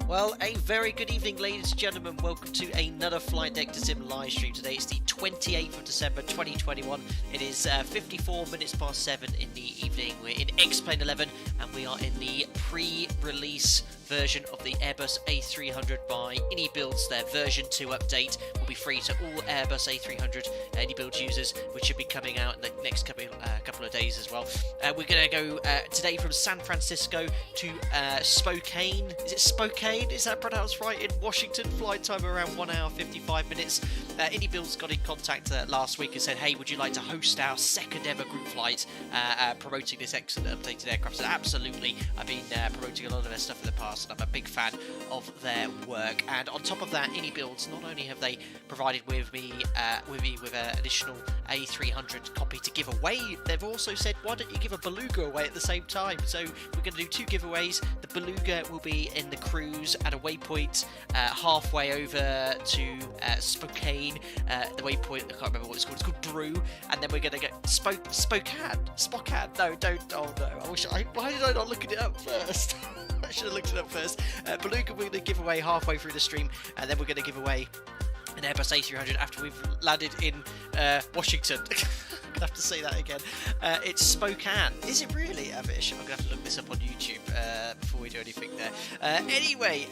Well, a very good evening, ladies and gentlemen. Welcome to another Flight Deck to Sim live stream. Today it's the 28th of December 2021. It is 54 minutes past 7 in the evening. We're in X-Plane 11 and we are in the pre-release version of the Airbus A300 by iniBuilds. Their version 2 update will be free to all Airbus A300 iniBuilds users, which should be coming out in the next couple of days as well. We're going to go today from San Francisco to Spokane. Is it Spokane? Is that pronounced right? In Washington. Flight time around 1 hour 55 minutes. iniBuilds got in contact last week and said, hey, would you like to host our second ever group flight promoting this excellent updated aircraft? So absolutely. I've been promoting a lot of their stuff in the past, and I'm a big fan of their work. And on top of that, iniBuilds, not only have they provided with me with an additional A300 copy to give away, they've also said, why don't you give a Beluga away at the same time? So we're going to do 2 giveaways. The Beluga will be in the cruise at a waypoint halfway over to Spokane. The waypoint, I can't remember what it's called. It's called Brew. And then we're going to get Spokane. No, don't. Oh no. Why did I not look it up first? I should have looked it up first. Beluga we're going to give away halfway through the stream, and then we're going to give away an Airbus A300 after we've landed in Washington. I'm going to have to say that again. It's Spokane. Is it really, Avish? I'm going to have to look this up on YouTube before we do anything there. Anyway,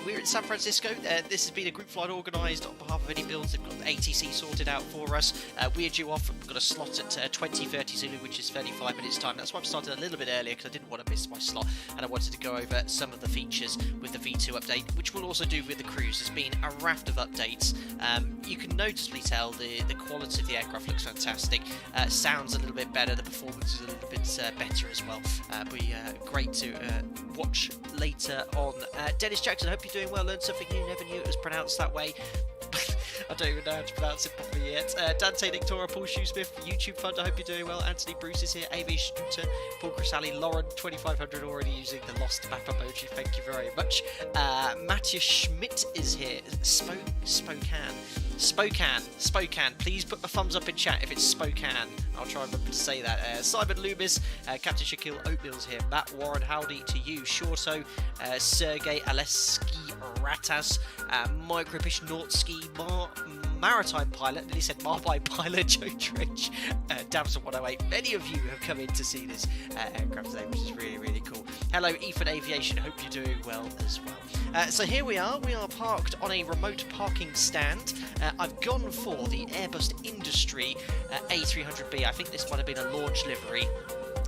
we're in San Francisco. This has been a group flight organised on behalf of iniBuilds. They've got the ATC sorted out for us. We're due off. We've got a slot at 20:30 Zulu, which is 35 minutes time. That's why I've started a little bit earlier, because I didn't want to miss my slot, and I wanted to go over some of the features with the V2 update, which we'll also do with the cruise. There's been a raft of updates. You can noticeably tell the quality of the aircraft looks fantastic. Sounds a little bit better, the performance is a little bit better as well. Be great to watch later on. Dennis Jackson, I hope you're doing well. Learned something new, never knew it was pronounced that way. I don't even know how to pronounce it properly yet. Dante Nictora, Paul Shoesmith, YouTube Fund, I hope you're doing well. Anthony Bruce is here, Amy Stuter, Paul Crisali, Lauren 2500 already using the lost map emoji, thank you very much. Matthias Schmidt is here. Spokane. Please put a thumbs up in chat if it's Spokane. I'll try and remember to say that. Simon Loomis, Captain Shaquille Oatmeal's here. Matt Warren, howdy to you. Shorto, Sergey Aleski Ratas, Micropish Nortsky, Maritime Pilot, and he said Marbine Pilot, Joe Trench, Damson 108. Many of you have come in to see this aircraft today, which is really, really cool. Hello, Ethan Aviation, hope you're doing well as well. So here we are parked on a remote parking stand. I've gone for the Airbus Industry A300B. I think this might have been a launch livery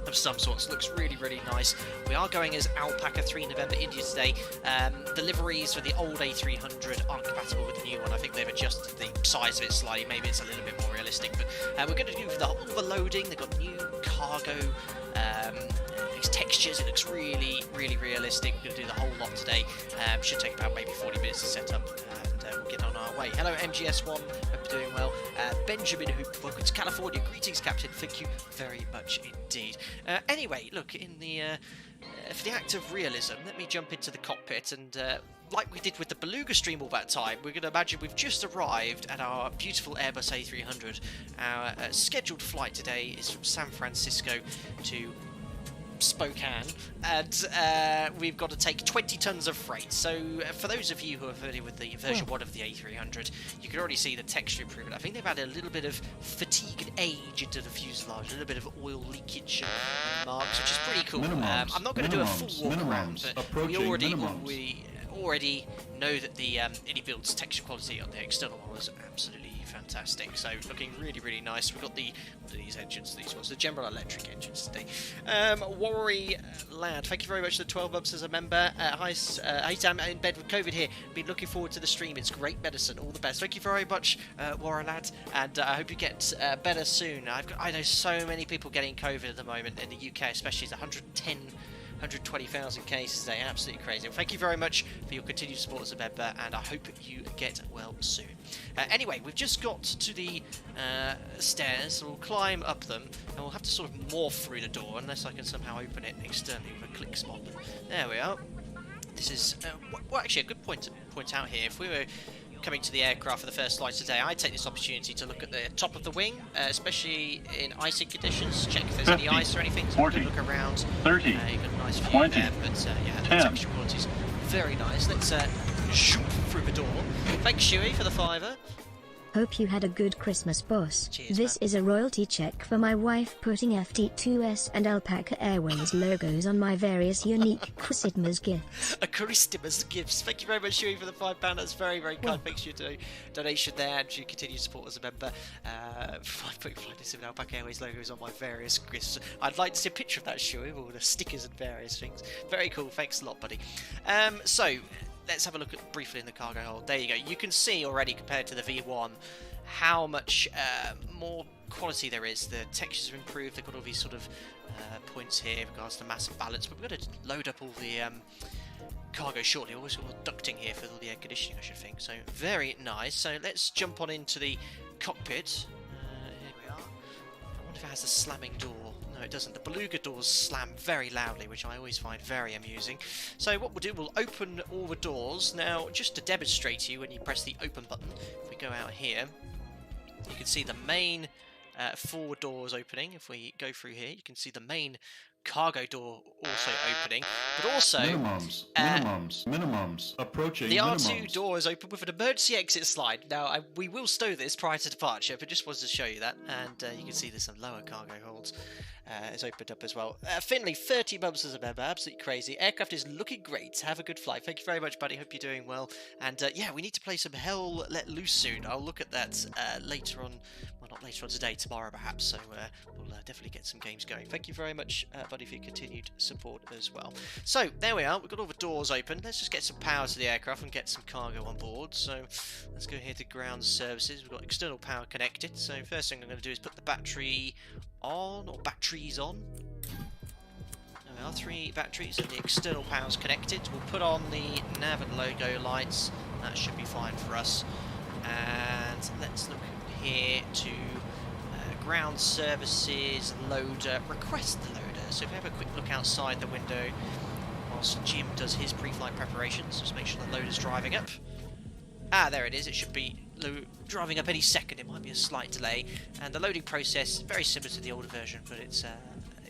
of some sorts. Looks really, really nice. We are going as Alpaca 3 November India today. The liveries for the old A300 aren't compatible with the new one. I think they've adjusted the size of it slightly. Maybe it's a little bit more realistic, but we're going to do all the loading. They've got new cargo these textures. It looks really, really realistic. We're going to do the whole lot today. Should take about maybe 40 minutes to set up, and we'll get on our way. Hello, MGS1. Hope you're doing well. Benjamin Hoop, welcome to California. Greetings, Captain. Thank you very much indeed. Anyway, look, in the for the act of realism, let me jump into the cockpit and. Like we did with the Beluga stream all that time, we're going to imagine we've just arrived at our beautiful Airbus A300. Our scheduled flight today is from San Francisco to Spokane, and we've got to take 20 tons of freight. So for those of you who are familiar with the version 1 of the A300, you can already see the texture improvement. I think they've added a little bit of fatigue and age into the fuselage, a little bit of oil leakage marks, which is pretty cool. I'm not going to do a full walk around, but we already know that the iniBuilds texture quality on the external one is absolutely fantastic. So looking really, really nice. We've got these engines, these ones, the General Electric engines today. Worry Lad, thank you very much for the 12 months as a member. Hi Sam, in bed with COVID here. Been looking forward to the stream. It's great medicine. All the best. Thank you very much, Worry Lad, and I hope you get better soon. I know so many people getting COVID at the moment in the UK, especially. It's 120,000 cases today, absolutely crazy. Well, thank you very much for your continued support as a member, and I hope you get well soon. Anyway, we've just got to the stairs, so we'll climb up them, and we'll have to sort of morph through the door, unless I can somehow open it externally with a click spot. There we are. This is, well, actually, a good point to point out here. If we were coming to the aircraft for the first flight today, I take this opportunity to look at the top of the wing, especially in icing conditions, check if there's 50, any ice or anything, so 40, look around. 30, you've got a nice view 20, there, but yeah, 10, the texture quality's Very nice. Let's shoot through the door. Thanks, Shuey, for the $5. Hope you had a good Christmas, boss. Cheers, this man. is a royalty check for my wife putting FT2S and Alpaca Airways logos on my various unique Christmas gifts. A Christmas gifts. Thank you very much, Shuey, for the £5. That's very, very kind. Thanks for your donation there, and you continue to support as a member. Putting Flight and Alpaca Airways logos on my various gifts. I'd like to see a picture of that, Shuey, with all the stickers and various things. Very cool. Thanks a lot, buddy. So let's have a look at briefly in the cargo hold. There you go. You can see already, compared to the V1, how much more quality there is. The textures are improved. They've got all these sort of points here in regards to mass and balance. But we're going to load up all the cargo shortly. We've also got ducting here for all the air conditioning, I should think. So very nice. So let's jump on into the cockpit. Here we are. I wonder if it has a slamming door. No, it doesn't. The Beluga doors slam very loudly, which I always find very amusing. So what we'll do, we'll open all the doors. Now, just to demonstrate to you, when you press the open button, if we go out here, you can see the main forward doors opening. If we go through here, you can see the main cargo door also opening, but also minimums approaching. The R2 door is open with an emergency exit slide. Now we will stow this prior to departure, but just wanted to show you that. And you can see there's some lower cargo holds. It's opened up as well. Finley, 30 months as a member, absolutely crazy. Aircraft is looking great. Have a good flight. Thank you very much, buddy. Hope you're doing well. And yeah, we need to play some Hell Let Loose soon. I'll look at that later on. Well, not later on today, tomorrow perhaps. So we'll definitely get some games going. Thank you very much, buddy, for your continued support as well. So there we are. We've got all the doors open. Let's just get some power to the aircraft and get some cargo on board. So let's go here to ground services. We've got external power connected. So first thing I'm going to do is put the battery on, or batteries on. There are 3 batteries and the external power's connected. We'll put on the nav and logo lights. That should be fine for us. And let's look here to ground services, loader, request the loader. So if we have a quick look outside the window whilst Jim does his pre-flight preparations, just make sure the loader's driving up. Ah, there it is. It should be driving up any second. It might be a slight delay. And the loading process, very similar to the older version, but it's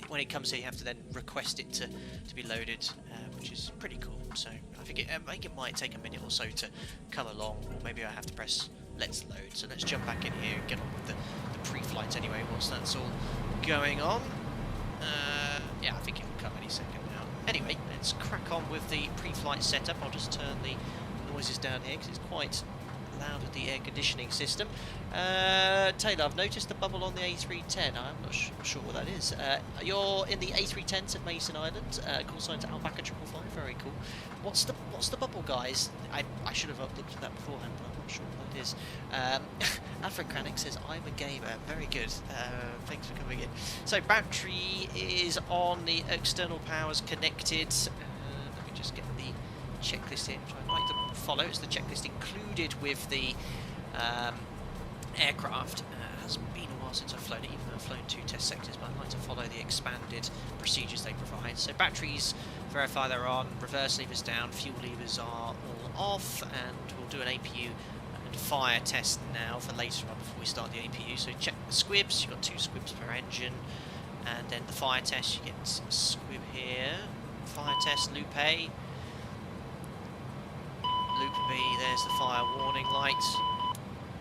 when it comes here, you have to then request it to be loaded, which is pretty cool. So I think it might take a minute or so to come along, or maybe I have to press let's load. So let's jump back in here and get on with the pre-flight anyway, once that's all going on. Yeah, I think it will come any second now. Anyway, let's crack on with the pre-flight setup. I'll just turn the noises down here because it's quite loud with the air conditioning system. Taylor, I've noticed the bubble on the A310. I'm not sure what that is. You're in the A310 at Mason Island. Call sign to Alpaca 555. Very cool. What's the bubble, guys? I should have looked at that beforehand, but I'm not sure what that is. Alfred Kranich says, I'm a gamer. Very good. Thanks for coming in. So battery is on, the external power's connected. Let me just get the checklist in, which I'd like to follow. It's the checklist included with the aircraft. It's been a while since I've flown it, even though I've flown 2 test sectors, but I'd like to follow the expanded procedures they provide. So batteries, verify they're on, reverse levers down, fuel levers are all off, and we'll do an APU and fire test now for later on before we start the APU. So check the squibs. You've got 2 squibs per engine, and then the fire test, you get a squib here. Fire test, loop A. Loop B, there's the fire warning light.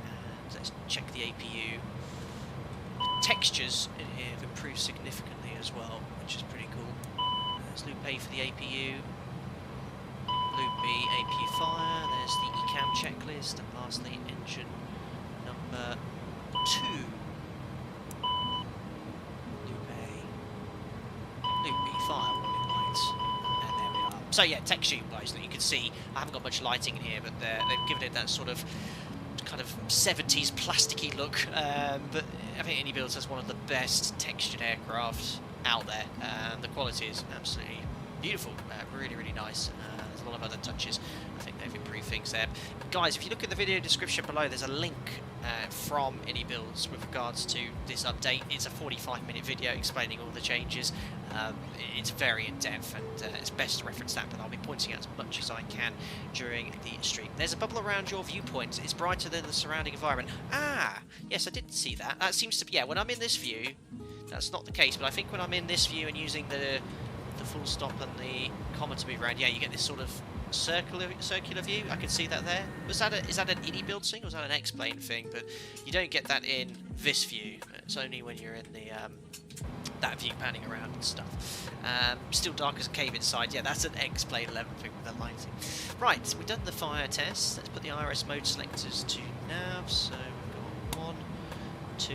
And let's check the APU. The textures in here have improved significantly as well, which is pretty cool. There's loop A for the APU. Loop B, APU fire. There's the ECAM checklist. And lastly, engine number 2. Loop A. Loop B, fire warning lights. And there we are. So yeah, texture wise, you can see I haven't got much lighting in here, but they've given it that sort of kind of 70s plasticky look. But I think iniBuilds has one of the best textured aircraft out there. The quality is absolutely beautiful, really, really nice. There's a lot of other touches. I think they've improved things there. But guys, if you look at the video description below, there's a link from iniBuilds with regards to this update. It's a 45-minute video explaining all the changes. It's very in-depth, and it's best to reference that, but I'll be pointing out as much as I can during the stream. There's a bubble around your viewpoint. It's brighter than the surrounding environment. Ah, yes, I did see that. That seems to be, yeah, when I'm in this view, that's not the case, but I think when I'm in this view and using the full stop and the comma to move around, yeah, you get this sort of circular view. I can see that there. Is that an iniBuilds thing, or was that an X-plane thing? But you don't get that in this view. It's only when you're in the that view panning around and stuff. Still dark as a cave inside. Yeah, that's an X-plane 11 thing with the lighting. Right, we've done the fire test. Let's put the IRS mode selectors to nav. So we've got 1, 2,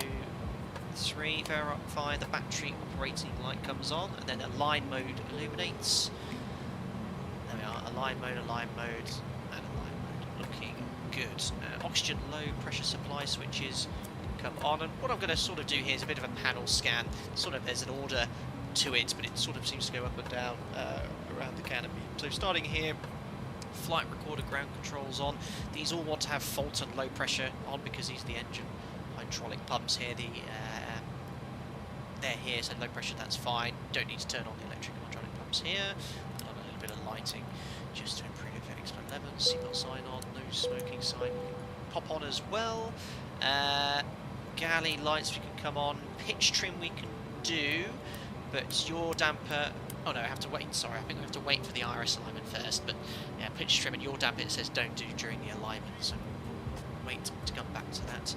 3. Verify the battery operating light comes on, and then align mode illuminates. There we are. Align mode, and align mode. Looking good. Oxygen low pressure supply switches come on, and what I'm going to sort of do here is a bit of a panel scan. Sort of there's an order to it, but it sort of seems to go up and down around the canopy. So starting here, flight recorder, ground controls on. These all want to have fault and low pressure on because these are the engine hydraulic pumps here. They're here, so low pressure, that's fine. Don't need to turn on the electric hydraulic pumps here. Put on a little bit of lighting just to improve explain level. Seatbelt sign on, no smoking sign. Pop on as well. Galley lights we can come on. Pitch trim we can do, but yaw damper. Oh no, I have to wait. Sorry, I think we have to wait for the IRS alignment first. But yeah, pitch trim and yaw damper it says don't do during the alignment, so we'll wait to come back to that.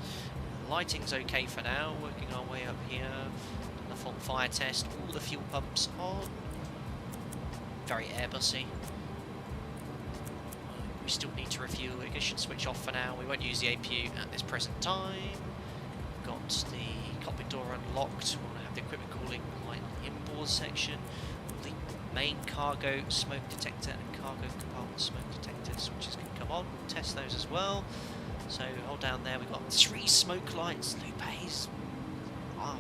Lighting's okay for now. Working our way up here. The full fire test. All the fuel pumps on. Very Airbusy. We still need to refuel. Ignition switch off for now. We won't use the APU at this present time. Got the cockpit door unlocked. We want to have the equipment cooling light inboard section. The main cargo smoke detector and cargo compartment smoke detector switches can come on. We'll test those as well. So hold down there. We've got 3 smoke lights. Lupes.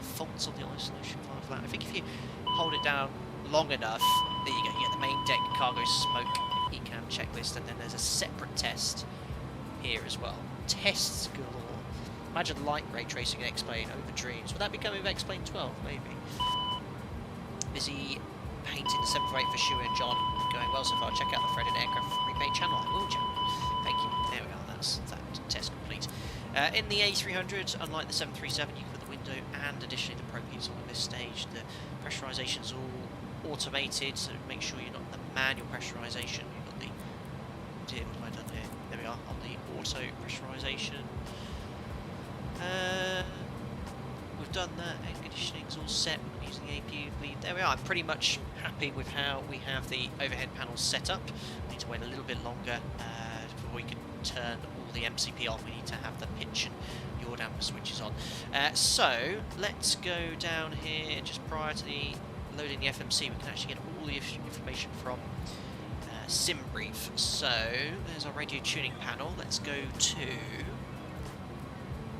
Faults on the isolation valve. I think if you hold it down long enough, there you go. You get the main deck cargo smoke ECAM checklist, and then there's a separate test here as well. Tests galore. Imagine light ray tracing and X-plane over Dreams. Would that be coming with X-plane 12? Maybe. Busy painting the 748 for Shu and John. Going well so far. Check out the threaded aircraft repaint channel. I will, John. Thank you. There we are. That's that test complete. In the A300, unlike the 737, you can put the window and additionally the propellers on at this stage. The pressurization is all automated, so make sure you're not the manual pressurization. You've got the what have I done here? There we are on the auto pressurization. We've done that. Air conditioning's all set. We're using the APU. There we are. I'm pretty much happy with how we have the overhead panels set up. We need to wait a little bit longer before we can turn all the MCP on. We need to have the pitch and yaw damper switches on. So let's go down here just prior to the loading the FMC. We can actually get all the information from SimBrief. So there's our radio tuning panel. Let's go to.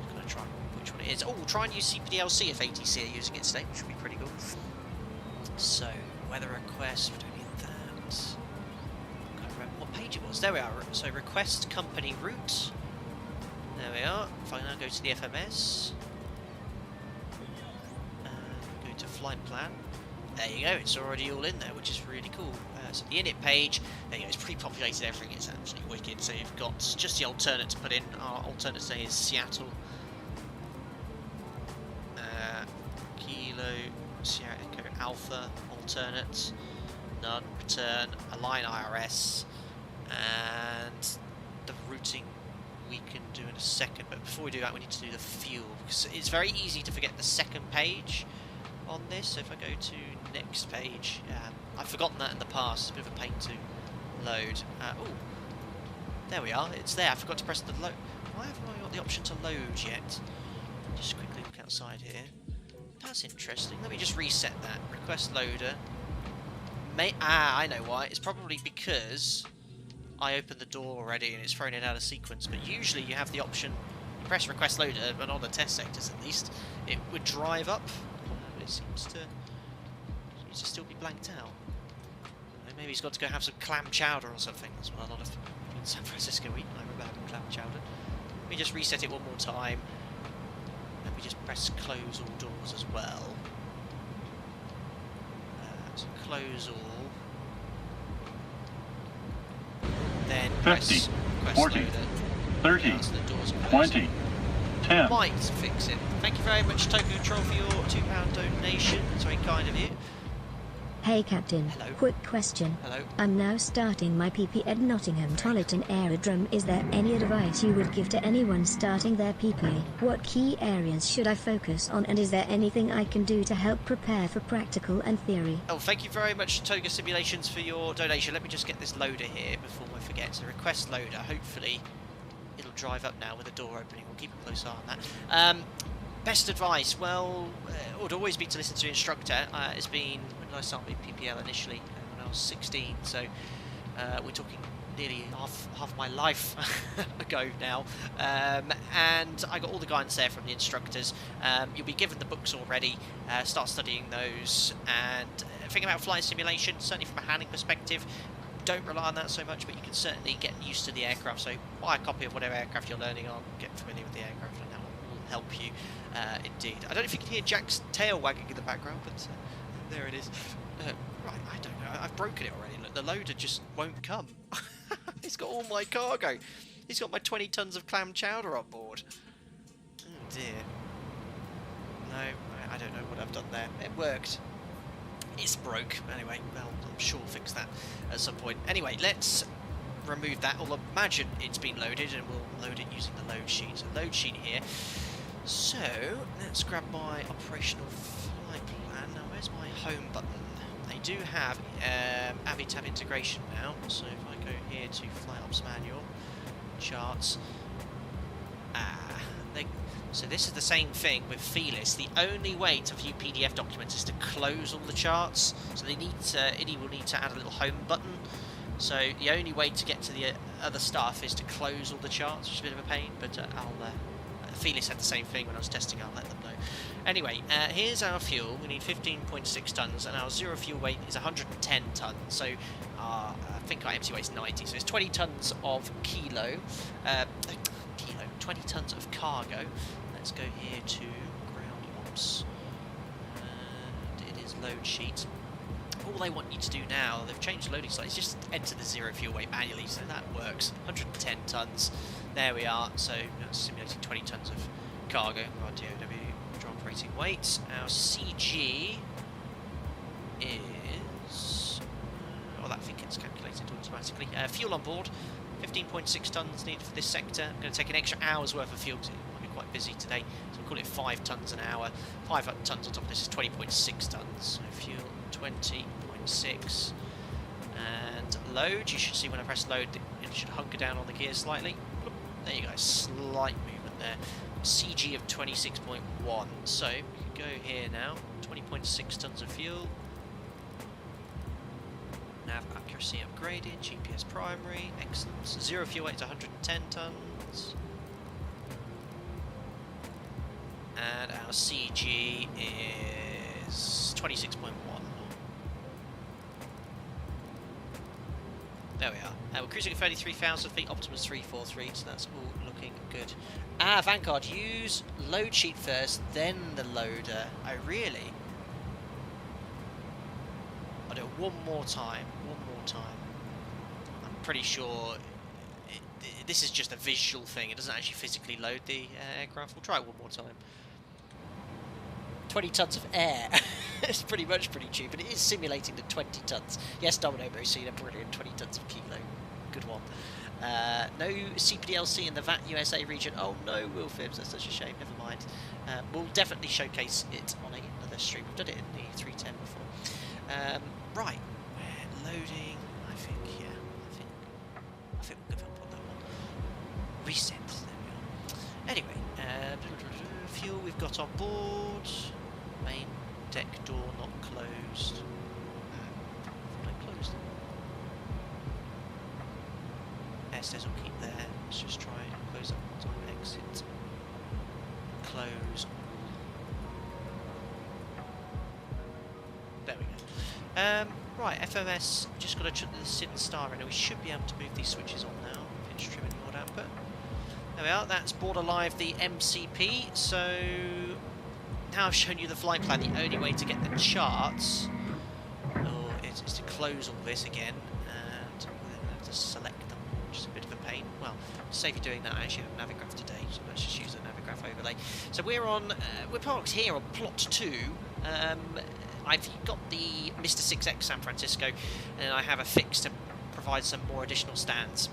I'm gonna try which one it is. Oh, we'll try and use CPDLC if ATC are using it today, which would be pretty cool. So weather request. We don't need that. I can't remember what page it was. There we are. So request company route. There we are. If I now go to the FMS and go to flight plan. There you go, it's already all in there, which is really cool. So the init page, there you go, it's pre-populated, everything is absolutely wicked. So you've got just the alternate to put in. Our alternate today is Seattle. Kilo, Sierra Echo Alpha, alternate, none, return, align IRS, and the routing we can do in a second. But before we do that, we need to do the fuel, because it's very easy to forget the second page on this. So if I go to next page, I've forgotten that in the past. It's a bit of a pain to load. Oh, there we are. It's there. I forgot to press the load. Why haven't I got the option to load yet? Just quickly look outside here. That's interesting. Let me just reset that. Request loader. I know why. It's probably because I opened the door already and it's thrown it out of sequence. But usually you have the option. You press request loader, but on the test sectors at least, it would drive up. It seems to still be blanked out. Maybe he's got to go have some clam chowder or something. That's what a lot of people in San Francisco eat. I remember having clam chowder. Let me just reset it one more time. Let me just press close all doors as well. So close all. Then 50, press request 40, loader. 30, So the doors are 20, 10. might fix it. Thank you very much, Token Control, for your £2 donation. It's very kind of you. Hey Captain, Hello. quick question. Hello. I'm now starting my PP at Nottingham Tolleton Aerodrome. Is there any advice you would give to anyone starting their PP? What key areas should I focus on, and is there anything I can do to help prepare for practical and theory? Oh, thank you very much, Toga Simulations, for your donation. Let me just get this loader here before I forget. So request loader. Hopefully it'll drive up now with the door opening. We'll keep a close eye on that. Best advice, well, it would always be to listen to the instructor. It's been, when did I start with PPL initially? When I was 16, so we're talking nearly half my life ago now. And I got all the guidance there from the instructors. You'll be given the books already, start studying those, and think about flight simulation, certainly from a handling perspective. Don't rely on that so much, but you can certainly get used to the aircraft, so buy a copy of whatever aircraft you're learning on, get familiar with the aircraft, and that will help you indeed. I don't know if you can hear Jack's tail wagging in the background, but there it is. Right, I don't know, I've broken it already. Look, the loader just won't come. It's got all my cargo. He's got my 20 tons of clam chowder on board. Oh dear. No, I don't know what I've done there. It worked. It's broke. Anyway, well, I'm sure we'll fix that at some point. Anyway, let's remove that. I'll imagine it's been loaded, and we'll load it using the load sheet. So load sheet here. So, let's grab my operational flight plan. Now, where's my home button? They do have AviTab integration now. So if I go here to Flight Ops Manual, Charts. So this is the same thing with Felis. The only way to view PDF documents is to close all the charts. So they need to, ini will need to add a little home button. So the only way to get to the other stuff is to close all the charts, which is a bit of a pain, but Felis had the same thing when I was testing. I'll let them know. Anyway, here's our fuel. We need 15.6 tons, and our zero fuel weight is 110 tons. So I think our empty weight is 90. So it's 20 tons of 20 tons of cargo. Let's go here to ground ops, and it is load sheet. All they want you to do now, they've changed the loading site, is just enter the zero fuel weight manually, so that works. 110 tons, there we are. So that's simulating 20 tons of cargo. Our DOW, draw operating weight. Our CG is, that thing gets calculated automatically. Fuel on board, 15.6 tons needed for this sector. I'm going to take an extra hour's worth of fuel, because it might be quite busy today, so we'll call it 5 tons an hour. 5 tons on top of this is 20.6 tons. So fuel 20.6, and load. You should see when I press load, it should hunker down on the gears slightly. There you go, slight movement there. CG of 26.1. So we can go here now. 20.6 tons of fuel. Nav accuracy upgraded, GPS primary, excellent. Zero fuel weight is 110 tons. And our CG is 26.1. There we are. We're cruising at 33,000 feet, Optimus 343, so that's all looking good. Vanguard, use load sheet first, then the loader. Oh, really? I'll do it one more time. I'm pretty sure this is just a visual thing. It doesn't actually physically load the aircraft. We'll try it one more time. 20 tons of air. It's pretty cheap, but it is simulating the 20 tons. Yes, Domino Brosina, brilliant. 20 tons of kilo. Good one. No CPDLC in the VAT USA region. Oh no, Will Phibbs, that's such a shame. Never mind. We'll definitely showcase it on another stream. We've done it in the 310 before. Right, we're loading. I think we'll give up on that one. Reset. There we are. Anyway, fuel we've got on board. Main deck door not closed. I closed it. Air stairs will keep there. Let's just try and close that one time. Exit. Close. There we go. Right, FOS, just got to chuck the SID and star in, and we should be able to move these switches on now. Pinch trim and yard output. There we are, that's Border Live, the MCP. So now I've shown you the flight plan. The only way to get the charts is to close all this again, and then have to select them, which is a bit of a pain. Well, to save you doing that, I actually have Navigraph today, so let's just use the Navigraph overlay. So we're parked here on plot 2. I've got the Mr. 6X San Francisco, and I have a fix to provide some more additional stands.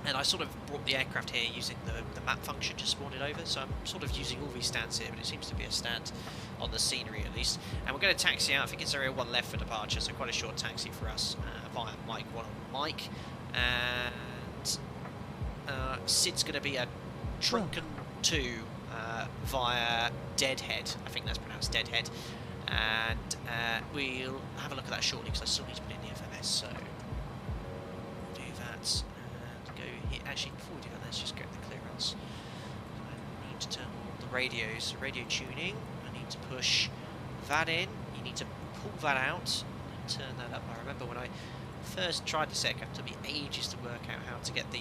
And I sort of brought the aircraft here using the map function to spawn it over, so I'm sort of using all these stands here, but it seems to be a stand on the scenery at least. And we're going to taxi out. I think it's area 1 left for departure, so quite a short taxi for us via Mike 1 on Mike. And Sid's going to be a Trunken 2 via Deadhead. I think that's pronounced Deadhead. And we'll have a look at that shortly because I still need to put in the FMS, so we'll do that. Actually, before we do that, let's just get the clearance. I need to turn on the radios, radio tuning. I need to push that in. You need to pull that out and turn that up. I remember when I first tried this aircraft, it took me ages to work out how to get the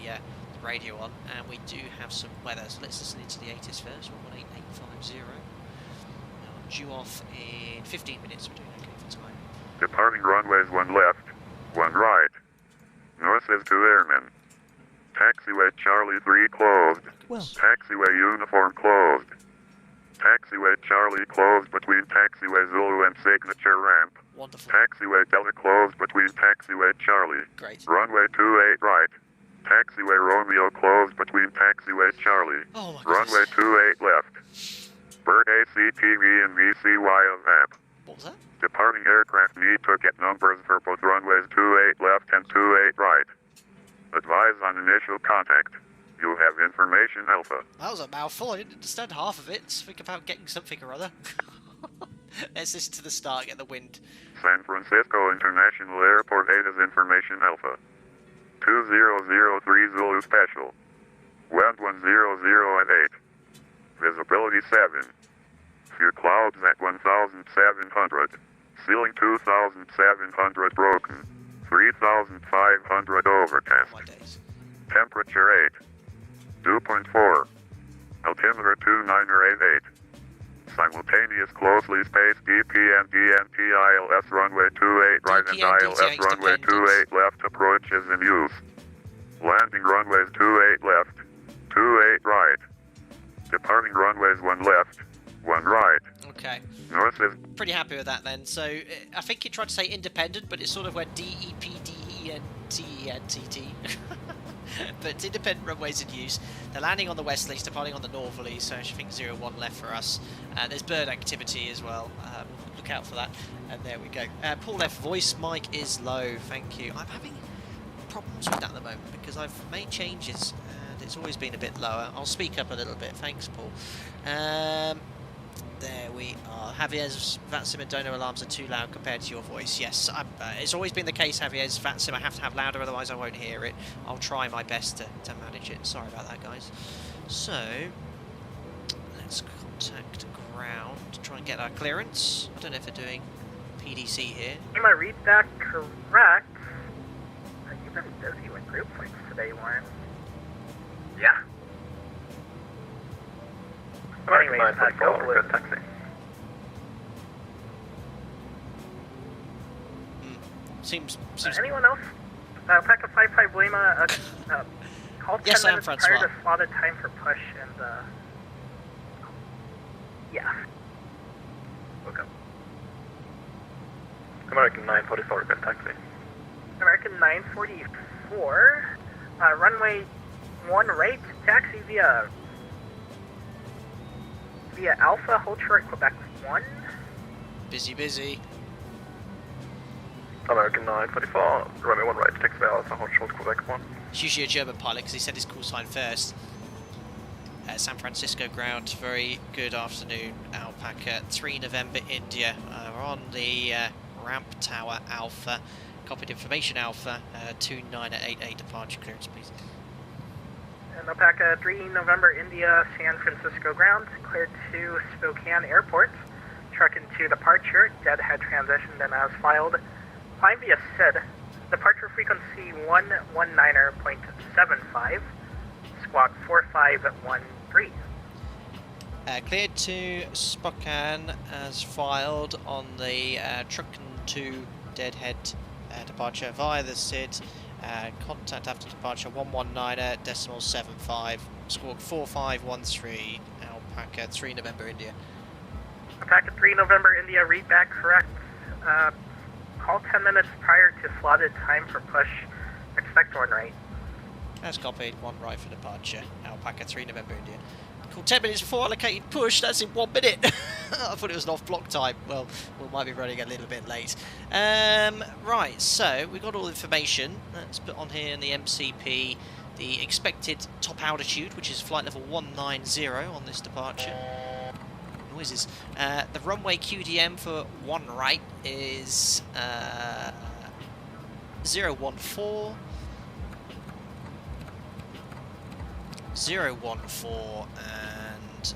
radio on, and we do have some weather. So let's listen into the ATIS first. 118850. Due off in 15 minutes. We're doing okay for time. Departing runways 1 left, 1 right. North is 2 airmen. Taxiway Charlie 3 closed. Well. Taxiway Uniform closed. Taxiway Charlie closed between Taxiway Zulu and Signature Ramp. Wonderful. Taxiway Delta closed between Taxiway Charlie. Great. Runway 28 right. Taxiway Romeo closed between Taxiway Charlie. Oh my goodness. Runway 28 left. Bird ACTV and VCY of ramp. What was that? Departing aircraft need to get numbers for both runways 28 left and 28 right. Advise on initial contact. You have information Alpha. That was a mouthful. I didn't understand half of it. Let's think about getting something or other. Let's listen to the start, get the wind. San Francisco International Airport 8 is information Alpha. 2003 Zulu Special. Wind 100 at 8. Visibility 7. Few clouds at 1,700. Ceiling 2,700 broken. 3,500 overcast. My days. Temperature 8. Dew point 4. Altimeter 2988. Simultaneous closely spaced DP and DNP ILS runway 28 right and ILS runway 28 left approaches in use. Landing runways 28 left, 28 right. Departing runways 1 left, 1 right. Okay. North is... Pretty happy with that then. So I think you tried to say independent, but it's sort of where DEPDENTENTT. But it's independent runways in use. They're landing on the westerlies, departing on the northerlies, so I think 01 left for us. There's bird activity as well. Look out for that. And there we go. Paul F. voice mic is low. Thank you. I'm having problems with that at the moment because I've made changes and it's always been a bit lower. I'll speak up a little bit. Thanks, Paul. There we are. Javier's VATSIM and donor alarms are too loud compared to your voice. Yes, it's always been the case, Javier's VATSIM. I have to have louder, otherwise I won't hear it. I'll try my best to manage it. Sorry about that, guys. So, let's contact ground to try and get our clearance. I don't know if they're doing PDC here. Am I read that correct? You've been busy with group flights today, Warren. Yeah. Anyways, go for it. Taxi. Seems anyone else? Pack of 55 Lima, call 10 Yes, I am, minutes Francois. prior to slotted time for push, and, yeah. Okay. American 944, good taxi. American 944, runway 1 right, taxi via Alpha, hold short, Quebec 1. busy. American 944, runway 1 right, taxi Alpha, hold short, Quebec 1. It's usually a German pilot because he said his call sign first. San Francisco ground, very good afternoon. Alpaca 3 November India. We're on the ramp tower Alpha. Copied information Alpha, 2988 departure clearance, please. And Alpaca 3 November India, San Francisco ground, cleared to Spokane Airport. Truck into departure, deadhead transitioned and as filed. Flying via SID, departure frequency 119.75, squawk 4513. Cleared to Spokane as filed on the Trunken 2 deadhead departure via the SID. Contact after departure 119.75, squawk 4513, Alpaca 3 November India. Alpaca 3 November India, read back correct. Call 10 minutes prior to slotted time for push. Expect 1 right. As copied, 1 right for departure. Alpaca 3 November India. Call 10 minutes before allocated push, that's in 1 minute. I thought it was an off block time. Well, we might be running a little bit late. Right, so we've got all the information. Let's put on here in the MCP the expected top altitude, which is flight level 190 on this departure. Noises. The runway QDM for 1 right is 014. 014, and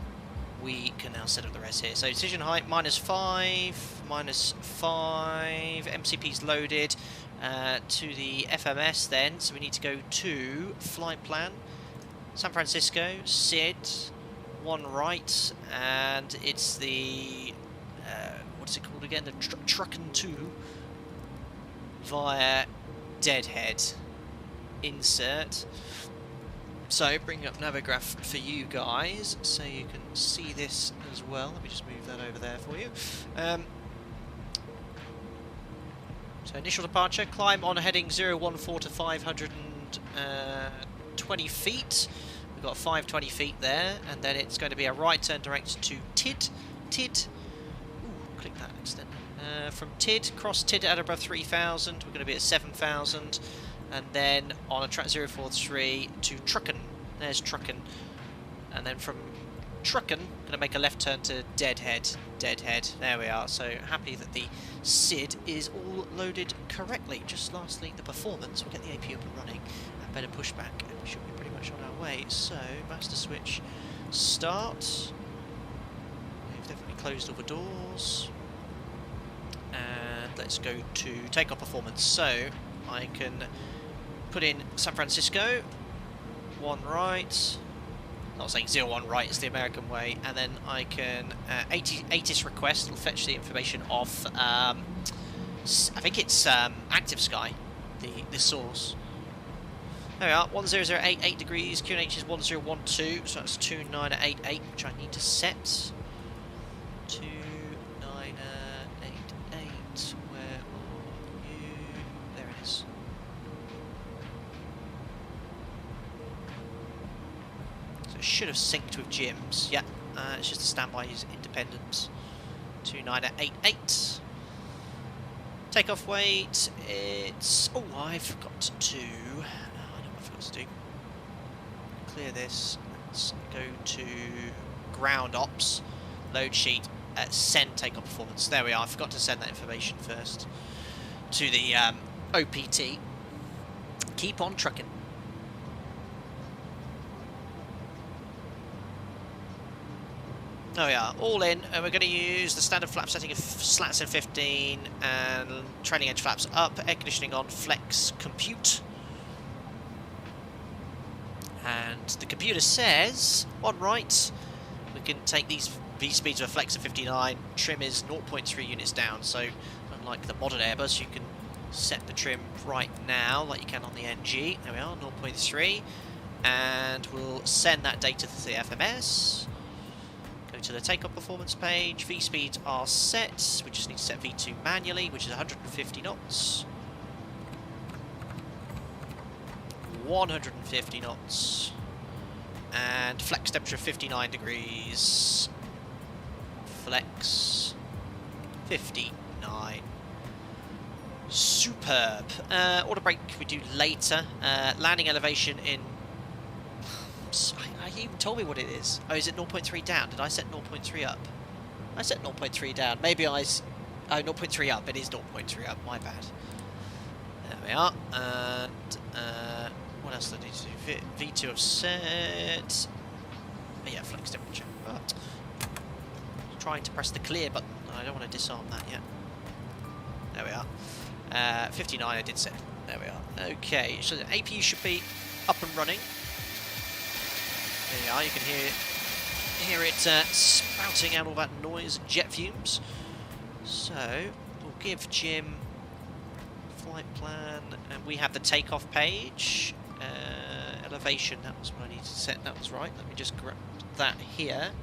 we can now set up the rest here. So decision height -5, -5, MCP's loaded to the FMS then, so we need to go to flight plan, San Francisco, SID, 1 right, and it's the, what's it called again, the Trucken 2 via Deadhead, insert. So, bring up Navigaph for you guys, so you can see this as well. Let me just move that over there for you. So, initial departure, climb on heading 014 to 520 feet. We've got 520 feet there, and then it's going to be a right turn direct to TID. Ooh, click that instead. From TID, cross TID at above 3,000. We're going to be at 7,000. And then on a track 043 to Trucken. There's Trucken. And then from Trucken, going to make a left turn to Deadhead. There we are. So happy that the SID is all loaded correctly. Just lastly, the performance. We'll get the AP up and running. And better push back. And we should be pretty much on our way. So, master switch, start. We've definitely closed all the doors. And let's go to takeoff performance. So, I can put in San Francisco, 1 right, not saying 01 right, it's the American way, and then I can ATIS request, it'll fetch the information off, I think it's Active Sky, the source. There we are, 10088 degrees, QNH is 1012, so that's 2988, which I need to set. 2988, where are you? There it is. So it should have synced with Jim's. Yeah, it's just a standby is independent. 2988. Takeoff weight, it's... Oh, I forgot to... I know what I forgot to do. Clear this. Let's go to ground ops. Load sheet. Send takeoff performance. There we are. I forgot to send that information first to the OPT. Keep on trucking. There we are, all in, and we're going to use the standard flap setting of slats at 15 and trailing edge flaps up, air conditioning on, flex compute. And the computer says, on right, we can take these V speeds of a flex of 59, trim is 0.3 units down, so unlike the modern Airbus, you can set the trim right now, like you can on the NG. There we are, 0.3, and we'll send that data to the FMS. Go to the takeoff performance page, V speeds are set, we just need to set V2 manually, which is 150 knots. 150 knots. And flex temperature 59 degrees. Flex 59. Superb. Auto brake we do later. Landing elevation in... I even told me what it is. Oh, is it 0.3 down? Did I set 0.3 up? I set 0.3 down. Maybe I... Oh, 0.3 up. It is 0.3 up. My bad. There we are. And... what else did I need to do? V2 of set... Oh, yeah, flex temperature. But... trying to press the clear button. I don't want to disarm that yet. There we are. 59 I did set. There we are. Okay, so the APU should be up and running. There you are, you can hear it spouting out all that noise and jet fumes. So, we'll give Jim flight plan, and we have the takeoff page. Elevation, that was what I needed to set, that was right. Let me just grab that here.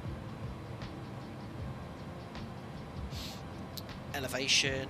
Elevation,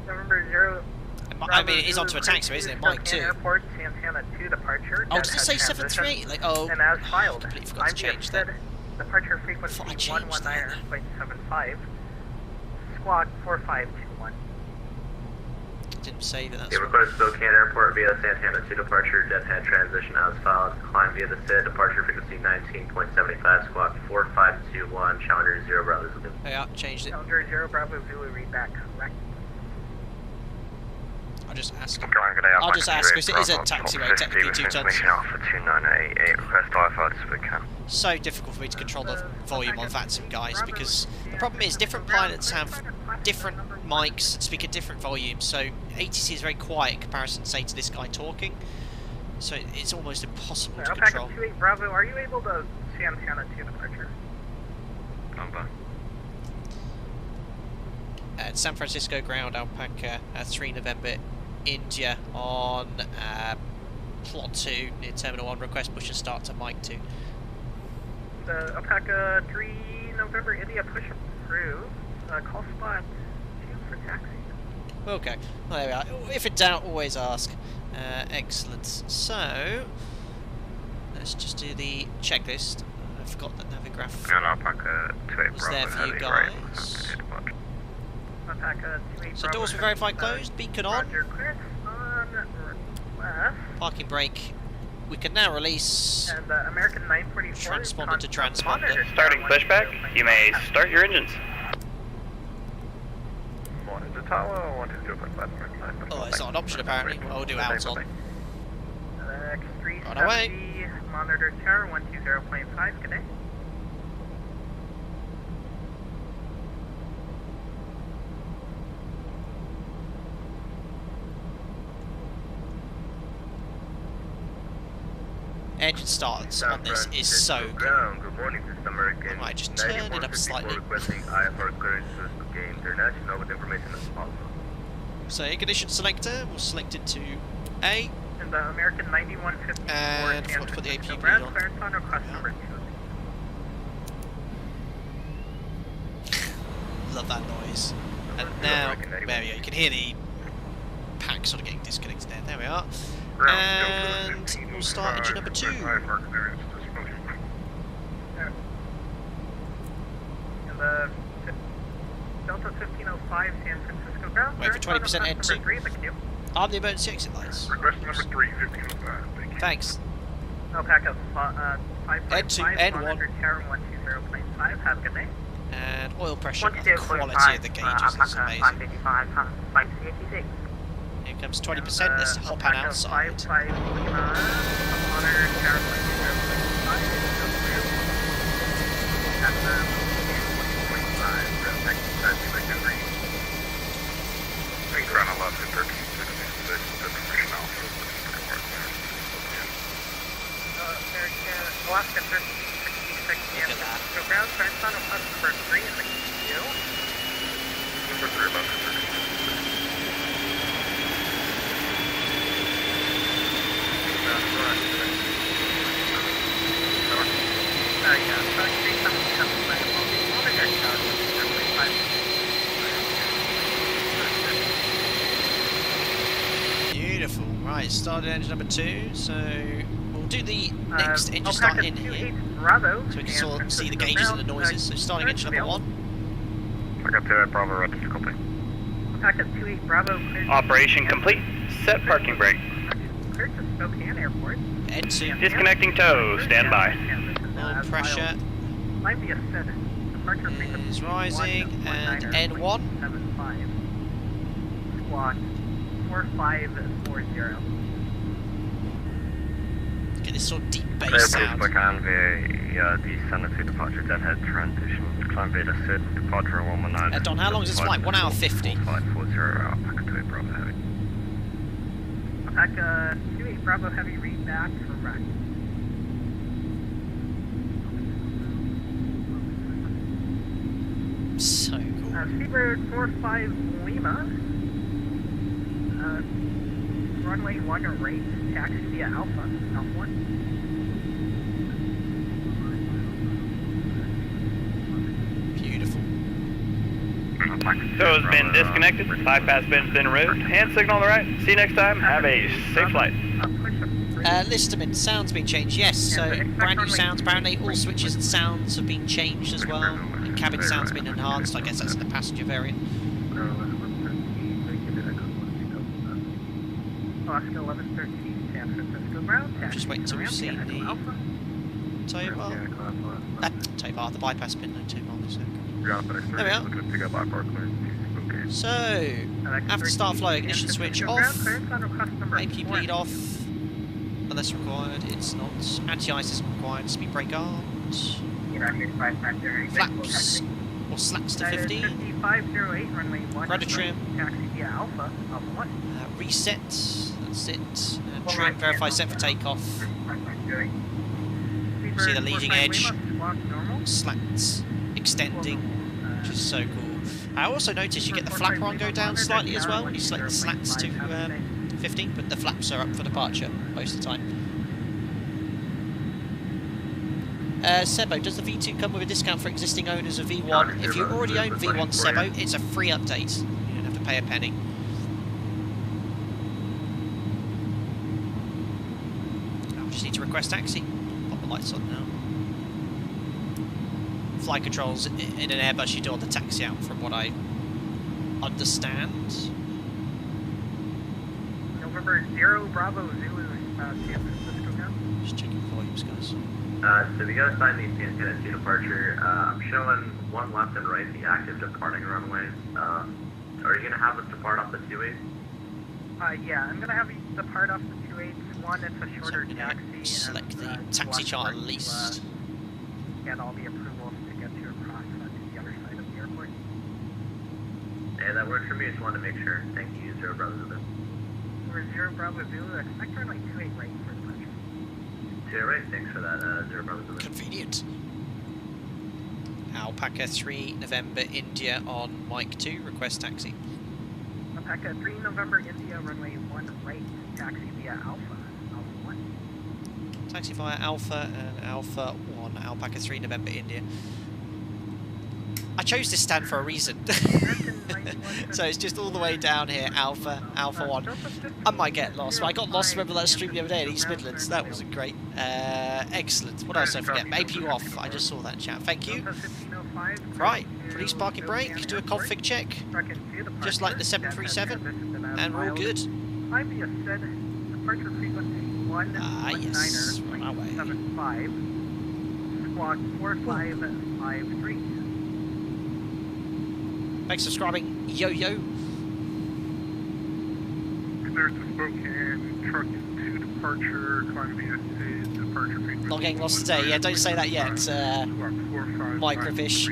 November 0. I mean, it is onto a taxiway, isn't it? Mike Spokane 2. Airport, Santana 2 departure. Oh, does it say deadhead 738? Like, oh, And as I filed, completely forgot to change that. departure I frequency thought I changed that. 119.75. Squawk 4521. Didn't say that. That's You right. request Spokane Airport via Santana 2 departure, deadhead transition as filed. Climb via the SID, departure frequency 19.75, squawk 4521, Challenger 0 Bravo Zulu. Oh, yeah, changed it. Challenger 0 Bravo Zulu, read back correct. I'll just ask. I'll just ask, because it is a taxiway, technically 2 tons. Alpha 2988, request Wi-Fi Spokane. So difficult for me to control the volume on VATSIM, guys, because the problem is different pilots have different mics, speak at different volumes, so ATC is very quiet in comparison, say, to this guy talking, so it's almost impossible to control. Alpaca 28 Bravo, are you able to Santana 2 departure? Number. At San Francisco ground, Alpaca 3 November, India on plot 2 near Terminal 1, request push and start to Mike 2. The Alpaca 3 November India push approved. Call spot 2 for taxi. Okay, well, there we are. If in doubt, always ask. Excellent. So, let's just do the checklist. I forgot that Navigraph Alpaca 28 was there for you guys. Alpaca 28 So Bravo, doors were verified closed, beacon on, Roger, clearance on request. parking brake. We can now release. And American 944. Transponder to transponder. Starting pushback, you may start your engines. Oh, it's not an option apparently. Well, we'll do out on. X370, On our way. monitor tower 120.5, good day. Engine starts on this is so good. Good morning, this is American. I might just turn it up slightly. Requesting IFR clearance to Spokane International with information as follows. So ignition selector, we'll select it to A, And American 9154. and forgot to put the APB Brad, on. clearance on request Yeah. number 2. Love that noise. And now, there we go, you can hear the pack sort of getting disconnected there. There we are. And we'll start engine number 2. And the Delta 1505 San Francisco ground. Wait for clearance on 20% request number N2. 3 in the queue. Arm the emergency exit lights. Request number 3, 1505. Thank you. Thanks. Alpaca 555, N1. monitor tower 120.5, have a good day. And oil pressure, the quality of the gauges is amazing. Here comes 20%, let's hop on outside. 55 Lima, monitor tower 120.5, at the 1.5, Ground 11, 1366, information Alpha. American, Alaska 1366, San Look at that. Francisco ground, clearance on request number 3 in the queue. Number 3, Alaska 1366. Yeah, so 3775, monitor tower 120.5. Beautiful. Right, started engine number 2, so we'll do the next engine start in here. Bravo, So we can sort of see the gauges and the noises. So starting engine number 1. I got 28 Bravo, red to copy. Alpaca 28 Bravo, cleared Operation complete. Set parking brake. cleared to Spokane Airport. N2. Disconnecting tow. Stand by. Oil pressure Might be a set. Departure frequency is rising, and N1. 75. Squawk 4540. Get this sort of deep Clear bass to sound. Spokane via descender to departure, deadhead transition. Climb via the SID, departure 119. Don, how long is this flight? 1 hour 50. 4540, Alpaca 28 Bravo Heavy. Alpaca 28 Bravo Heavy, read back correct. So cool. Seabird 45 Lima. Runway 1 rate, taxi via Alpha, Alpha 1. Beautiful. So it's been disconnected, bypass bin's been removed, hand signal on the right. See you next time, have a safe flight. Listerman, sounds been changed, yes, so brand new sounds, apparently all switches and sounds have been changed as well, and cabin sounds have been enhanced, I guess that's in the passenger variant. Alaska 1113, San Francisco ground. Just wait until we've seen the the bypass bin, no TOBAR, so. There we are. So, after start flow, ignition switch off, AP bleed off, unless required, it's not. Anti-ice is required, speed brake armed, flaps, or slats to 50, rudder trim, reset, that's it, trim, verify set for takeoff, see the leading edge, slats extending, which is so cool. I also noticed you get the flapper on go down slightly as well when you select the slats to 15, but the flaps are up for departure most of the time. Sebo, does the V2 come with a discount for existing owners of V1? If you already own V1 Sebo, it's a free update. You don't have to pay a penny. I just need to request taxi. Pop the lights on now. Flight controls in an Airbus, you do on the taxi out, from what I understand. November 0 Bravo Zulu, San Francisco ground. Just checking volumes, guys. So we gotta sign the Santana 2 departure. I'm showing one left and right, the active departing runways. Are you gonna have us depart off the 28? Yeah, I'm gonna have you depart off the 28. One, it's a shorter taxi. Select the taxi chart least. Get all the approvals to get you across to the other side of the airport. Yeah, that works for me. Just wanted to make sure. Thank you, 0 Bravo Zulu. We're 0 Bravo Zulu. Expect runway 28 right for departure. 2 right. Thanks for that, 0 Bravo Zulu. Convenient. Alpaca 3 November India on Mike 2. Request taxi. Alpaca 3 November India runway 1 right. Taxi via Alpha 1. Taxi via Alpha and Alpha 1, Alpaca 3 November India. I chose this stand for a reason. So it's just all the way down here, Alpha 1. I might get lost. Well, I got lost, remember that stream the other day in East Midlands? That wasn't great. Excellent. What else did I forget? AP you off. I just saw that chat. Thank you. Right, release parking brake, do a config check. Just like the 737, and we're all good. Departure frequency 1. Yes, we're on our way. 75. Squawk 4553. Thanks for subscribing, Yo-Yo. Clear to Spokane, truck 2 departure, climb via departure frequency. Not getting lost today, yeah, don't say that yet, microfish.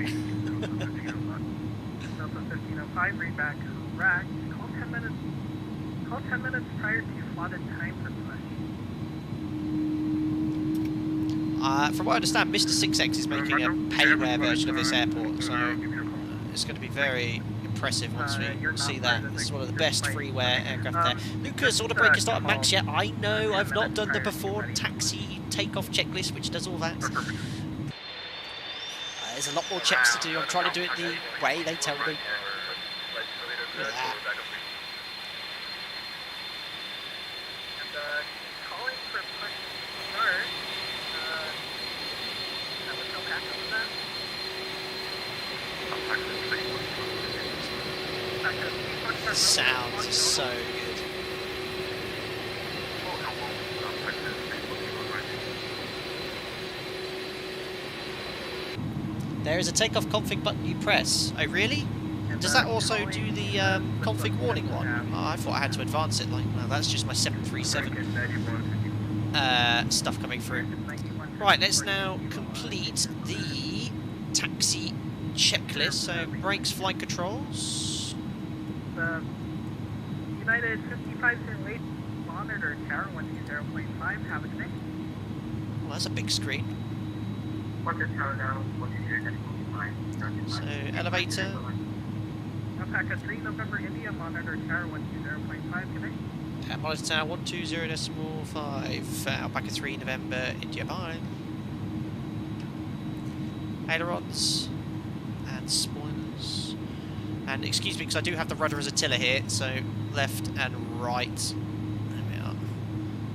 Delta 1505, read back correct. Call 10 minutes prior to slotted time for push. From what I understand, Mr. 6X is making a payware version of this airport, so it's going to be very impressive once we see that. This is one of the best freeware aircraft there. Lucas, order breaker start max yet? I know, I've not done the before taxi takeoff checklist, which does all that. There's a lot more checks to do. I'm trying to do it the way they tell me. Look at that. Calling for push start. That was no backup with that. The sounds are so good. There is a takeoff config button you press. Oh, really? Does that also do the config warning one? Oh, I thought I had to advance it. Like, well, that's just my 737 stuff coming through. Right, let's now complete the taxi checklist. So, brakes, flight controls. United 5508, monitor tower 120.5, have a good day. Well, that's a big screen. So, elevator. Alpaca 3 November India, monitor tower 120.5, good day. Monitor tower 120.5, Alpaca 3 November India, bye. Ailerons and spoilers. And excuse me, because I do have the rudder as a tiller here, so left and right. There we are.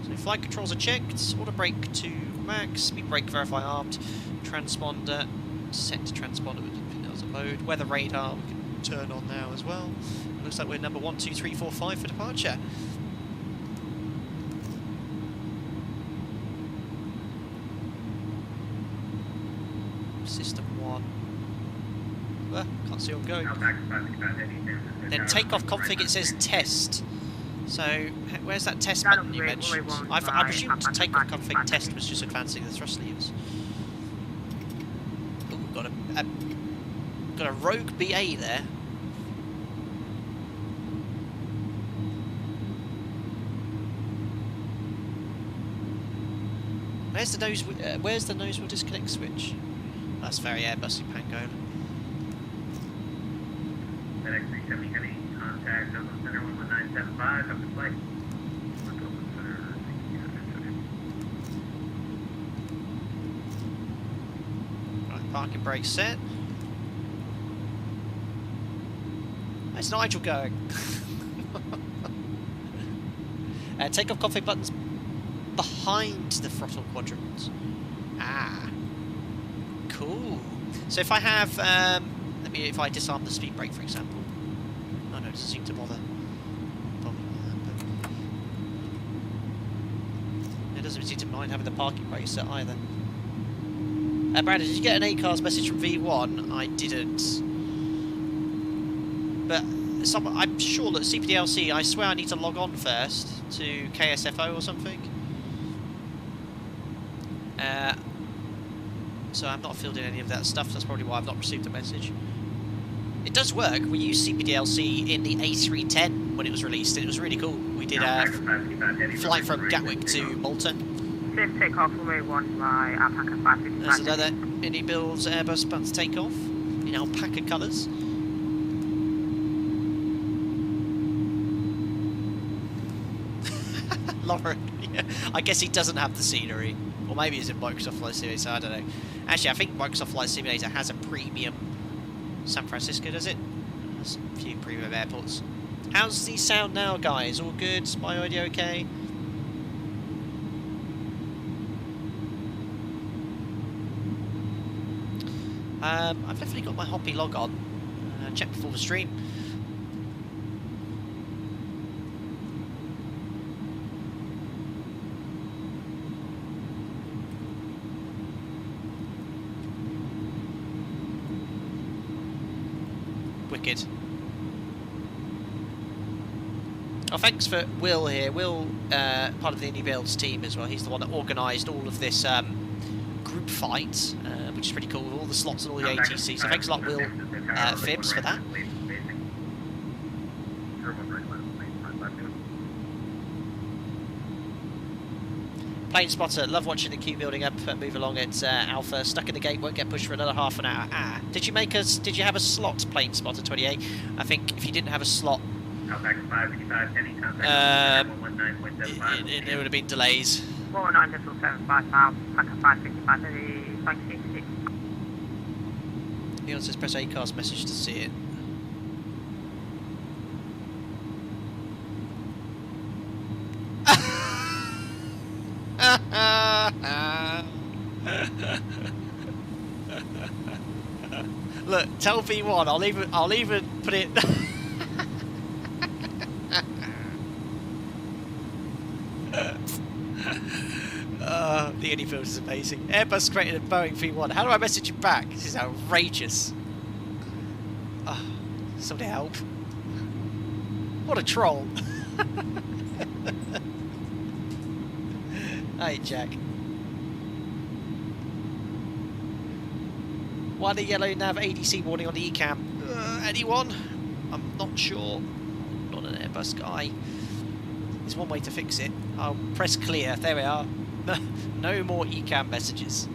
So flight controls are checked, auto brake to max, speed brake verify armed, transponder set to transponder with mode, weather radar we can turn on now as well. It looks like we're number 1, 2, 3, 4, 5 for departure. System 1. Can't see where I'm going. Then takeoff config, it says test. So, where's that test button you mentioned? I presumed takeoff config test was just advancing the thrust levers. Oh, we've got a rogue BA there. Where's the nose wheel disconnect switch? That's very Airbus Pangolin. FedEx 370 Heavy, contact Oakland Center 11975, up to flight. Right, parking brake set. Where's Nigel going? Takeoff config buttons behind the throttle quadrant. Ah, cool. So if I have, if I disarm the speed brake, for example. Oh no, it doesn't seem to bother with that, but it doesn't seem to mind having the parking brake set either. Brandon, did you get an ACARS message from V1? I didn't. But I'm sure that CPDLC, I swear I need to log on first to KSFO or something. So I'm not fielding any of that stuff, that's probably why I've not received a message. It does work. We used CPDLC in the A310 when it was released, and it was really cool. We did a flight from Gatwick to Malta. Safe takeoff, runway 1 by Alpaca 555. There's another iniBuilds Airbus about to take off in alpaca colours. Lauren, yeah. I guess he doesn't have the scenery. Or maybe he's in Microsoft Flight Simulator, I don't know. Actually, I think Microsoft Flight Simulator has a premium San Francisco, does it? There's a few premium airports. How's the sound now, guys? All good? Is my audio okay? I've definitely got my Hoppy log on. Check before the stream. Wicked. Oh, thanks for Will here. Will, part of the iniBuilds team as well. He's the one that organised all of this group fight, which is pretty cool, with all the slots and all the ATC. So thanks a lot, Will Phibbs, for that. Plane spotter, love watching the queue building up and move along at Alpha. Stuck in the gate, won't get pushed for another half an hour. Ah, did you have a slot, plane spotter 28? I think if you didn't have a slot, it would have been delays. 49.75 miles, Alpaca 555, flight 66. Neil says press ACARS message to see it. Look, tell V1. I'll even put it. The iniBuilds is amazing. Airbus created a Boeing V1. How do I message you back? This is outrageous. Somebody help. What a troll. Hey, Jack. Why the yellow nav ADC warning on the ECAM? Anyone? I'm not sure. I'm not an Airbus guy. There's one way to fix it. I'll press clear. There we are. No more ECAM messages.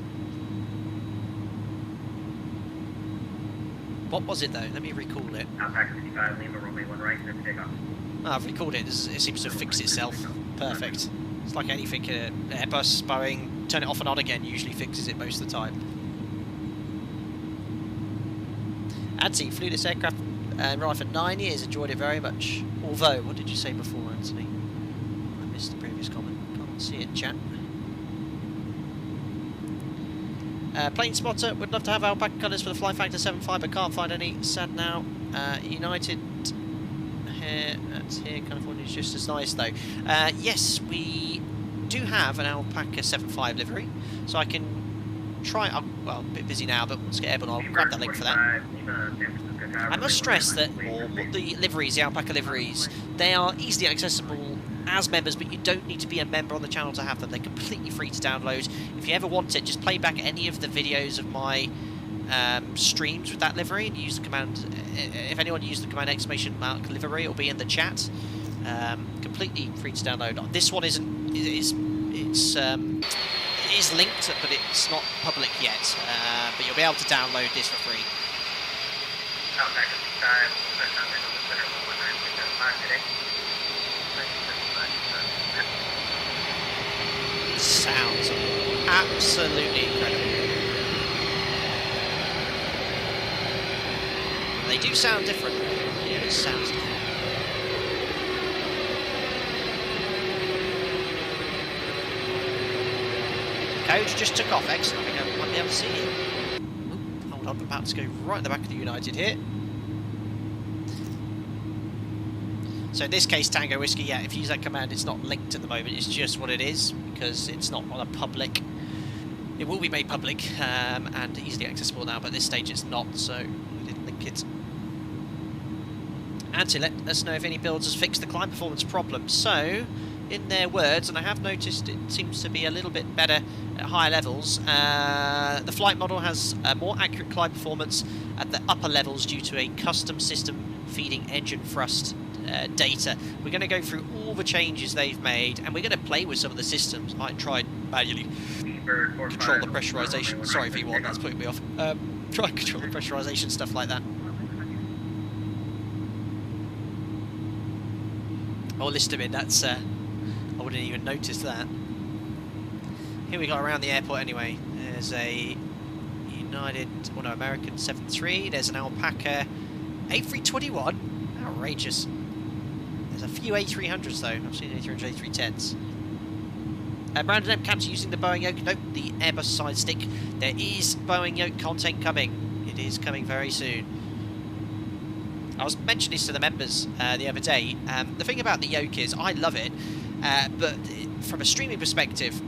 What was it though? Let me recall it. Alpaca 55, Lima, runway 1 right, clear for takeoff. I've recalled it. It seems to have fixed itself. Perfect. It's like anything. Airbus, Boeing, turn it off and on again usually fixes it most of the time. ADSI flew this aircraft Right, for 9 years, enjoyed it very much. Although, what did you say before, Anthony? I missed the previous comment. Can't see it, chat. Plane spotter, would love to have alpaca colours for the Fly Factor 75, but can't find any. Sad now. United here, that's here, California is just as nice though. Yes, we do have an alpaca 75 livery, so I can try. Well, a bit busy now, but once I get airborne, I'll grab that link for that. I must stress that the liveries, the alpaca liveries, they are easily accessible as members, but you don't need to be a member on the channel to have them. They're completely free to download. If you ever want it, just play back any of the videos of my streams with that livery and use the command. If anyone used the command ! Livery, it'll be in the chat. Completely free to download. This one isn't. It is linked, but it's not public yet. But you'll be able to download this for free. Sounds absolutely incredible. They do sound different. Yeah, it sounds different. Coach just took off. Excellent. I think I might be able to see it. Oop, hold on, I'm about to go right in the back of the United here. So in this case, Tango Whiskey, yeah, if you use that command, it's not linked at the moment, it's just what it is, because it's not on a public. It will be made public and easily accessible now, but at this stage it's not, so we didn't link it. And to let us know if any builds has fixed the climb performance problem. So, in their words, and I have noticed it seems to be a little bit better at higher levels, the flight model has a more accurate climb performance at the upper levels due to a custom system feeding engine thrust data. We're going to go through all the changes they've made, and we're going to play with some of the systems. I tried manually control the pressurization. Sorry, V1, that's putting me off. Try and control the pressurization, stuff like that. Oh, list them in. That's I wouldn't even notice that. Here we got around the airport anyway. There's a American 73. There's an alpaca A321. Outrageous. There's a few A300s though. I've seen A300s, A310s. Brandon M. Camp's using the Boeing yoke. Nope, the Airbus side stick. There is Boeing yoke content coming. It is coming very soon. I was mentioning this to the members the other day. The thing about the yoke is I love it, but from a streaming perspective,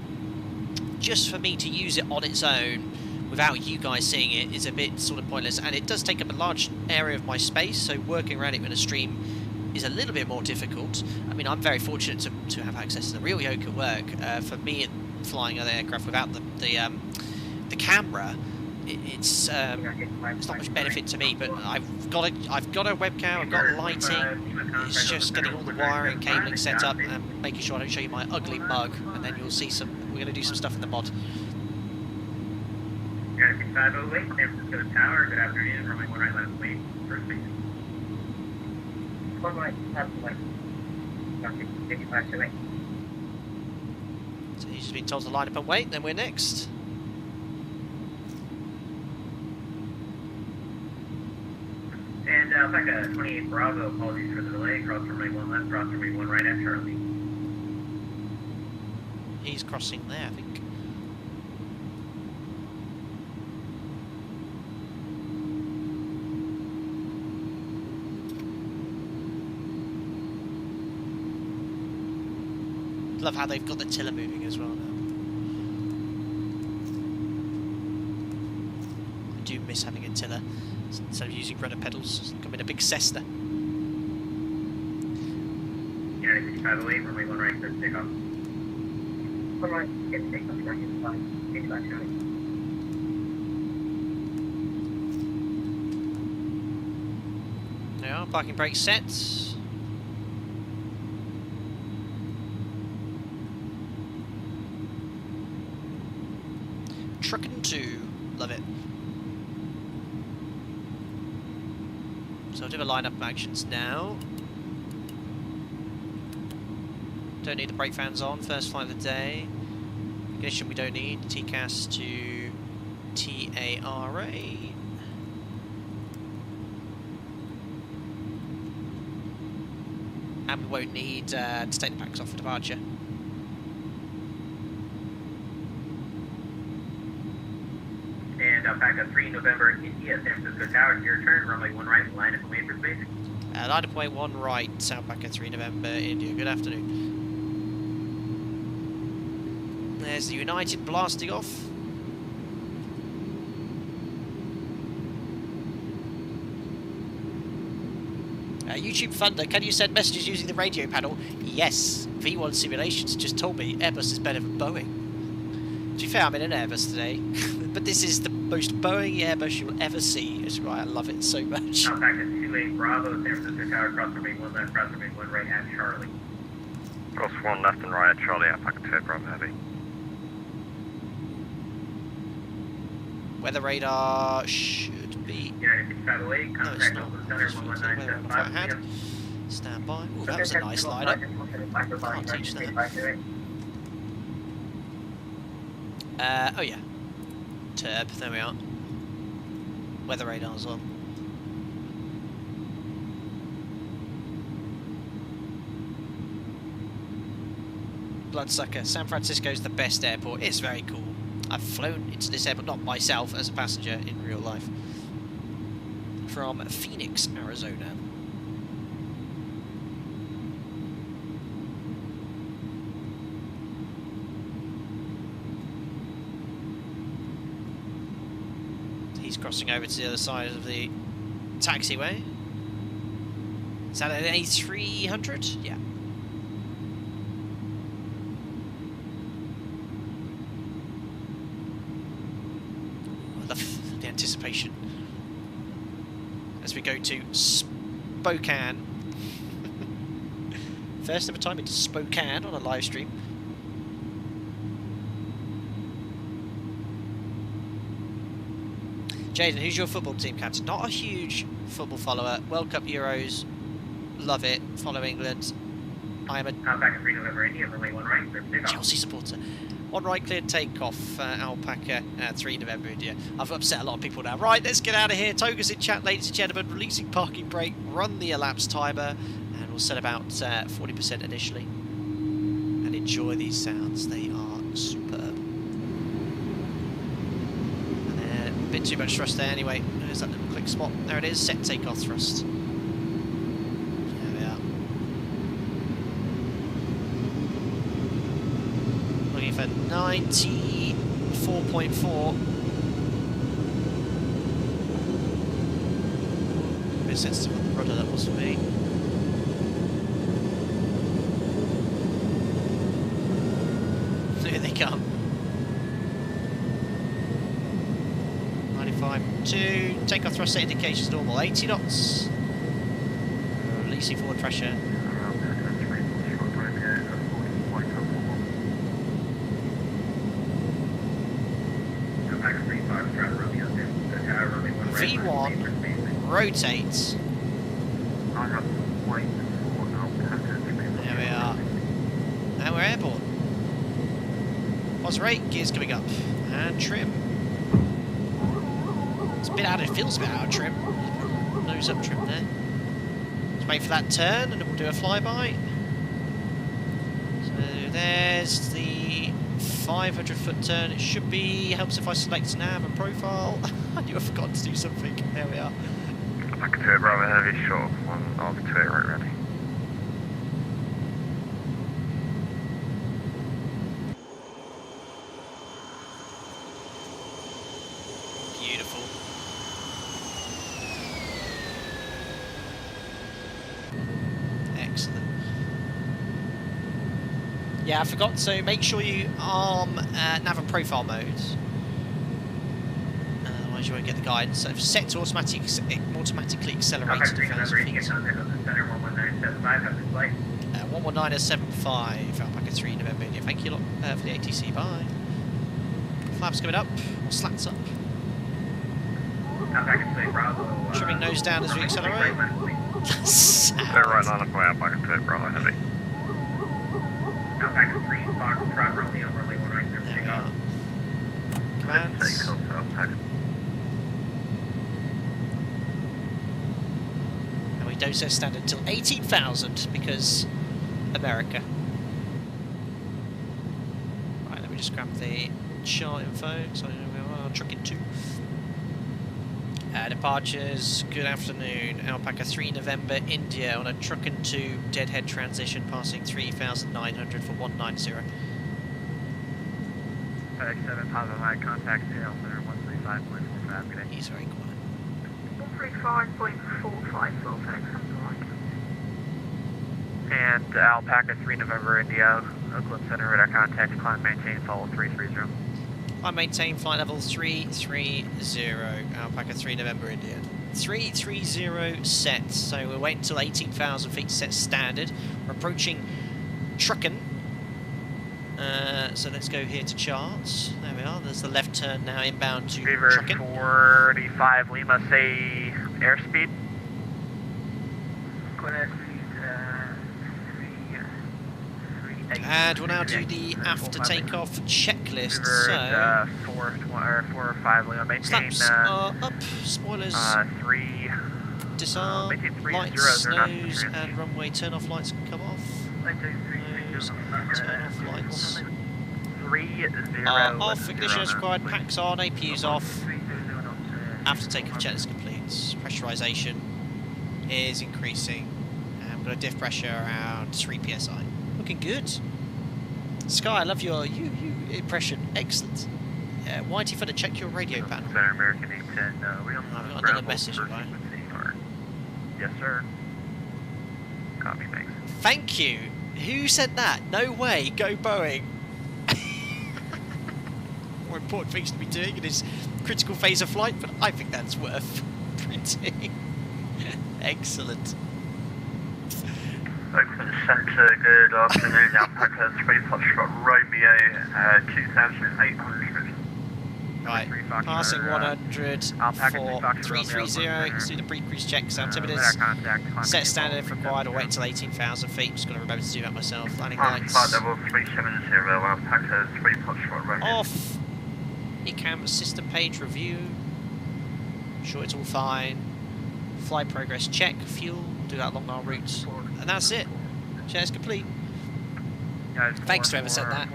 just for me to use it on its own without you guys seeing it is a bit sort of pointless, and it does take up a large area of my space, so working around it in a stream is a little bit more difficult. I mean, I'm very fortunate to have access to the real yoke at work. For me, flying an aircraft without the camera, it's not much benefit to me. But I've got a webcam, I've got lighting. It's just getting all the wiring, cabling set up, and making sure I don't show you my ugly mug, and then you'll see some. We're going to do some stuff in the mod. United 508, San Francisco Tower, good afternoon, runway 1 right, left lead, first base. 1 right, left lead. 5528. So he's just been told to line up and wait, then we're next. And Alpaca 28 Bravo, apologies for the delay, cross runway 1 left, cross runway 1 right at Charlie. He's crossing there, I think. Love how they've got the tiller moving as well now. I do miss having a tiller instead of using rudder pedals. It's like I'm in a big Cessna. United 508, runway 1 right, clear to take off. 1 right, get to take off, United 5, There we are, parking brake set. Truckin' 2, love it. So I'll do the line-up actions now. Don't need the brake fans on, first flight of the day. Ignition we don't need, TCAS to TARA. and we won't need to take the packs off for departure. And Alpaca 3 November India, San Francisco Tower, your turn, runway 1 right, line up away for space. Line up away 1 right, Alpaca 3 November India. Good afternoon. There's the United blasting off. YouTube Thunder, can you send messages using the radio panel? Yes. V1 Simulations just told me Airbus is better than Boeing. To be fair, I'm in an Airbus today, but this is the most Boeing Airbus you'll ever see. It's right, I love it so much. Alpaca 28 Bravo, San Francisco Tower, cross runway 1 left, cross runway 1 right at Charlie. Cross 1 left and right at Charlie, Alpaca 2 Bravo Heavy. Weather radar should be... United 6508, No, it's contact not. Oakland Center, 11975. Stand by. Ooh, that was a nice line-up. Can't teach that. Oh yeah. Turb, there we are. Weather radar's on. Bloodsucker. San Francisco's the best airport. It's very cool. I've flown into this airport, not myself as a passenger in real life. From Phoenix, Arizona. He's crossing over to the other side of the taxiway. Is that an A300? Yeah. I love the anticipation. As we go to Spokane. First ever time into Spokane on a live stream. Jaden, who's your football team captain? Not a huge football follower. World Cup Euros, love it. Follow England. I am a Alpaca 3 November India, runway 1 right, Chelsea supporter. 1 right, cleared takeoff. Alpaca 3 November India. I've upset a lot of people now. Right, let's get out of here. Toga's in chat, ladies and gentlemen. Releasing parking brake. Run the elapsed timer, and we'll set about 40% initially. And enjoy these sounds. They are superb. A bit too much thrust there anyway. There's that little click spot. There it is, set takeoff thrust. There we are. Looking for 94.4. A bit sensitive on the rudder, that was for me. Here they come. 95.2, takeoff thrust indications normal, 80 knots. Releasing forward pressure. V1, rotate. There we are. And we're airborne. Pos rate, gears coming up. And trim. It's a bit out, it feels a bit out of trim. Nose up trim there. Let's wait for that turn and then we'll do a flyby. So there's the 500-foot turn. It should be, helps if I select nav and profile. I knew I forgot to do something. There we are. Alpaca 2 Bravo Heavy, short 1 Alpha 2 right ready. Beautiful. Excellent. Yeah, I forgot, so make sure you arm nav and profile modes. Otherwise you won't get the guidance. So set to automatically accelerate to the first feet. 119.75, Alpaca 3 November India. Thank you a lot for the ATC, bye. Flaps coming up, or slats up. Trimming nose down as we accelerate. They're right line up away, Alpaca 2 Bravo Heavy. Alpaca 3 Foxtrot, Romeo, runway 1 right, There we are. Commands. don't set standard until 18,000 because America. Right, let me just grab the chart info. So we are trucking 2. Departures, good afternoon. Alpaca 3 November, India on a trucking 2 deadhead transition passing 3,900 for 190. FedEx 7 positive light contact tail center 135.45. Good day. He's very quiet. 135.45 for FedEx something like it. And Alpaca 3 November, India, Oakland Center radar contact, climb, maintain, follow 330. I maintain flight level 330, Alpaca 3 November, India. 330 set, so we're waiting until 18,000 feet to set standard. We're approaching Trucken. So let's go here to charts. There we are, there's the left turn now inbound to Beaver Trucken. 45 Lima, say airspeed. And we'll now do the after takeoff checklist. Beaver, So 4 or 5 Lima, maintain flaps are up, spoilers 3. disarm, maintain 3 lights, zeros, they're not nose transient. and runway turn off lights can come off. Nose, turn off lights 3 0 off, ignition is required, packs on, APU's off. After takeoff checklist complete. Pressurization is increasing. And we've got a diff pressure around 3 psi. Looking good. Sky, I love your impression. Excellent. Whitey, for to check your radio panel. Center American 810, we don't I've got have another message, right? Yes, sir. Copy, thanks. Thank you. Who said that? No way. Go Boeing. More important things to be doing in his critical phase of flight, but I think that's worth printing. Excellent. Oakland Centre, good afternoon. Alpaca 3 Foxtrot Romeo, 2,800. Right, passing 100 for 330. Let's do the pre-cruise checks, altimeters. Set standard if required, or wait until 18,000 feet. Just got to remember to do that myself. Landing lights. Flight level 370, Alpaca 3 Foxtrot Romeo. Off. ECAM system page review. Sure it's all fine. Flight progress check. Fuel. Do that along our routes. And that's it. Check's complete. Thanks to whoever said that.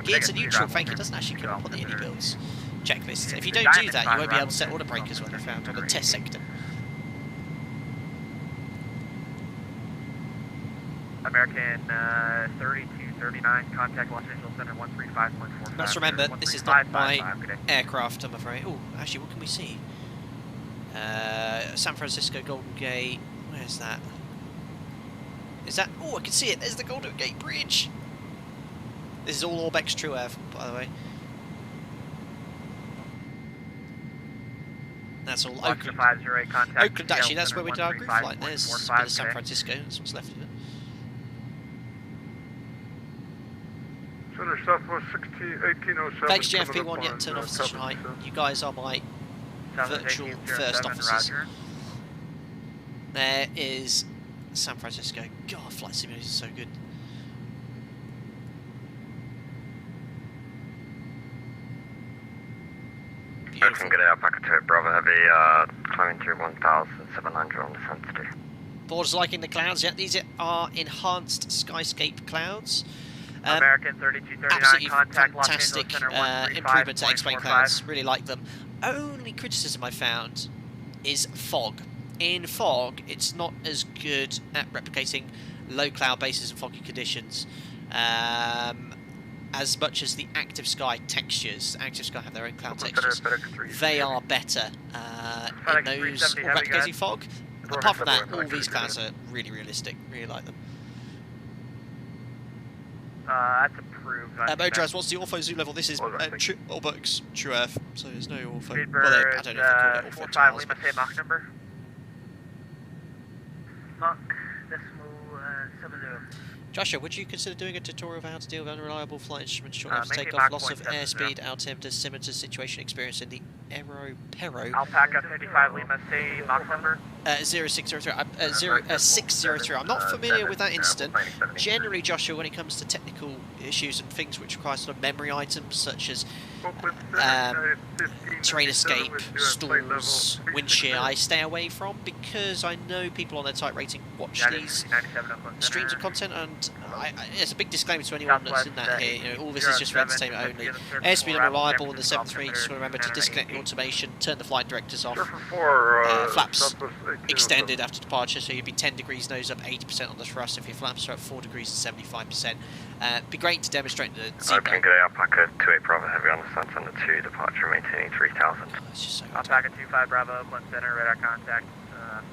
Gear to neutral, thank you. Doesn't actually come up on the iniBuilds checklist. If you don't do that, you won't be able to set order breakers when they're found on the test sector. American 3239, contact Los Angeles Center 135.45. Let's remember, this is not my aircraft, I'm afraid. Oh, actually, what can we see? San Francisco Golden Gate. Where's that? Is that? Oh, I can see it. There's the Golden Gate Bridge. This is all Orbex True Air, by the way. That's all Oakland. Oakland, actually, that's where we did our group flight. There's a bit of San Francisco. That's what's left of it. Center Southwest 1807. Thanks, JFP1. Yet turn off station height. You guys are my virtual first officers. There is San Francisco. God, flight simulator is so good. Beautiful. Good Alpaca 2 Bravo Heavy, climbing through 1,700 on descent to do. Board's liking the clouds. Yeah, these are enhanced skyscape clouds. American 3239, Absolutely contact Los fantastic Angeles Center improvement to X-plane 135.45. clouds. Really like them. Only criticism I found is fog. In fog, it's not as good at replicating low cloud bases and foggy conditions as much as the active sky textures. Active sky have their own cloud textures. They are better in those replicating fog. Apart from that, all these clouds are really realistic. Really like them. That's approved. Modraz, what's the Ortho Zoo level? This is Orbex True Earth, so there's no Ortho. Speedbird, Well, I don't know if they call it Ortho 45 Lima, say Mach number. Mach decimal 70. Joshua, would you consider doing a tutorial of how to deal with unreliable flight instruments shortly after making takeoff, Mach loss of 0.7 airspeed, altimeter, similar to situation experienced in the Pero. Alpaca 55 Lima, say Mach number. 0603. I'm not familiar with that incident. Generally, Joshua, when it comes to technical issues and things which require sort of memory items such as terrain escape, stalls, wind shear, I stay away from, because I know people on their type rating watch these streams of content, and it's a big disclaimer to anyone that's in that here. You know, all this is just for entertainment only. Airspeed unreliable in the 73. Just remember to disconnect the automation, turn the flight directors off. Flaps extended after departure, so you'd be 10 degrees nose up, 80% on the thrust. If your flaps are at 4 degrees and 75%, be great to demonstrate the seatbelt. Open good Alpaca 28 Bravo Heavy on the Sun 2, departure maintaining 3000. It's just so Alpaca 25 Bravo, Oakland Center, radar contact,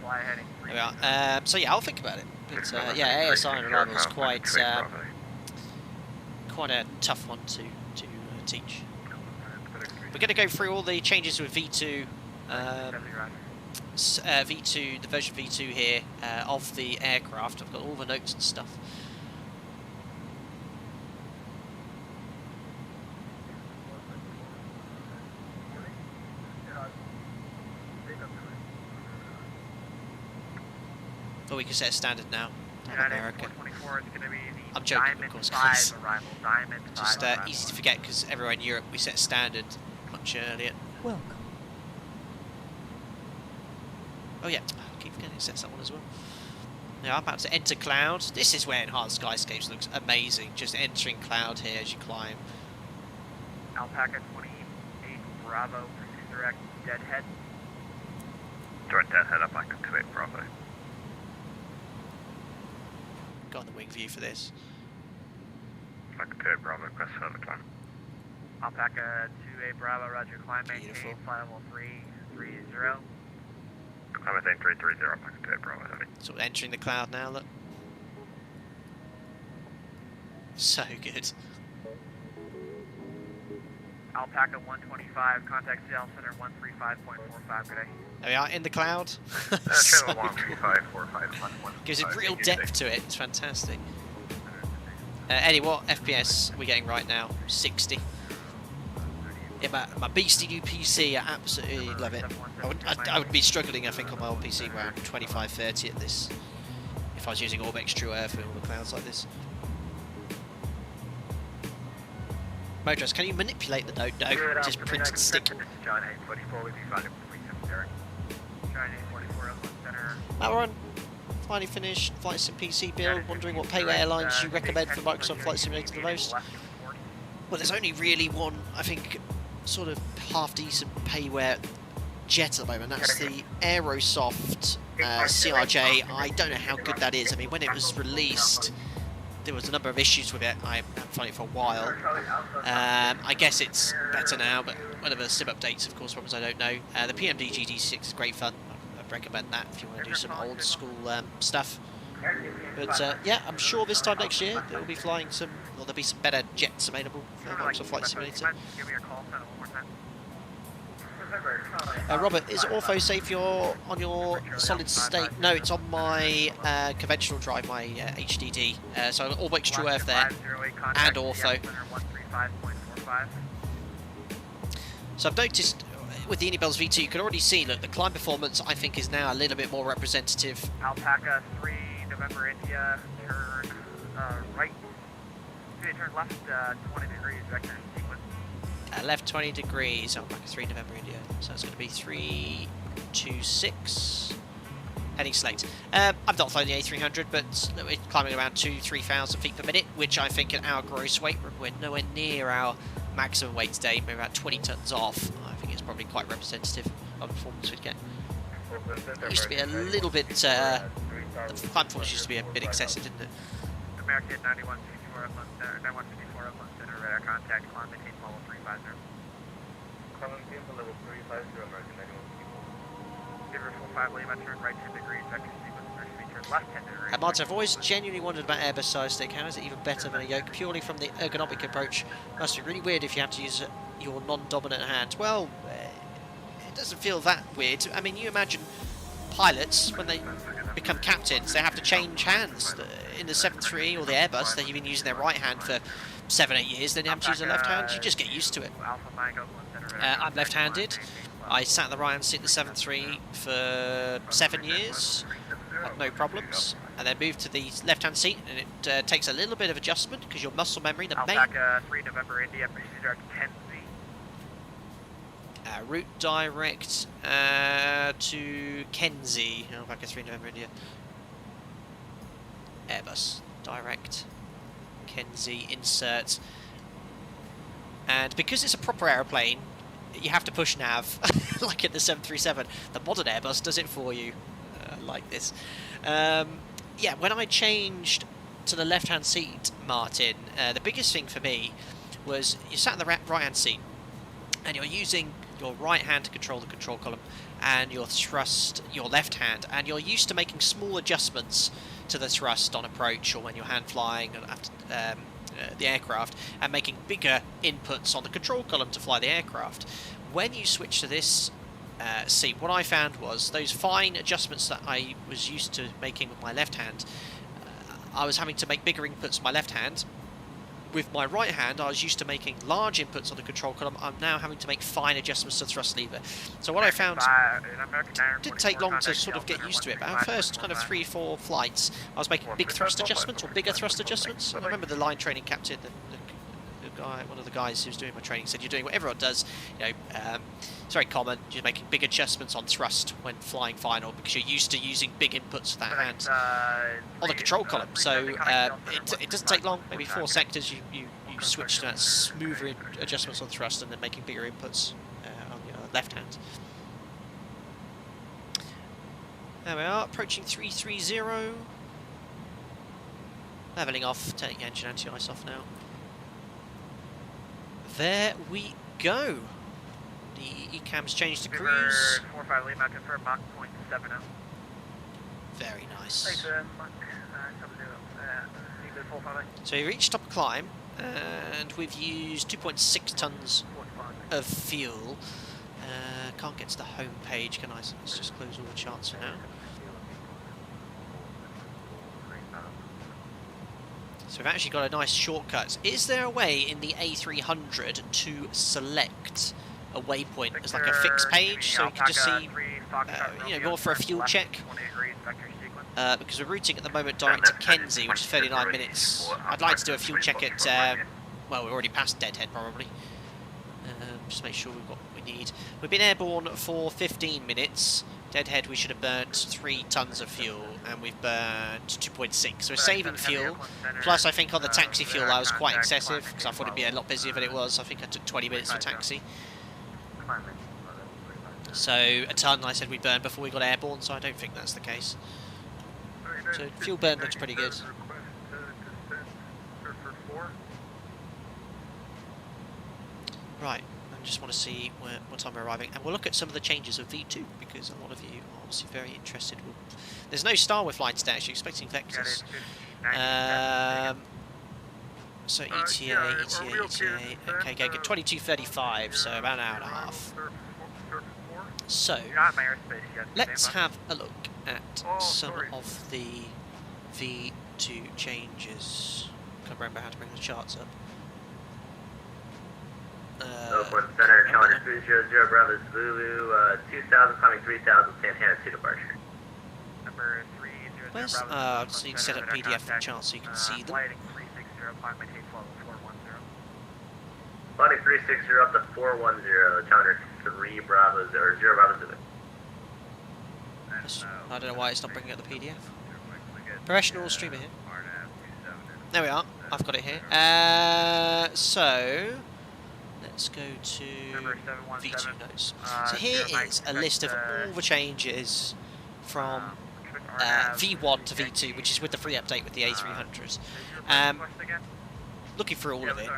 fly heading. there we are. So yeah, I'll think about it. But yeah, ASI unreliable is quite a tough one to teach. We're going to go through all the changes with V2. V2, the version V2 here of the aircraft. I've got all the notes and stuff. Oh, we can set a standard now. America. I'm joking, of course, guys. Just easy to forget because everywhere in Europe we set a standard much earlier. Welcome. Oh yeah, I keep forgetting to set that one as well. Now I'm about to enter cloud. This is where Enhanced Skyscapes looks amazing. Just entering cloud here as you climb. Alpaca 28 Bravo, pursuit direct, deadhead. Direct deadhead, Alpaca 28 Bravo. Got on the wing view for this. Alpaca 28 Bravo, request further climb. Alpaca 28 Bravo, roger, climb, maintain, Beautiful. flight level 330. I'm at 330, Alpaca 28 Bravo Heavy. Sort of entering the cloud now, look. So good. Alpaca 125, contact Seattle Center 135.45, good day. There we are, in the cloud. Channel 13545. Gives it real depth to it, it's fantastic. Eddie, what FPS are we getting right now? 60. Yeah, my beastie new PC, I absolutely love it. I would be struggling, I think, on my old PC around 25, 30 at this, if I was using Orbex True Air for all the clouds like this. Modros, can you manipulate the node? No, just print and stick. John 844, we'd be flying at 47 Derek. John 844, Oakland Center. Maron, finally finished Flight Sim PC build. Wondering what payware airlines you recommend for Microsoft Flight Simulator the most? Well, there's only really one, I think, sort of half-decent payware jet at the moment. That's the Aerosoft CRJ. I don't know how good that is. I mean, when it was released, there was a number of issues with it. I haven't found it for a while. I guess it's better now, but whatever sim updates, of course, problems I don't know. The PMD GD6 is great fun. I'd recommend that if you want to do some old school stuff. But yeah, I'm sure this time next year there will be flying some, or there'll be some better jets available for Microsoft Flight Simulator. Give me your call sign one more time. Robert, is Ortho safe on your solid state? No, it's on my conventional drive, my HDD. So all True Earth there, and Ortho. So I've noticed with the iniBuilds V2, you can already see, look, the climb performance I think is now a little bit more representative. Alpaca 3, November India, turn right. Turn left 20 degrees, vector sequence. Left 20 degrees, Alpaca 3, November India. So it's going to be 326. Heading select. I've not flown the A300, but we're climbing around 2,000-3,000 feet per minute, which I think at our gross weight, we're nowhere near our maximum weight today, maybe about 20 tons off. I think it's probably quite representative of the performance we'd get. It used to be a little bit, the climb performance used to be a bit excessive, didn't it? American 9154 Oakland Center, 9154 Oakland Center, radar contact, climb maintain level 350. Climb maintain level 350, American 9154. Give her full 5 Lima, turn right 10 degrees, vector sequence, turn left 10 degrees. Martin, I've always genuinely wondered about Airbus side stick. How is it even better than a yoke? Purely from the ergonomic approach. Must be really weird if you have to use your non-dominant hand. Well, it doesn't feel that weird. I mean, you imagine pilots, when they become captains, they have to change hands. In the 73 or the Airbus, they've been using their right hand for 7-8 years, then you have to use their left hand. You just get used to it. Alpha Mike, Oakland I'm left-handed. I sat in the right-hand seat in the 7.3 for 7 years, had no problems, and then moved to the left-hand seat, and it takes a little bit of adjustment because your muscle memory, the main... Alpaca 3 November India, proceed direct Kenzie. Route direct to Kenzie, Alpaca 3 November India. Airbus direct Kenzie, insert. And because it's a proper aeroplane, you have to push nav, like in the 737. The modern Airbus does it for you, like this. Yeah, when I changed to the left-hand seat, Martin, the biggest thing for me was you sat in the right-hand seat, and you're using your right hand to control the control column, and your thrust, your left hand, and you're used to making small adjustments to the thrust on approach or when you're hand flying the aircraft, and making bigger inputs on the control column to fly the aircraft. When you switch to this seat, what I found was those fine adjustments that I was used to making with my left hand, I was having to make bigger inputs with my left hand. With my right hand, I was used to making large inputs on the control column. I'm now having to make fine adjustments to the thrust lever. So what I found didn't take long to sort of get used to it. But our first kind of 3-4 flights, I was making big thrust adjustments or bigger thrust adjustments. And I remember the line training captain, the guy, one of the guys who was doing my training, said you're doing what everyone does. You know, it's very common. You're making big adjustments on thrust when flying final because you're used to using big inputs with that hand on the control column. So it doesn't take long. Maybe 4 sectors. You switch to that smoother adjustments on thrust and then making bigger inputs on your left hand. There we are, approaching 330. Leveling off, turning engine anti-ice off now. There we go. The ECAM's changed to cruise. 45 Lima, confirm Mach 0.70. Very nice. Thanks, Mach 70. So we reached top of climb, and we've used 2.6 tons of fuel. Can't get to the home page, can I? So let's just close all the charts for now. So we've actually got a nice shortcut. Is there a way in the A300 to select a waypoint as like a fixed page, so you can just see, you know, more for a fuel check? Because we're routing at the moment direct to Kenzie, which is 39 minutes. I'd like to do a fuel check at, well, we're already past Deadhead probably. Just make sure we've got what we need. We've been airborne for 15 minutes. Deadhead, we should have burnt 3 tons of fuel, and we've burnt 2.6. So we're saving fuel. Plus, I think on the taxi fuel, I was quite excessive, because I thought it'd be a lot busier than it was. I think I took 20 minutes for taxi. So a ton, I said we burned before we got airborne, so I don't think that's the case. So fuel burn looks pretty good. Right. Just want to see what time we're arriving, and we'll look at some of the changes of V2 because a lot of you are obviously very interested. There's no Star with flight today, actually, expecting Vectors. So ETA, okay, go get 22:35, so about an hour and a half. So let's have a look at some of the V2 changes. Can't remember how to bring the charts up. Oakland Center, Challenger 300, Bravo Zulu, 2000, climbing 3000, Santana to departure. Number 300, where's, so you can set up PDF for charts so you can see them. Lighting 360, climb maintain flow 410. Lighting 360 up to 410, Challenger 3 Bravo, or 0 Bravo Zulu. I don't know why it's not bringing up the PDF. Professional streamer here. There we are, I've got it here. So let's go to V2 notes. So here is a list of all the changes from V1 to V2, which is with the free update with the A300s. Looking through all of it,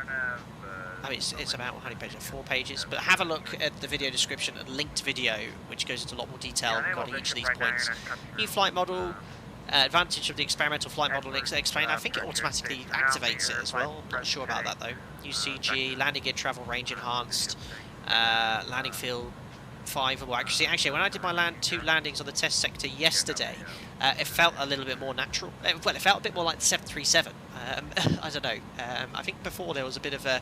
I mean, it's about how many pages? 4 pages. But have a look at the video description and linked video, which goes into a lot more detail regarding each of these points. New flight model, advantage of the experimental flight model explained. I think it automatically activates it as well. I'm not sure about that though. UCG, landing gear travel range enhanced, landing field 5 more accuracy. Actually, when I did my 2 landings on the test sector yesterday, it felt a little bit more natural. Well, it felt a bit more like the 737. I don't know. I think before there was a bit of a...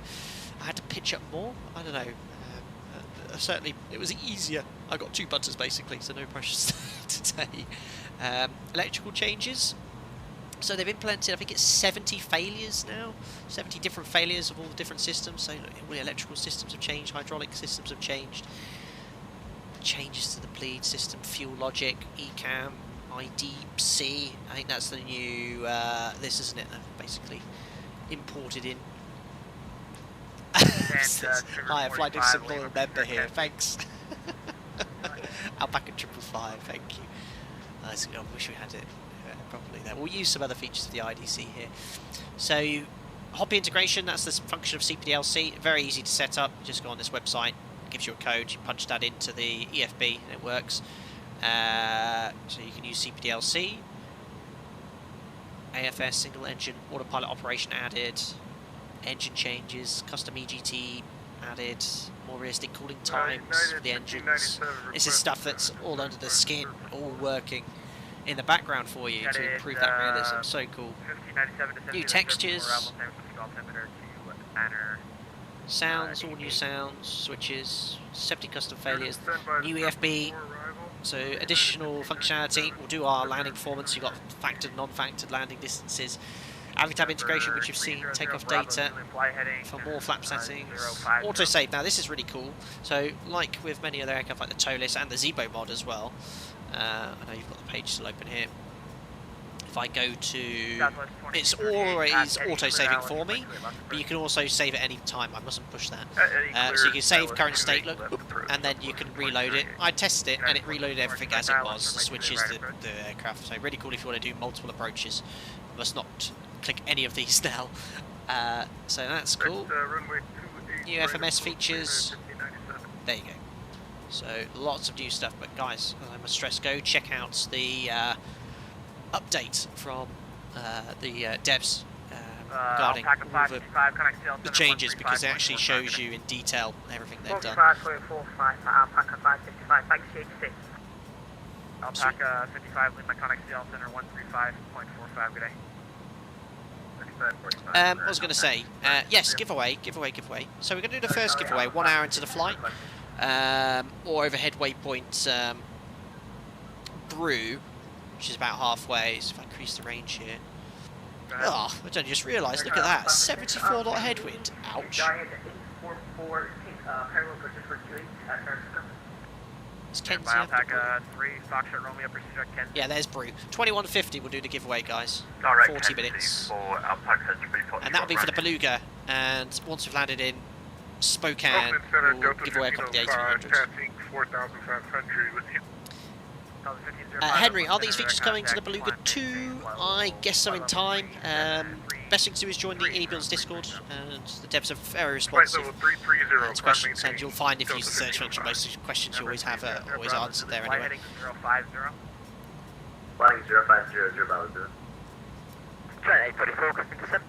I had to pitch up more. I don't know. certainly it was easier. I got 2 butters basically, so no pressure today. Electrical changes. So they've implemented, I think it's 70 failures now, 70 different failures of all the different systems. So all the electrical systems have changed, hydraulic systems have changed. Changes to the bleed system, fuel logic, ECAM, IDC. I think that's the new, this isn't it, basically imported in. Hi, I'm flying some loyal member here, thanks. Alpaca 555, thank you. I wish we had it properly there. We'll use some other features of the IDC here. So, Hoppy integration, that's the function of CPDLC. Very easy to set up. You just go on this website, it gives you a code, you punch that into the EFB and it works. So you can use CPDLC. AFS, single engine, autopilot operation added. Engine changes, custom EGT added. More realistic cooling times for the engines. This is stuff that's all under the skin, all working in the background for you to improve that realism. So cool. New textures, sounds, all new sounds, switches, 70 custom failures, new EFB, so additional functionality. We'll do our landing performance. You've got factored, non-factored landing distances. Avitab integration, which you've seen, takeoff data for more flap settings. Autosave, now this is really cool. So, like with many other aircraft like the TOLIS and the Zebo mod as well, I know you've got the page still open here. If I go to, it's always auto-saving for me, but you can also save at any time. I mustn't push that. So you can save current state, look, and then you can reload it. I tested it, and it reloaded everything as it was, the switches, the aircraft. So really cool if you want to do multiple approaches. You must not click any of these now. So that's cool. New FMS features. There you go. So lots of new stuff, but guys, I must stress, go check out the update from the devs regarding all the changes, because it actually shows you in detail everything they've done. Alpaca 55, Lima Conic CL Center 135.45, good day. I was going to say, yes, giveaway. So we're going to do the first giveaway 1 hour into the flight, or overhead waypoint Brew, which is about halfway. So if I increase the range here. Oh, I don't just realised, look at that, 74 knot headwind. Ouch. It's Kenzie. Yeah, there's Brew. 2150 we'll do the giveaway, guys. 40 minutes. And that'll be for the Beluga. And once we've landed in Spokane, we'll give away a copy of the A300. Henry, are these features coming to the Beluga 2? I guess so in time. Best thing to do is join the iniBuilds Discord, and the devs are very responsive to questions, and you'll find if you use the search function, most of the questions you always have are always answered there anyway. Flying 050, 050. Giant 834, custom descent.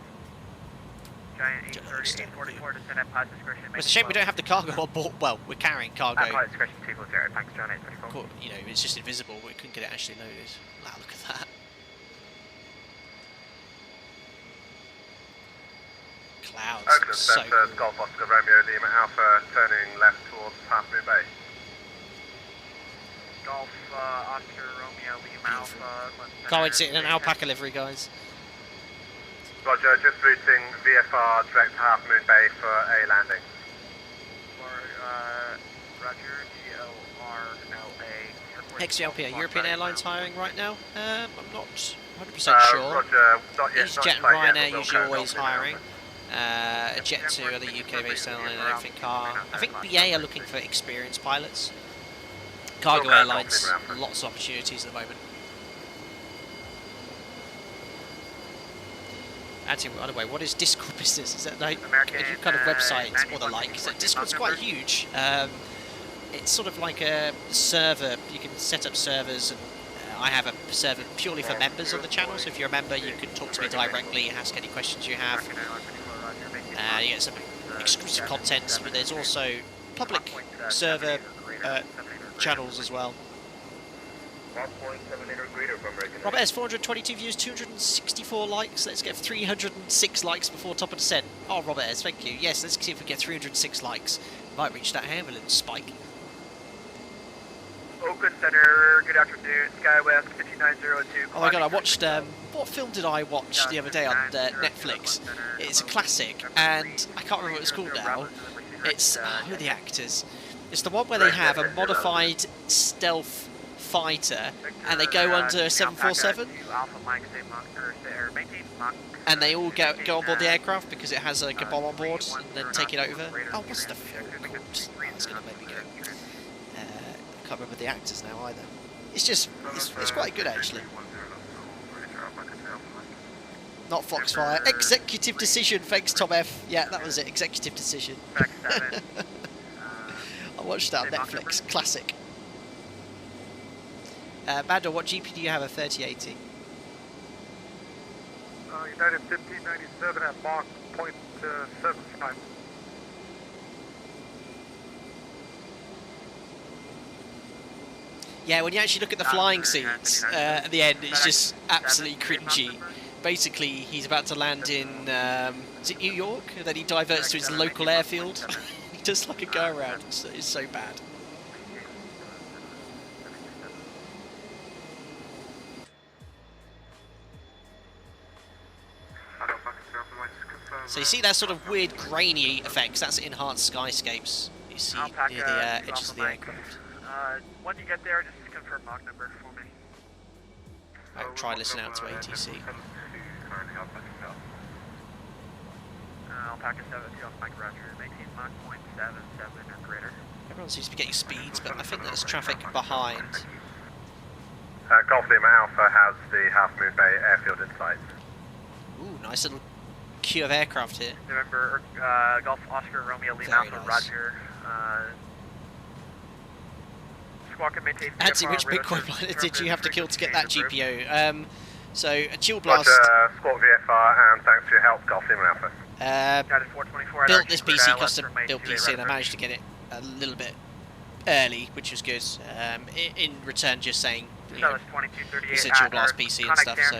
Giant 830, 844, descent at pilot's discretion. It's a shame we don't have the cargo on board. Well, we're carrying cargo. At pilot's discretion, 240, thanks, John 834. You know, it's just invisible, we couldn't get it actually loaded. Wow, look at that. Clouds. Oakland So Centre, cool. Golf Oscar Romeo Lima Alpha, turning left towards Half Moon Bay. Golf Oscar Romeo Lima Alpha. Can't wait to see it in an alpaca livery, guys. Roger, just routing VFR direct to Half Moon Bay for a landing. Roger, GLRLA. XGLP, are European Airlines hiring right now? I'm not 100% sure. Roger, not yet. EasyJet and Ryanair usually always hiring. Jet2 are the UK-based airline, I don't think are. I think BA are looking for experienced pilots. Cargo airlines, lots of opportunities at the moment. Actually, by the way, what is Discord business? Is that like a new kind of website or the like? So Discord's quite huge. It's sort of like a server. You can set up servers, and I have a server purely for members of the channel. So if you're a member, you can talk to me directly, ask any questions you have. You get some exclusive content, but there's also public server channels as well. Robert S, 422 views, 264 likes. Let's get 306 likes before top of descent. Oh, Robert S, thank you. Yes, let's see if we get 306 likes Might reach that ambulance spike. Oakland Center, good afternoon, SkyWest 5902. Oh my god, I watched, what film did I watch the other day on Netflix? It's a classic, and I can't remember what it's called now. It's, who are the actors? It's the one where they have a modified stealth fighter, and they go under a 747, and they all go on board the aircraft because it has like a bomb on board, and then take it over. Oh, what's the film called? Oh, it's going to make me go. I can't remember the actors now either. It's just, it's quite good actually. Not Foxfire. Executive decision, thanks Tom F. Yeah, that was it, executive decision. I watched that on Netflix, classic. Bando, what GP do you have at 3080? United 1597 at Mach .75. Yeah, when you actually look at the flying scenes at the end, it's just absolutely cringy. Basically, he's about to land in, is it New York? And then he diverts to his local airfield. He does like a go around. It's so bad. So you see that sort of weird grainy effects, that's enhanced skyscapes you see near the edges of the aircraft. When you get there, just confirm Mach number for me. I'll try listen out to ATC. Alpaca 72 off Mike Roger, maintain Mach .77 or greater. Everyone seems to be getting speeds, but I think there's traffic behind. Golf Lima Alpha has the Half Moon Bay airfield in sight. Ooh, nice little queue of aircraft here. November, Golf Oscar Romeo Lima Alpha Roger. Squawk maintain. Antsy, which Bitcoin planet did you have to kill to get that GPO? So a Chill Blast. Squawk VFR, and thanks for your help, Golf Lima Alpha. Built this PC, custom built PC, and I managed to get it a little bit early, which was good. In return, just saying, you know, it's a Chill Blast PC and stuff. So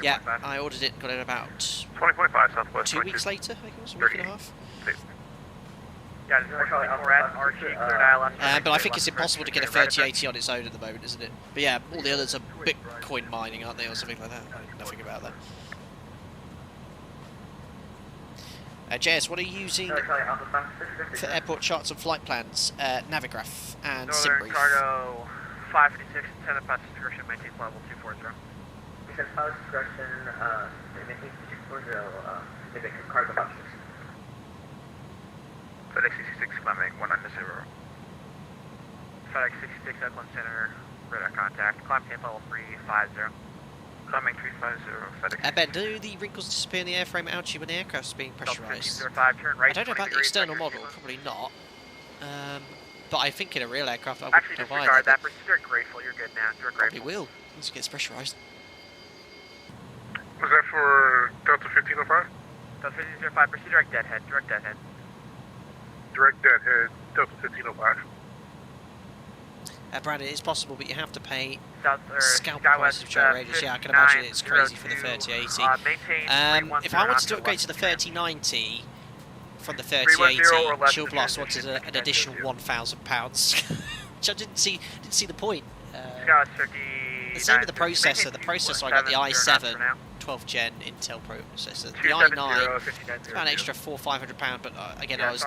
yeah, I ordered it and got it about 20.5 Southwest. 2 weeks later, I think it was a week and a half. But I think it's impossible to get a 3080 on its own at the moment, isn't it? But yeah, all the others are Bitcoin mining, aren't they, or something like that? I know nothing about that. JS, what are you using for airport charts and flight plans? Navigraph and SimBrief. Cargo 556, 10 past discretion, maintain level 240. We said pilot discretion, maintain 240, maybe cargo options. FedEx 66 climbing 190. FedEx 66, Oakland Center, radar contact, climb tape level 350. Climbing 350, FedEx. Ben, do the wrinkles disappear in the airframe at altitude when the aircraft's being pressurised? Turn right, I don't know about the external model, probably not. But I think in a real aircraft I actually wouldn't provide disregard that. Proceed grateful, you're good now. Probably will, once it gets pressurised. Was that for Delta 1505? Delta 1505, proceed direct deadhead, direct deadhead. Direct deadhead, Delta 1505. Brandon, it's possible, but you have to pay South, scalp prices of gyro radius. Yeah, I can imagine it's crazy for the 3080. If I wanted to upgrade to the 3090 from the 3080, Chill Blast wanted an additional £1,000, which I didn't see the point. The same with the processor. The processor, I got the i7 12th gen Intel processor. The i9, it's about an extra £400-500, but again, I was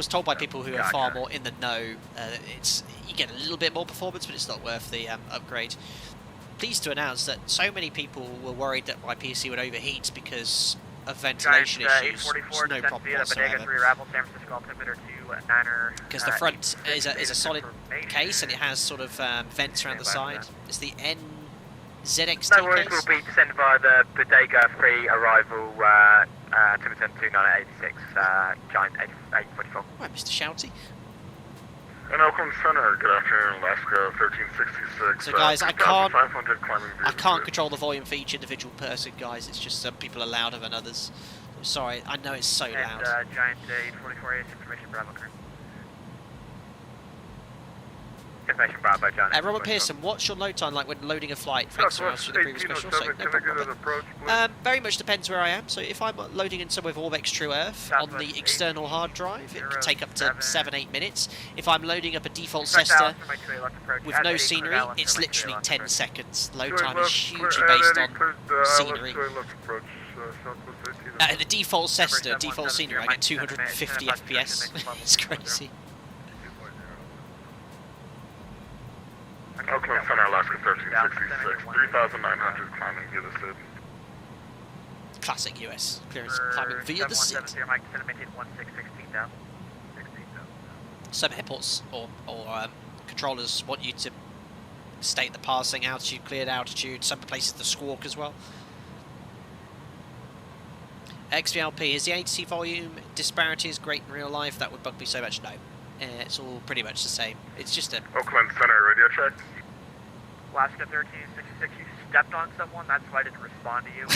told by people who are far more in the know, you get a little bit more performance, but it's not worth the upgrade. Pleased to announce that so many people were worried that my PC would overheat because of ventilation issues. There's no problem whatsoever. Because the front is a solid case and it has sort of vents around the side. It's the NZXT No worries, case. will be descended via the Bodega free arrival Tiverton 2986, Giant 844. Right, Mr. Shouty. And Oakland Center, good afternoon, Alaska 1366. So guys, I 2,500 climbing can't control the volume for each individual person, guys. It's just some people are louder than others. Sorry, I know it's so loud. And Giant 844 is information Bravo crew. Confirmation Bravo, John. Robert Pearson, what's your load time like when loading a flight? Thanks for answering the previous question. Also, no problem. Very much depends where I am. So if I'm loading in somewhere with Orbex True Earth on the external hard drive, it can take up to 7-8 minutes. If I'm loading up a default Cessna with no scenery, it's literally 10 seconds. Load time is hugely based on scenery. The default Cessna, default scenery, I get 250 FPS. It's crazy. Oakland Center, Alaska 1366, 3,900 climbing via the SID. Classic US clearance climbing via the SID. Some airports or controllers want you to state the passing altitude, cleared altitude. Some places the squawk as well. XVLP, is the ATC volume disparities great in real life? That would bug me so much. No. It's all pretty much the same. It's just a... Oakland Center, radio check. Alaska 1366, you stepped on someone, that's why I didn't respond to you.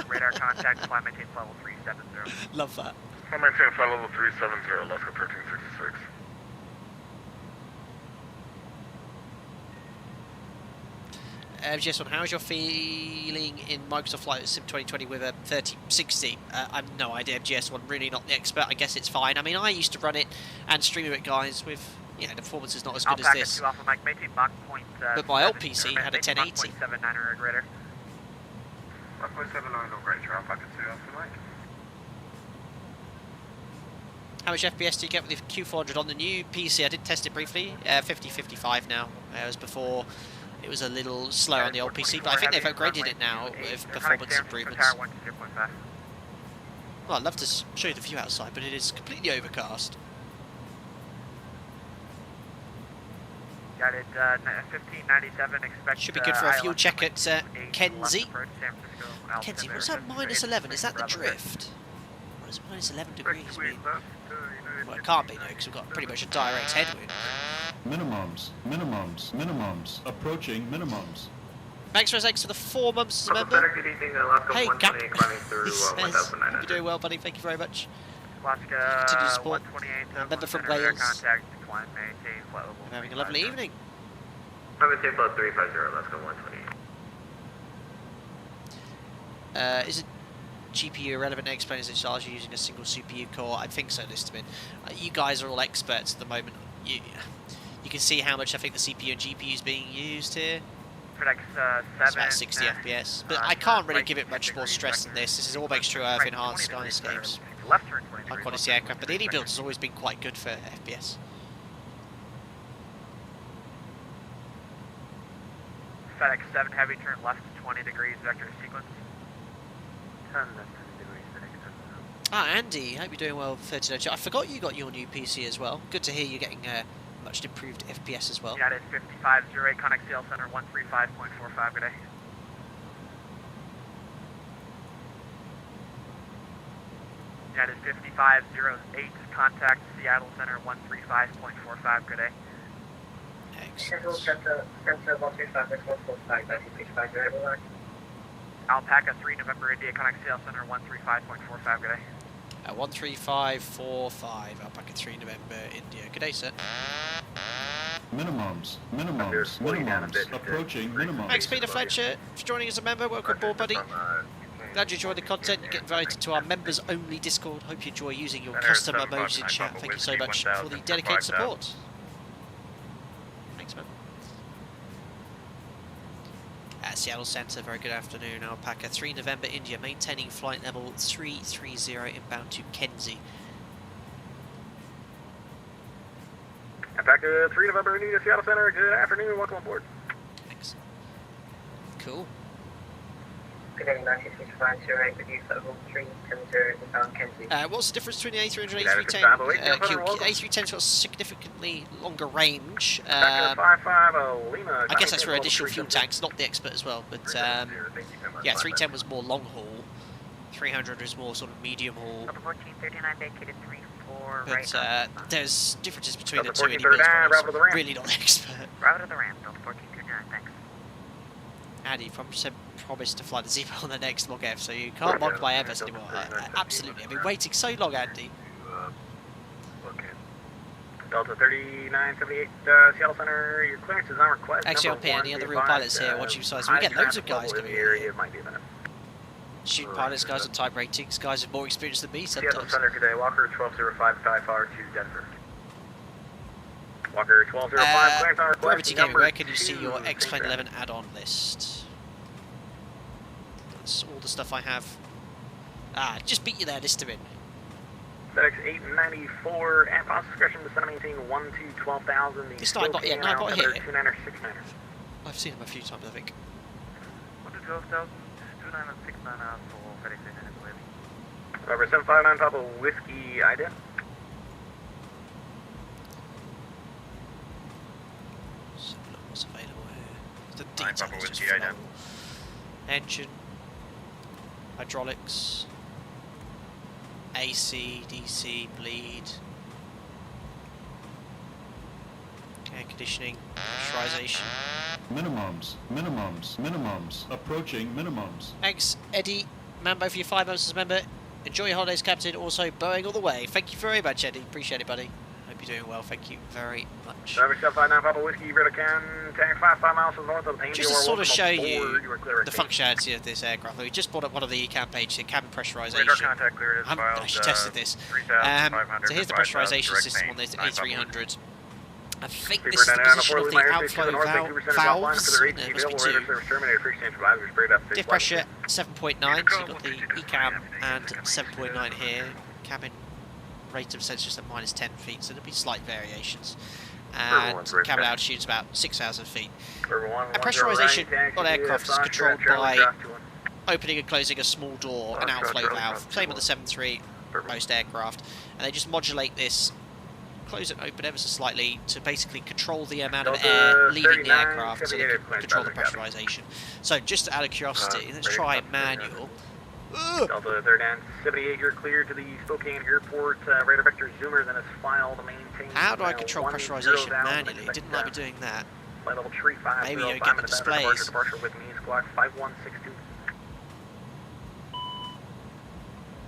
Radar contact, fly maintain level 370. Love that. Fly maintain flight level 370, Alaska 1366. GS1, how is your feeling in Microsoft Flight Sim 2020 with a 3060? I've no idea, GS1, really not the expert. I guess it's fine. I mean, I used to run it and stream it, guys, with, you know, the performance is not as good as this. But my old PC had a 1080. How much FPS do you get with the Q400 on the new PC? I did test it briefly. 50-55 now. It was before. It was a little slower on the old PC, but I think they've upgraded it now with performance improvements. Well, I'd love to show you the view outside, but it is completely overcast. Got it, 1597, expect... Should be good for a fuel check at Kenzie. Kenzie, what's that -11? Is that the drift? What does -11 degrees mean? Well, it can't be, no, because we've got pretty much a direct headwind. Minimums. Approaching minimums. Thanks for for the 4 months as a member. Hey, Gap. He says, hope you're doing well, buddy. Thank you very much. Continue to support. Member from Wales. I'm having a lovely evening. Maintain flight 350, Alaska 128. Is it GPU irrelevant to explain as it charge you using a single CPU core? I think so, Listerman. You guys are all experts at the moment. You can see how much I think the CPU and GPU is being used here. It's about 60 FPS, but I can't really give it much more stress than this. This is all Orbex True Earth enhanced skyscapes. High quality aircraft, but the iniBuilds has always been quite good for FPS. FedEx 7 heavy, turn left to 20 degrees, vector sequence. Turn left 20 degrees, FedEx 7. Ah, Andy, hope you're doing well. 39. I forgot you got your new PC as well. Good to hear you're getting much improved FPS as well. United 5508, Connect Sales Center 135.45 today. United 5508, contact Seattle Center 135.45 today. Alpaca 3 November India, Connect Sales Center 135.45 today. 13545, Alpaca 3 November India. Good day, sir. Minimums. Approaching minimums. Thanks, Peter Fletcher, for joining as a member. Welcome aboard, buddy. Glad you enjoyed the content. You get invited to our members only Discord. Hope you enjoy using your custom emojis in chat. Thank you so much for the dedicated support. Thanks, man. At Seattle Center, very good afternoon. Alpaca 3 November India, maintaining flight level 330 inbound to Kenzie. Alpaca 3 November India, Seattle Center, good afternoon, welcome on board. Thanks. Cool. What's the difference between the A300 and A310? A310's got significantly longer range. I guess that's for additional fuel tanks, not the expert as well. But yeah, 310 was more long haul. 300 is more sort of medium haul. But there's differences between the two. iniBuilds, really not the expert. Route to the ramp, Delta 1429, thanks. Andy promised to fly the Zebra on the next MOG-F, so you can't mock my Airbus anymore. Absolutely, I've been waiting so long, Andy. Delta 3978, Seattle Center, your clearance is on request. XLP, any other real pilots here? Watch you size. We get loads of guys coming here. Might be a minute. Student pilots, guys on type ratings, guys with more experience than me Seattle sometimes. Center today, Walker 1205, Sky Fire to Denver. Walker 1205, clearance on request. Gravity Gaming, where can you see your X-Plane 11 add-on list? That's all the stuff I have. Ah, just beat you there, Listerman. FedEx 894, and fast discretion to center maintain 1 to 12,000. This Nightbot, yeah, Nightbot here. 29er, 69er. I've seen him a few times, I think. 1 to 12,000, 29er, 69er for FedEx 890. November 759, Papa Whiskey, IDA. So look what's available here. The Nine detail Papa is just Whiskey, IDA. phenomenal. Engine, hydraulics, AC, DC, bleed, air conditioning, pressurization. Minimums, approaching minimums. Thanks, Eddie Mambo, for your 5 months as a member. Enjoy your holidays, Captain. Also, Boeing all the way. Thank you very much, Eddie. Appreciate it, buddy. Hope you're doing well. Thank you very much. November 759, Papa Whiskey, Vertican, tank 5 miles to the north of the Just to sort of show you the functionality of this aircraft, we just brought up one of the ECAM pages here, cabin pressurization. Radar contact cleared I as haven't filed, actually tested this. 3,500 So here's the to 5,000 pressurization direct system main, on this 9 Papa A300. I think Sleeper this is the 99 position of the outflow valves. There must be two. Diff pressure 7.9, so you've got the ECAM and 7.9 here. Cabin rate of ascent is just at minus 10 feet, so there'll be slight variations. And cabin altitude is about 6,000 feet. And pressurization on aircraft is controlled by opening and closing a small door, an outflow valve. Same with the 7.3 for most aircraft. And they just modulate this, close and open ever so slightly to basically control the amount of air leaving the aircraft so they can control the pressurization. So just out of curiosity, let's try manual. Delta 3978, you're cleared to the Spokane Airport. Radar vector zoomer, then it's filed to maintain. How do I control pressurization manually? It didn't like me doing that. Flight level tree 5. Maybe you get the displays. Departure with me, squawk 5162.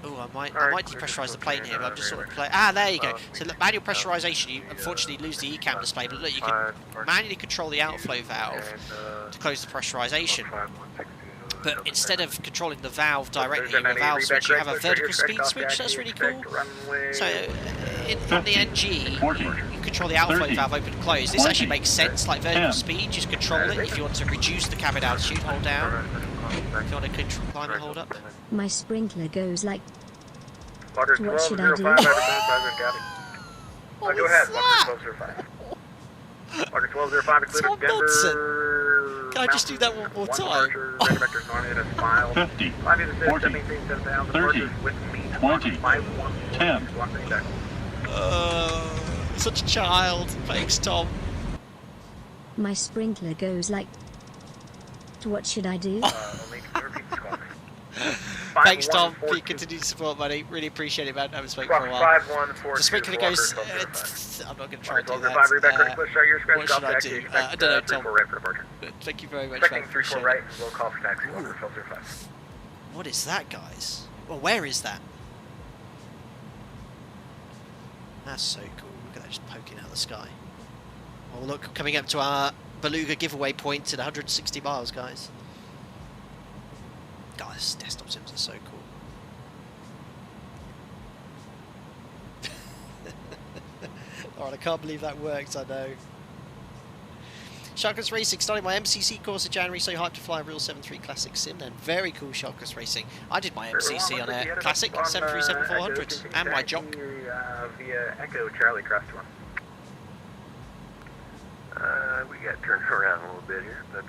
Oh, I might depressurize the plane here, but I'm just sort of play. Ah, there you go. So look, manual pressurization, you unfortunately lose the ECAM display, but look, you can manually control the outflow valve to close the pressurization. But instead of controlling the valve directly with a valve switch, you have a vertical speed switch. That's really cool. So in the NG, you control the outflow valve open and close. This actually makes sense, like vertical speed, just control it. If you want to reduce the cabin altitude, hold down. If you want to control climb and hold up. My sprinkler goes like... Walker What should I do? 1205, go ahead, Walker 1205. Walker 1205, It's cleared to Denver. Can I just do that one more time? 50, 40, 30, 20, 10. Such a child. Thanks, Tom. My sprinkler goes like... What should I do? Thanks, Tom, for your continued support, buddy. Really appreciate it, man. I haven't spoken for a while. The sprinkler goes... I'm not going to try and do that. What should I do? I don't know, Tom. Thank you very much, man. Appreciate it. What is that, guys? Well, where is that? That's so cool. Look at that just poking out of the sky. Well, look, coming up to our Beluga giveaway point at 160 miles, guys. Guys, desktop sims are so cool. Alright, I can't believe that works, I know. Sharkus Racing, starting my MCC course in January, so hyped to fly a real 7.3 Classic sim then. Very cool, Sharkus Racing. I did my MCC on a Classic 737-400 and my Jock. Via Echo Charlie cross to one. We got turned around a little bit here, but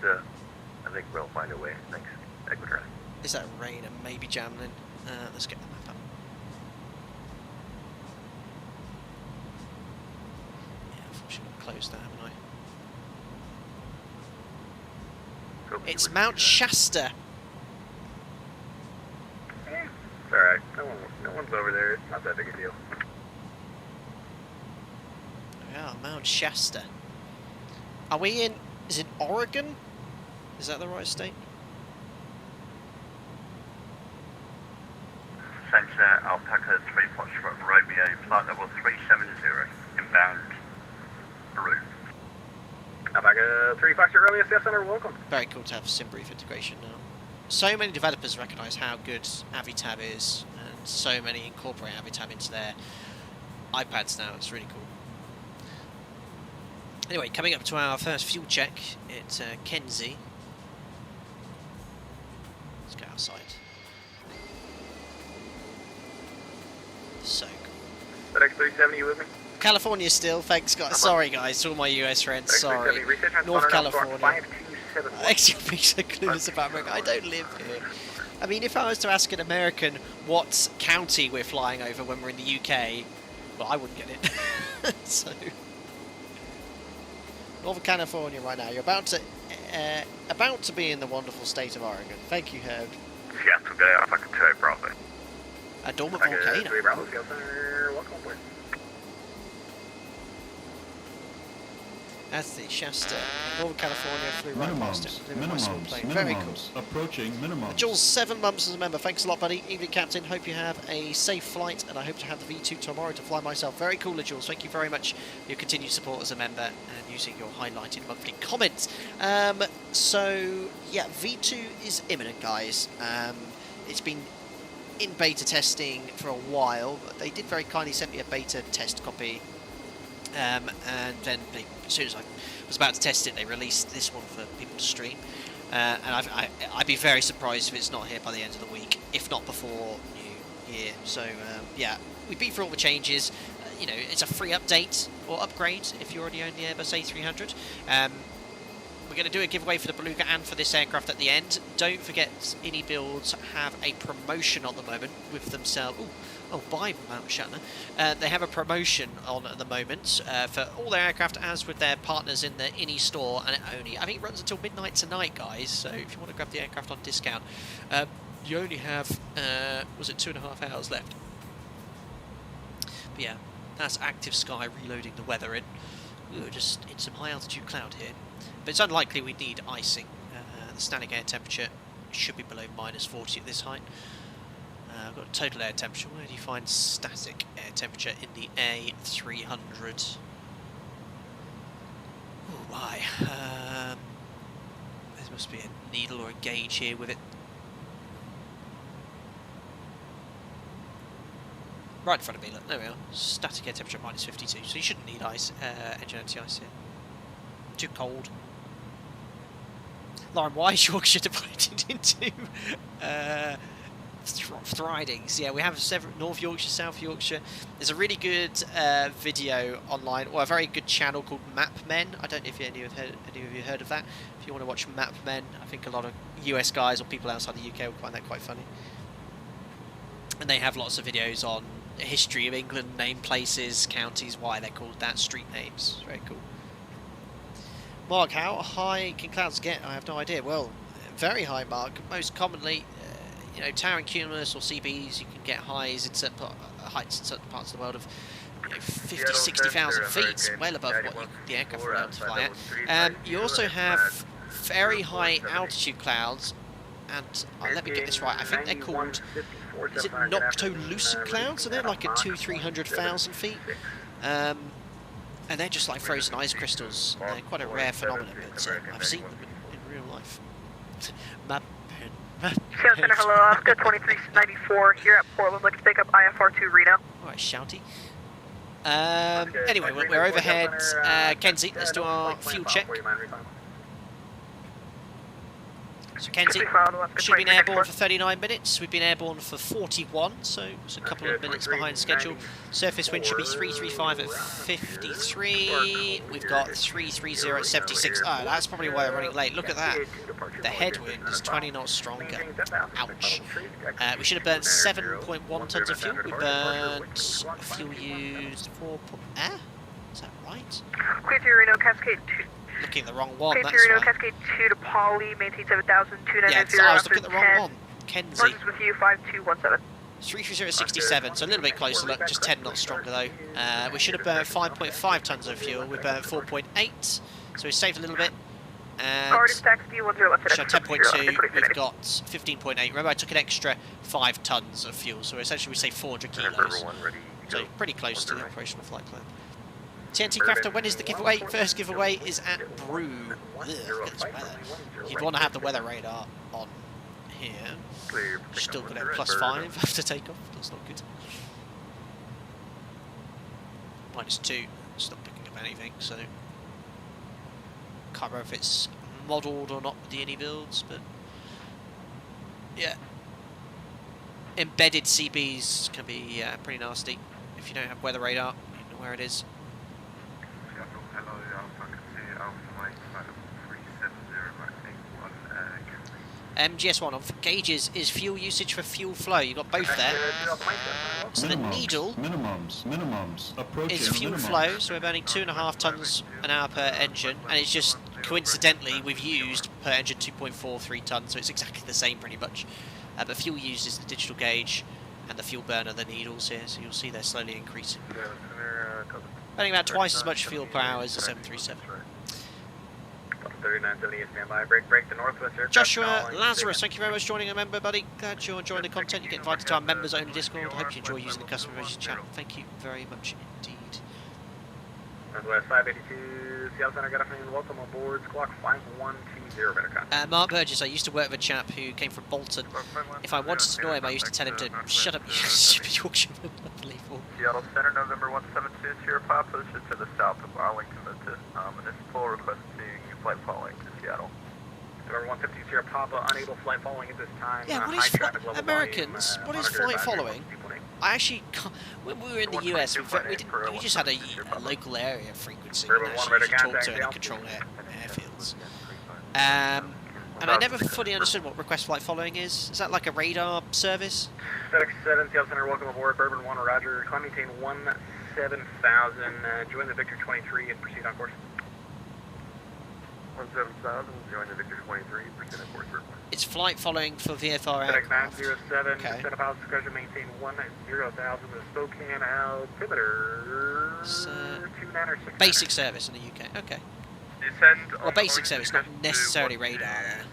I think we'll find a way. Thanks. Echo Charlie. Is that rain and maybe Jamlin? Let's get the map up. Yeah, unfortunately I closed that, haven't I? It's Mount Shasta. It's alright. No one's over there. It's not that big a deal. Yeah, Mount Shasta. Are we in... Is it Oregon? Is that the right state? Center Alpaca 3 Foxtrot Romeo, flight level 370, inbound Release. Alpaca 3 Foxtrot Romeo, CS Center, welcome. Very cool to have SimBrief integration now. So many developers recognise how good AviTab is, and so many incorporate AviTab into their iPads now. It's really cool. Anyway, coming up to our first fuel check at Kenzie. Let's go outside. So cool. FedEx 370, you with me? California still, thanks guys. Sorry guys, to all my US friends, sorry. North California. Actually, I'm being so clueless about America. I don't live here. I mean, if I was to ask an American what county we're flying over when we're in the UK, well, I wouldn't get it. So, Northern California right now. You're about to be in the wonderful state of Oregon. Thank you, Herb. Yeah, today I can tell you probably. A dormant volcano. That's the Shasta, Northern California, flew right past it. Very cool. Approaching minimums. Jules, 7 months as a member. Thanks a lot, buddy. Evening, Captain. Hope you have a safe flight, and I hope to have the V2 tomorrow to fly myself. Very cool, Jules. Thank you very much for your continued support as a member and using your highlighted monthly comments. So, yeah, V2 is imminent, guys. It's been in beta testing for a while. They did very kindly send me a beta test copy. And then as soon as I was about to test it, they released this one for people to stream. And I'd be very surprised if it's not here by the end of the week, if not before New Year. So yeah, we've been through all the changes. You know, it's a free update or upgrade if you already own the Airbus A300. We're going to do a giveaway for the Beluga and for this aircraft at the end. Don't forget, iniBuilds have a promotion at the moment with themselves. Bye, Mount Shatner. They have a promotion on at the moment for all their aircraft, as with their partners in the Ini store, and I think it runs until midnight tonight, guys. So if you want to grab the aircraft on discount, you only have, was it 2.5 hours left? But yeah, that's active sky reloading the weather in. We're just in some high altitude cloud here. But it's unlikely we need icing. The static air temperature should be below -40 at this height. I've got total air temperature. Where do you find static air temperature in the A300? Oh my. There must be a needle or a gauge here with it. Right in front of me, look, there we are. Static air temperature -52, so you shouldn't need engine anti-ice here. Too cold. Lauren, why is Yorkshire divided into Thridings? Yeah, we have several: North Yorkshire, South Yorkshire. There's a really good video online, or a very good channel called Map Men. I don't know if any of you heard of that. If you want to watch Map Men, I think a lot of US guys or people outside the UK will find that quite funny. And they have lots of videos on the history of England, name places, counties, why they're called that, street names. Very cool. Mark, how high can clouds get? I have no idea. Well, very high, Mark. Most commonly, you know, towering cumulus or CBs, you can get highs in certain heights in certain parts of the world of 50, 60,000 feet, well above what the aircraft will be able to fly at. You also have very high altitude clouds, and let me get this right, I think they're called, is it noctolucent clouds? So they're like at 200-300,000 feet. And they're just like frozen ice crystals. They're quite a rare phenomenon, but I've seen them in real life. Sales Center, hello, Oscar 2394 here at Portland. Let's pick up IFR2 Reno. Alright, shouty. Anyway, we're overhead. Kenzie, let's do our fuel check. So Kenzie, should have been airborne for 39 minutes. We've been airborne for 41, so it's a couple of minutes behind schedule. Surface wind should be 335 at 53. We've got 330 at 76. Oh, that's probably why we're running late. Look at that. The headwind is 20 knots stronger. Ouch. We should have burnt 7.1 tons of fuel. We burnt fuel used 4. Is that right? Clear to Reno, Cascade 2. Looking at the wrong one, that's Reno, right. Cascade 2 to Poly, maintain 7,290. Yeah, I was looking at the wrong one. Kenzie. With you, 5217. 330 at 67, so a little bit closer, look, just 10 knots stronger though. We should have burnt 5.5 tons of fuel, we burnt 4.8, so we saved a little bit. And should have 10.2, we've got 15.8. Remember, I took an extra 5 tons of fuel, so essentially we saved 400 kilos. So pretty close to the operational flight plan. TNT Crafter, when is the giveaway? First giveaway is at Brew. Ugh, look at this weather. You'd want to have the weather radar on here. Still got a +5 after takeoff. That's not good. -2. It's not picking up anything, so can't remember if it's modelled or not with the iniBuilds, but yeah. Embedded CBs can be pretty nasty if you don't have weather radar. You know where it is. GS1 on gauges is fuel usage for fuel flow. You've got both there. So the needle is fuel flow, so we're burning 2.5 tonnes an hour per engine, and it's just coincidentally we've used per engine 2.43 tonnes, so it's exactly the same pretty much. But fuel used is the digital gauge, and the fuel burner the needles here, so you'll see they're slowly increasing. Burning about twice as much fuel per hour as the 737. 3978 standby, break the northwest aircraft. Joshua Lazarus, thank you very much for joining a member, buddy. Glad you're enjoying the content. You get invited to our members only Discord. Hope you enjoy using the customer relations chat. Thank you very much indeed. Northwest 582, Seattle Center, good afternoon. Welcome aboard Squawk 5120, better contact. Mark Burgess, I used to work with a chap who came from Bolton. If I wanted to annoy him, I used to tell him to shut up, you stupid Yorkshireman. Unbelievable. Seattle Center, November 172, Sierra Papa, to the south of Arlington, municipal requesting flight following to Seattle. November 150, Sierra Papa, unable flight following at this time. Yeah, what is Americans, what is flight following? I actually, when we were in the US, we just had a local area frequency and actually usually talked to any controlled airfields. And I never fully understood what request flight following is. Is that like a radar service? FedEx 7, Seattle Center, welcome aboard. Bourbon 1, Roger. Climb maintain 17,000. Join the Victor 23 and proceed on course. 17,000, join the Victor 23, proceed on course. It's flight following for VFR FedEx aircraft. 907, Okay. set up house discussion, maintain 10,000 with Spokane altimeter. 2906. Basic service in the UK. Okay. Descend Well, basic service, not necessarily radar there.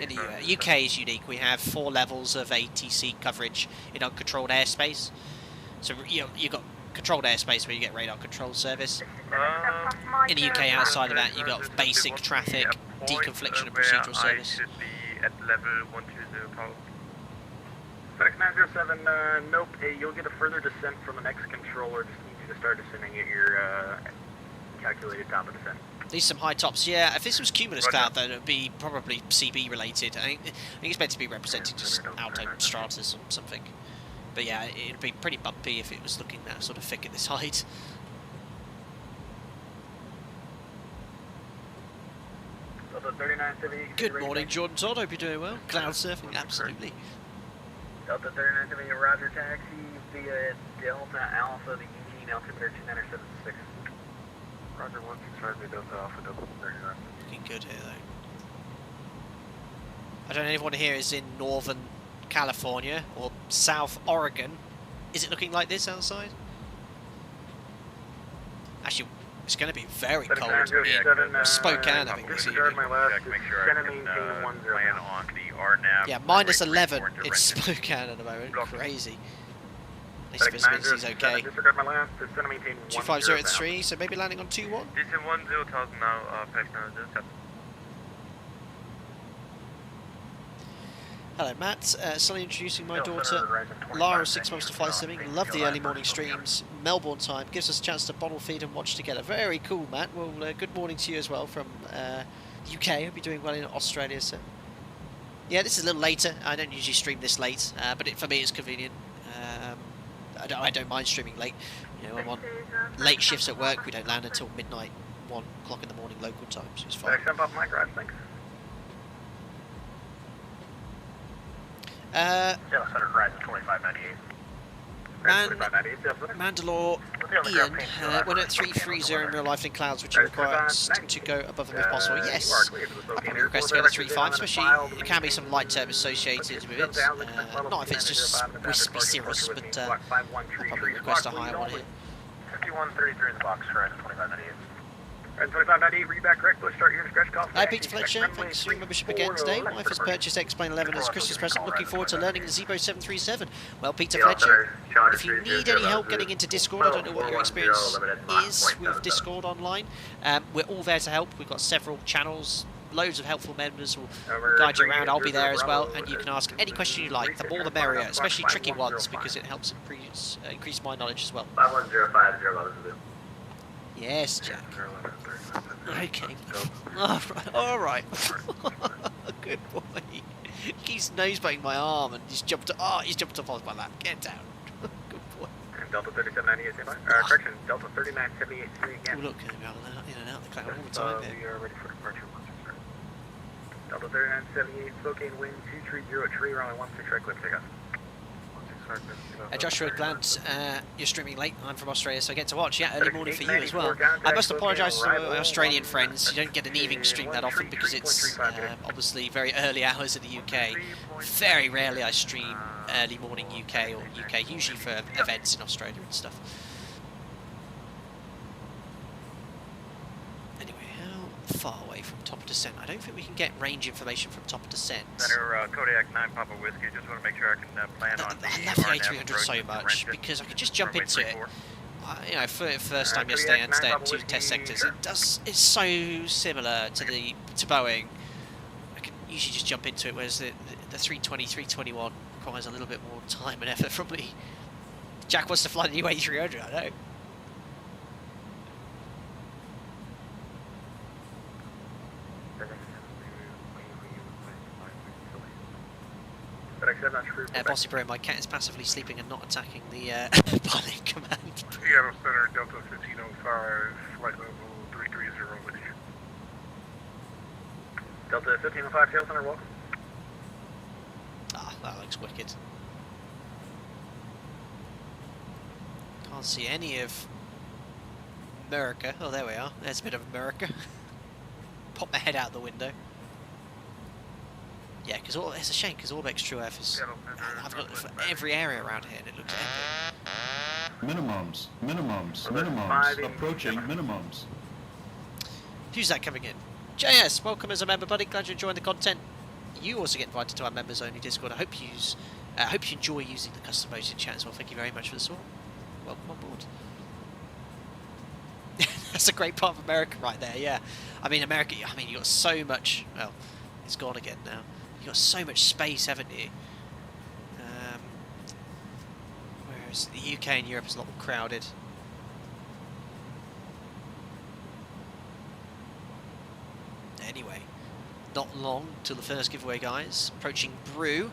In the UK is unique. We have 4 levels of ATC coverage in uncontrolled airspace. So you've got controlled airspace where you get radar control service. In the UK, outside of that, you've got basic traffic, deconfliction and procedural service. Should be at level 120 power. FedEx 907, nope. You'll get a further descent from the next controller. Just need you to start descending at your calculated top of descent. These are some high tops. Yeah, if this was Cumulus Cloud, then it would be probably CB related. I think it's meant to be representing just Alto Stratus or something. But yeah, it'd be pretty bumpy if it was looking that sort of thick at this height. Good morning, Jordan Todd. Hope you're doing well. Cloud surfing, absolutely. Delta 3970, Roger, taxi via Delta Alpha, the Eugene altimeter 2976. Roger, 165 via Delta Alpha, Delta 39. Looking good here, though. I don't know if anyone here is in Northern California or South Oregon. Is it looking like this outside? Actually, it's going to be very cold in Spokane, I think, this evening. Make sure I can land on the RNAV. Yeah, minus 11 in Spokane at the moment. Crazy. At least visibility is okay. 250 at 3, so maybe landing on 2-1. This is 10,000 now, FedEx 907. Hello, Matt. Suddenly introducing my daughter, Lara, 6 months to fly simming. Love the early morning streams. Melbourne time gives us a chance to bottle feed and watch together. Very cool, Matt. Well, good morning to you as well from the UK. Hope you're doing well in Australia, sir. Yeah, this is a little later. I don't usually stream this late, but for me it's convenient. I don't mind streaming late. You know, I'm on late shifts at work. We don't land until midnight, 1 o'clock in the morning local time, so it's fine. Thanks. Mandalore Ian, when at 330 in real life in clouds, would you require us to go above them if possible? Yes, I'd probably request to go to 3.5, especially there can be some light turbs associated with it. Not if it's just wispy cirrus, but I'll probably request a higher one here. 5133 in the box for 2598. And 2598, read back correct. Push start your scratch call. Hi, Peter Fletcher. Thanks for your membership again today. My wife has purchased X-Plane 11 as a Christmas present. Looking forward to learning the Zebo 737. Well, Peter Fletcher, if you need any help getting into Discord, I don't know what your experience is with Discord online. We're all there to help. We've got several channels. Loads of helpful members will guide you around. I'll be there as well, and you can ask any question you like. The more the merrier, especially tricky ones, because it helps increase my knowledge as well. 5105, Yes, Jack. Okay. All right. Good boy. He's nose-biting my arm and he's jumped. He's jumped up on my lap. Get down. Good boy. And Delta 3798, correction. Delta 3978, again. Oh, look, in and out the cloud all the time. We are ready for departure. Delta 3978, Spokane wind 230, tree runway 16 right, clear takeoff. Joshua, glad you're streaming late. I'm from Australia, so I get to watch. Yeah, early morning for you as well. I must apologise to my Australian friends. You don't get an evening stream that often because it's obviously very early hours in the UK. Very rarely I stream early morning UK or UK, usually for events in Australia and stuff. Anyway, how far away from top of descent? I don't think we can get range information from top of descent. Center Kodiak 9 Papa Whiskey, just want to make sure I can plan on the I love the A300 so much because I can just jump into it. You know, for the first time yesterday and stay at 2 test sectors, it's so similar to Boeing. I can usually just jump into it, whereas the 320, 321 requires a little bit more time and effort from me. Jack wants to fly the new A300, I know. Bossy Bro, my cat is passively sleeping and not attacking the pilot command. Seattle Center, Delta 1505, flight level 330 with you. Delta 1505, Seattle Center, welcome. Ah, that looks wicked. Can't see any of America. Oh, there we are. There's a bit of America. Pop my head out the window. Yeah, because it's a shame because Orbex True F is. I've got for every area around here, and it looks epic. Minimums, approaching minimums. Who's that coming in? JS, welcome as a member, buddy. Glad you're enjoying the content. You also get invited to our members-only Discord. I hope you enjoy using the custom-voted chat as well. Thank you very much for the support. Welcome on board. That's a great part of America right there. Yeah, I mean America. I mean you got so much. Well, it's gone again now. You've got so much space, haven't you? Whereas the UK and Europe is a lot more crowded. Anyway, not long till the first giveaway, guys. Approaching Brew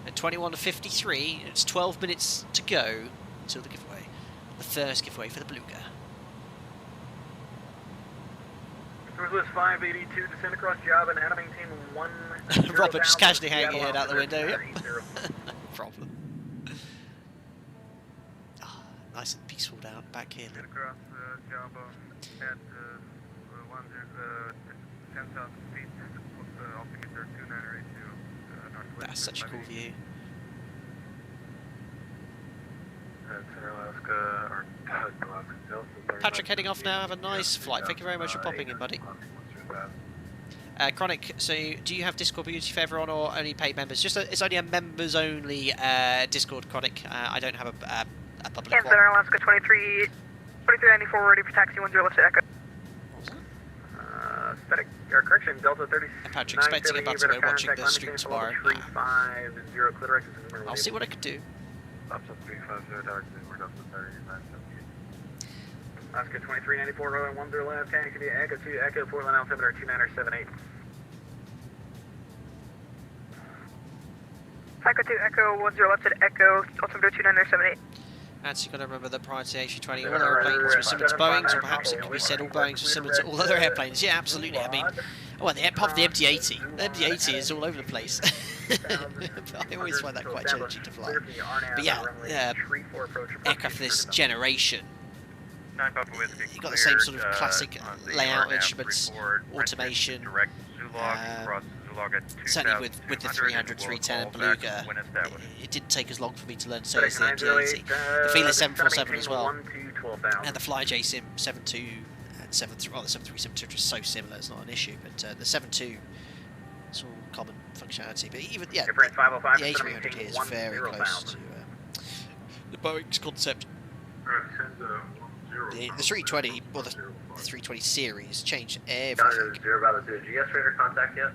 at 21:53. It's 12 minutes to go until the giveaway. The first giveaway for the Beluga. Northwest 582, descend across Java and Adam maintain 1. Robert just casually hanging your head out the window. Yep. No problem. Oh, nice and peaceful down back here. Across Java at 10,000 feet, altimeter 2982 northwest. That's such a cool view. Patrick heading off now. Have a nice flight. Thank you very much for popping in, buddy. Chronic, so do you have Discord Beauty for everyone or only paid members? It's only a members only Discord, Chronic. I don't have a public one. Center Alaska 2394 ready for taxi 10 left to Echo. Static correction, Delta 30. Patrick, expecting a button. We're watching the stream tomorrow. I'll see what I can do. Alaska 2394, rolling 10 left, taxi via Echo 2, Echo 4 line altimeter 2978. Echo 2, Echo 10 left at Echo, altimeter 2978. And so you've got to remember that prior to the A320, all airplanes were similar to Boeing's, or perhaps it could be said all Boeings were similar to all other airplanes. Yeah, absolutely. I mean, well, apart from the MD-80. The MD-80 is all over the place. I always find that quite challenging to fly. But yeah, aircraft of this generation, you've got the same sort of classic layout, instruments, automation. Certainly with the 300, 310 and Beluga, it didn't take as long for me to learn to say as the MD-80. The Feelers 747 as well, and the FlyJ Sim 72 the 737 is so similar, it's not an issue. But the 72, it's all common functionality. But even the A300 here is very close to the Boeing's concept. The 320 or the 320 series changed everything. 0 Bravo Zulu, GS radar contact yet?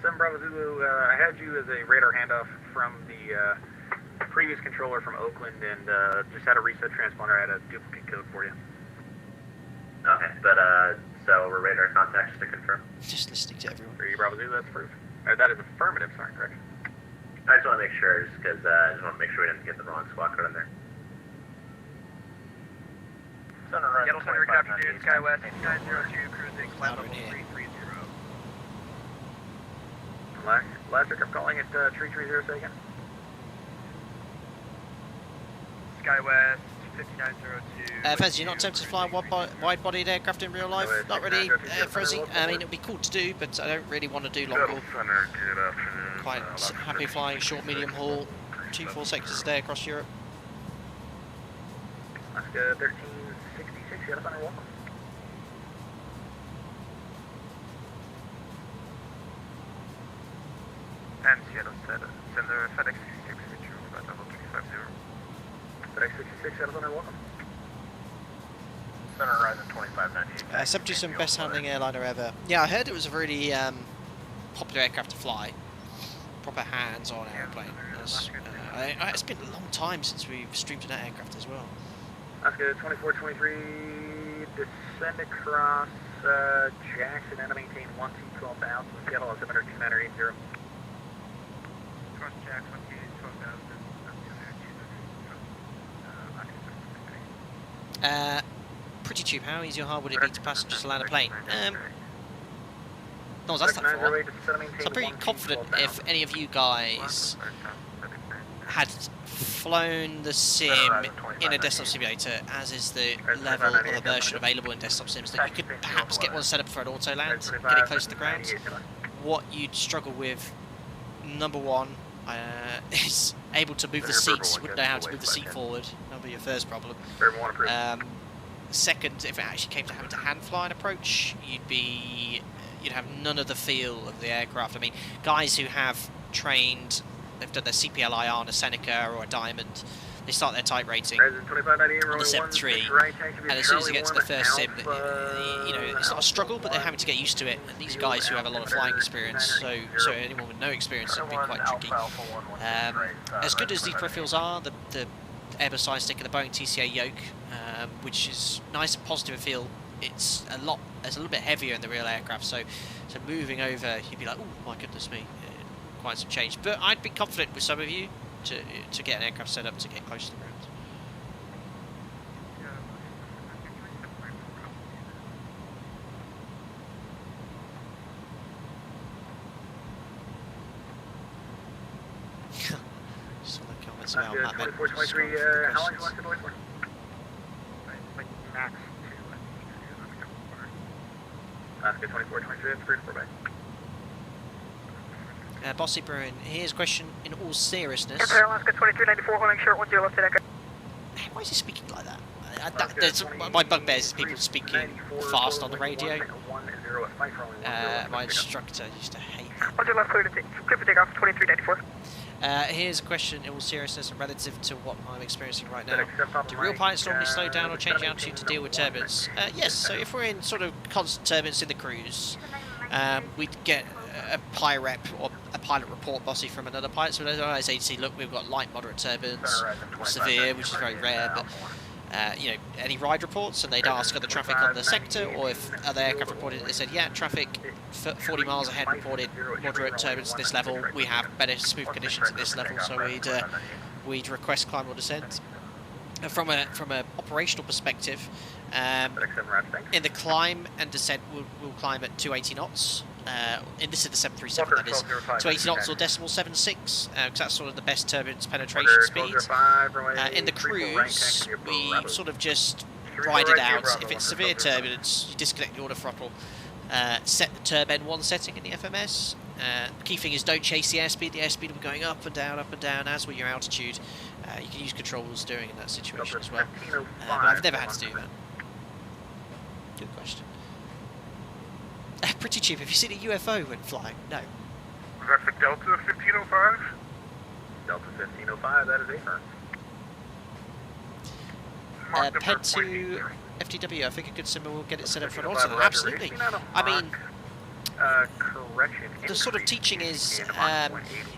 7 Bravo Zulu, I had you as a radar handoff from the previous controller from Oakland, and just had a reset transponder. I had a duplicate code for you. Okay, but so we're radar contact just to confirm. Just listening to everyone. 3 Bravo Zulu, that's approved. That is affirmative, sorry, correct. I just want to make sure, just because I just want to make sure we didn't get the wrong squawk code in there. Yellow Center capture Dude, SkyWest 902, cruising flight level 330. Last I'm calling it 330 second. SkyWest 5902. Fez, you're not tempted to fly a wide-bodied aircraft in real life? Not really, Frezzy. I mean, it would be cool to do, but I don't really want to do long haul. Quite happy flying short, medium haul, 2-4 sectors a day across Europe. Alaska 1366, Yellow Center, welcome. And Seattle Center, FedEx 66, flight level 350. FedEx 66, Yellow Center, welcome. Center Horizon 2598. 77 best handling airliner ever. Yeah, I heard it was a really popular aircraft to fly. Proper hands-on airplane. It's been a long time since we've streamed to that aircraft as well. Alaska 2423, descend across Jackson and maintain 1T12,000, Seattle altimeter 2980. Cross Jack 1T12,000. Pretty cheap. How easy or hard would it be to passengers to land a plane? No one's asked that before. So I'm pretty confident if any of you guys had flown the sim in a desktop simulator, as is the level of immersion available in desktop sims, that you could perhaps get one set up for an auto land, get it close to the ground. What you'd struggle with, number one, is able to move the seats. Wouldn't know how to move the seat forward. That'll be your first problem. Second, if it actually came to having to hand fly an approach, you'd have none of the feel of the aircraft. I mean, guys who have trained, they've done their CPLIR on a Seneca or a Diamond, they start their type rating on the 7.3, and as soon as they get to the first sim, it's not a struggle, but they're having to get used to it. And these guys who have a lot of flying experience, so anyone with no experience, it would be quite tricky. As good as these peripherals are, the Airbus side stick and the Boeing TCA yoke, which is nice and positive feel, it's a little bit heavier in the real aircraft, so moving over, you'd be like, oh my goodness me, quite some change. But I'd be confident with some of you to get an aircraft set up to get close to the ground. Saw the comments about that. 2423, how long do you want to wait for? Like max 2, Alaska 2423, it's 3 to 4 back. Bossy Bruin, here's a question in all seriousness. Alaska 2394, holding short 10 left to deck. Why is he speaking like that? My bugbear is people speaking fast on the radio. My instructor used to hate that. 10 left, clear for takeoff, 2394. Here's a question in all seriousness and relative to what I'm experiencing right now. Do real pilots normally slow down or change altitude to deal with turbulence? Yes, so if we're in sort of constant turbulence in the cruise, we'd get a pilot rep or a pilot report, Bossy, from another pilot. So I say, look, we've got light, moderate turbulence, severe, which is very rare, but any ride reports, and they'd ask other traffic on the sector, or if other aircraft reported it, they said, yeah, traffic 40 miles ahead reported moderate turbulence at this level, we have better smooth conditions at this level, so we'd request climb or descent. And from a operational perspective, in the climb and descent, we'll climb at 280 knots. And this is the 737, that is 280 knots or decimal 76, because that's sort of the best turbulence penetration speed. In the cruise, we sort of just ride it out. If it's severe turbulence, you disconnect the auto throttle, set the turb N1 setting in the FMS. The key thing is don't chase the airspeed. The airspeed will be going up and down, as will your altitude. You can use controls steering in that situation as well. But I've never had to do that. Good question. Pretty cheap. Have you seen a UFO when flying? No. Was that for Delta 1505? Delta 1505, that is a Ped to FTW. I think a good symbol will get it set up for an auto. Absolutely. I mean, the sort of teaching is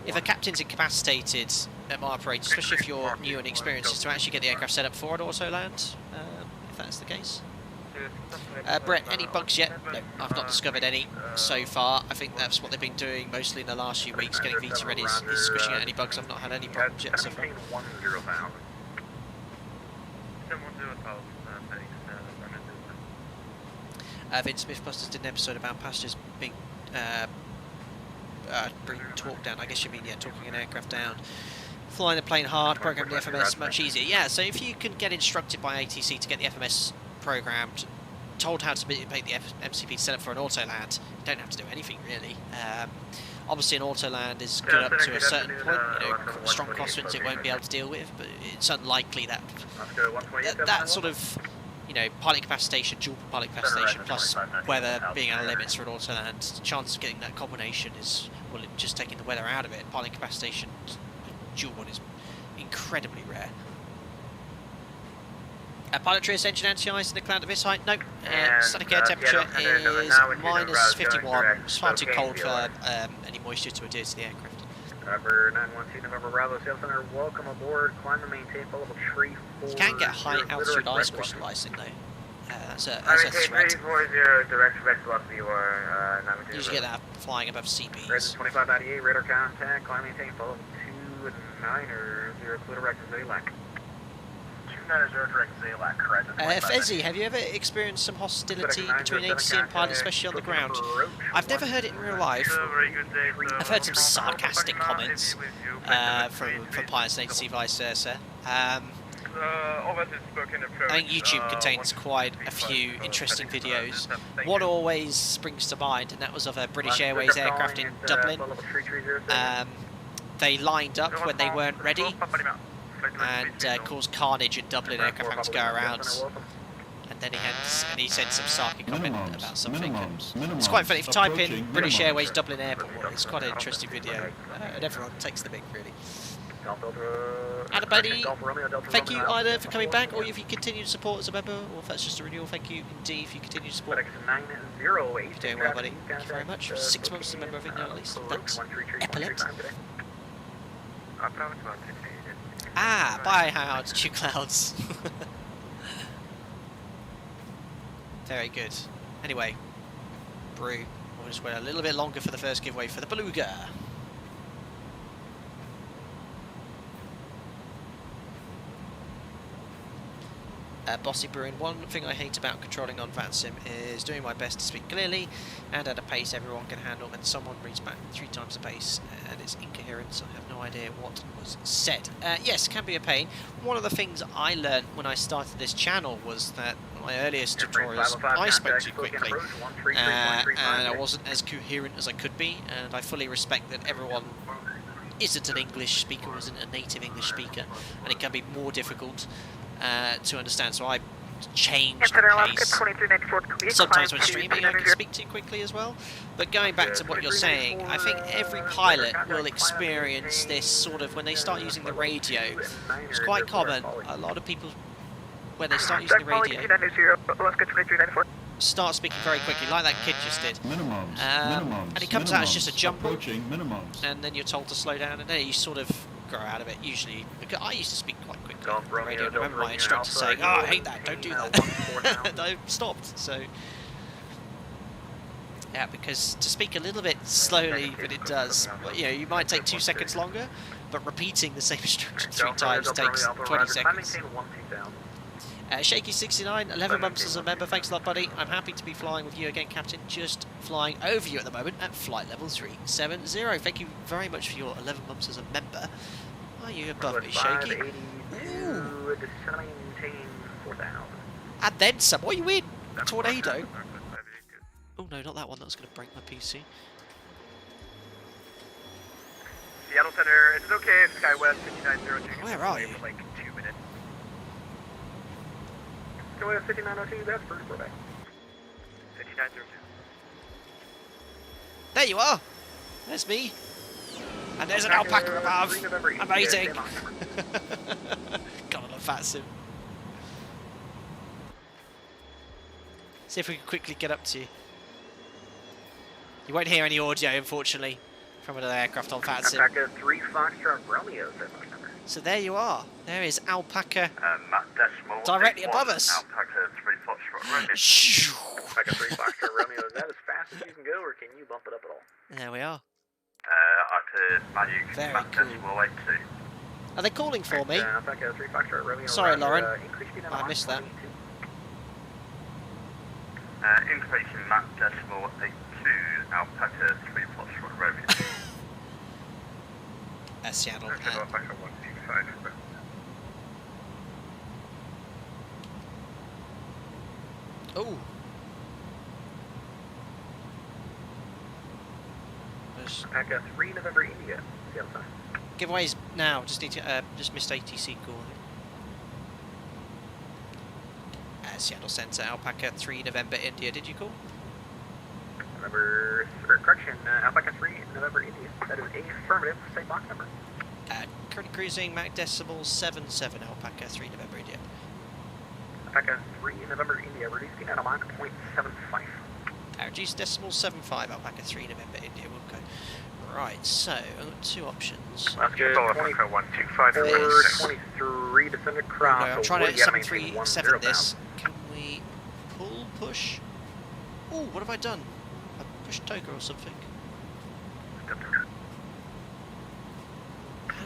if a captain's incapacitated at my operator, especially if you're new and experienced, is to actually get the aircraft set up for an auto land, if that's the case. Brett, any bugs yet? No, I've not discovered any so far. I think that's what they've been doing mostly in the last few weeks, getting VT ready, is squishing out any bugs. I've not had any problems yet so far. Vince Mythbusters did an episode about passengers being talked down. I guess you mean, yeah, talking an aircraft down. Flying the plane hard, programming the FMS much easier. Yeah, so if you can get instructed by ATC to get the FMS programmed, told how to make the MCP set up for an auto land, you don't have to do anything really. Obviously an auto land is good up to a certain point, you know, strong crosswinds it won't be able to deal with, but it's unlikely that that sort of, you know, pilot incapacitation, dual pilot incapacitation, plus weather being out of limits for an auto land, the chance of getting that combination is, well, just taking the weather out of it, pilot incapacitation, dual one is incredibly rare. Pilot trace engine anti-ice in the cloud at this height? No. Static air temperature is minus 51. It's far too cold for any moisture to adhere to the aircraft. November 912, November Bravo, Sales Center, welcome aboard. Climb and maintain full level tree 4. You can get high altitude ice crystallizing though. That's a threat. Direct velocity or You usually get that flying above sea beams. 2598, radar contact, climb and maintain full level 290, clear direct Zalac. 290 direct Zalac, correct. Fezzi, have you ever experienced some hostility between ATC and pilots, especially on the ground? I've never heard it in real life. I've heard some sarcastic comments from pilots and ATC vice versa. I think YouTube contains quite a few interesting videos. One always springs to mind, and that was of a British Airways aircraft in Dublin. They lined up when they weren't ready and caused carnage in Dublin. Aircraft having to go around, and then he said some sarcastic comment about something. It's quite funny. If you type in British Airways Dublin Airport, it's quite an interesting video, and everyone takes the mick really. And buddy, thank you either for coming back, or if you continue to support as a member, or if that's just a renewal, thank you indeed if you continue to support. You're doing well, buddy. Thank you very much. 6 months as a member, I think now at least. Thanks. Epaulette. Ah, bye, how altitude clouds. Very good. Anyway, Brew. We'll just wait a little bit longer for the first giveaway for the Beluga. Bossy Brewing, one thing I hate about controlling on VATSIM is doing my best to speak clearly and at a pace everyone can handle, and someone reads back 3 times the pace and it's incoherent, so I have no idea what was said. Yes, it can be a pain. One of the things I learned when I started this channel was that my earliest tutorials I spoke too quickly and I wasn't as coherent as I could be, and I fully respect that everyone isn't an English speaker, or isn't a native English speaker, and it can be more difficult to understand, so I change the pace. Sometimes when streaming I can speak too quickly as well, but going back to what you're saying, I think every pilot will experience this sort of, when they start using the radio, it's quite common, a lot of people, when they start using the radio, start speaking very quickly, like that kid just did. And it comes out as just a jumble, and then you're told to slow down, and then you sort of grow out of it, usually. Because I used to speak quite quickly on the radio, and I remember my instructor saying, oh, I hate that, don't do that. And I stopped, so... Yeah, because to speak a little bit slowly, but it does, well, you know, you might take 2 seconds longer, but repeating the same instruction 3 times takes 20 seconds. Shaky69, 11 months as a member, thanks a lot, buddy. I'm happy to be flying with you again, Captain, just flying over you at the moment at flight level 370. Thank you very much for your 11 months as a member. Are you above me, Shaky? Ooh. And then some. What are you in? Tornado? Oh no, not that one, that's going to break my PC. Seattle Center, it's okay, SkyWest 5902. Where are you? Like 2 minutes. SkyWest 5902, that's first, we're back. There you are. There's me. And there's an alpaca above. Amazing. God, I love VATSIM. See if we can quickly get up to you. You won't hear any audio, unfortunately, from another aircraft on VATSIM. Alpaca 3 Foxtrot Romeo, is that my number? So there you are. There is alpaca Matt Decimal. directly above us. Alpaca 3 Foxtrot Romeo. Alpaca 3 Foxtrot Romeo, is that as fast as you can go, or can you bump it up at all? There we are. I could manage Very Matt cool. Decimal 82. Are they calling for me? Alpaca 3 Foxtrot Romeo. Sorry, Lauren. Increase speed on I missed that. 122. Increasing Matt Decimal 82, Alpaca 3 Foxtrot Romeo. Seattle. Alpaca 125. Oh. Alpaca 3 November India. Seattle time. Giveaways now. Just need to just missed ATC call. Seattle Centre, Alpaca 3 November India. Did you call? Alpaca 3 November India. That is affirmative. Same box number. Currently cruising Mach Decimal 77 Alpaca 3 November India. Alpaca 3 November India. Reducing at a Mach 0.75. Reduce decimal 75 Alpaca 3 November India. We'll go. Right, so I've got two options. That's good. Alpaca 125. 23 descend across. I'm trying to 737 this. Can we pull, push? Oh, what have I done? I pushed Toga or something.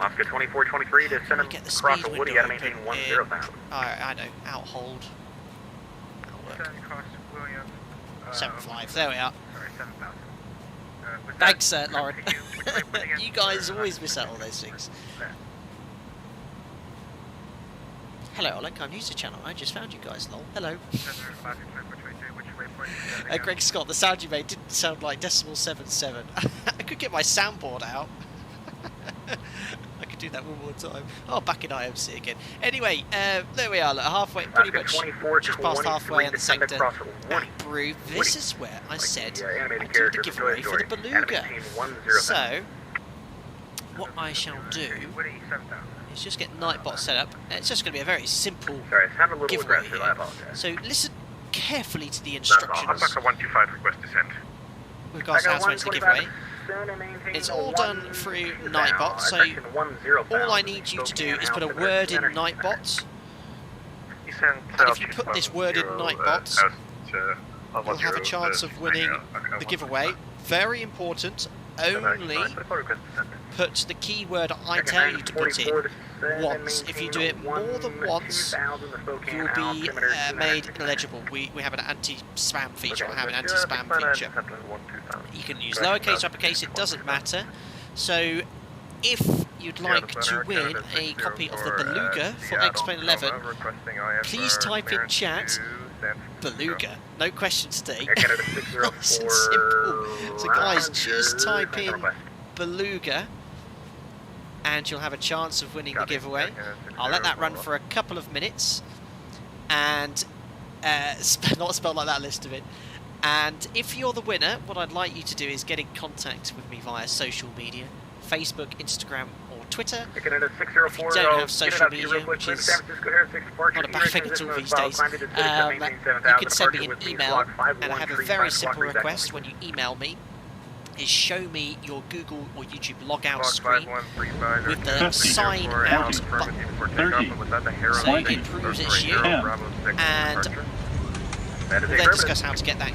Oscar 2423 descend Get the across speed the wood. You window gotta maintain open 10,000. I know. Out hold. That'll work. 7.5. There we are. Sorry, 7,000. Thanks, Lauren. You guys always miss out all those things. Hello, Oleg. I'm new to the channel. I just found you guys, lol. Hello. Greg Scott, the sound you made didn't sound like decimal 77. I could get my soundboard out. I could do that one more time. Oh, back in IMC again. Anyway, there we are. Look, halfway, pretty much just past halfway in the sector. Brew. This is where I said I'd do the giveaway for the Beluga. So, what I shall do is just get Nightbot set up. It's just going to be a very simple giveaway here. So listen carefully to the instructions Alpaca 125 request descent. with regards to how to enter the giveaway. It's all done through Nightbot, so all I need you to do is put a word in Nightbot, and if you put this word in Nightbot, you'll have a chance of winning the giveaway. Very important, only put the keyword I tell you to put in once. If you do it more than once, you'll be made ineligible. We have an anti-spam feature, or have an anti-spam feature. You can use lowercase or uppercase, it doesn't matter. So if you'd like to win a copy of the Beluga for X-Plane 11, please type in chat Beluga. No questions today. Nice and simple. So guys, just type in Beluga and you'll have a chance of winning the giveaway. I'll let that run for a couple of minutes and not spelled like that, list of it. And if you're the winner, what I'd like you to do is get in contact with me via social media, Facebook, Instagram or Twitter. If you don't have social media, which is not a bad thing at all these days, you can send me an email, and I have a very simple request when you email me, is show me your Google or YouTube logout screen with the sign out button. So it proves it's you, and we'll then discuss how to get that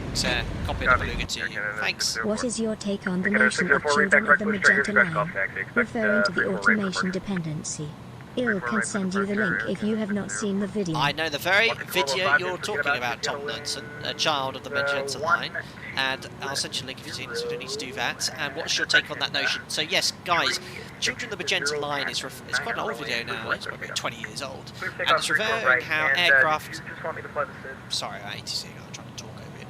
copy of the Beluga to you. Thanks. What is your take on the notion of children of the Magenta Line, referring to the automation dependency? Il can send you the link if you have not seen the video. I know the very video you're talking about, Tom Nunson, a child of the Magenta Line, and I'll send you a link if you've seen it, so you don't need to do that. And what's your take on that notion? So yes, guys, Children of the Magenta Line is it's quite an old video now, it's probably 20 years old, and it's referring how aircraft... Sorry, ATC, I'm trying to talk over you.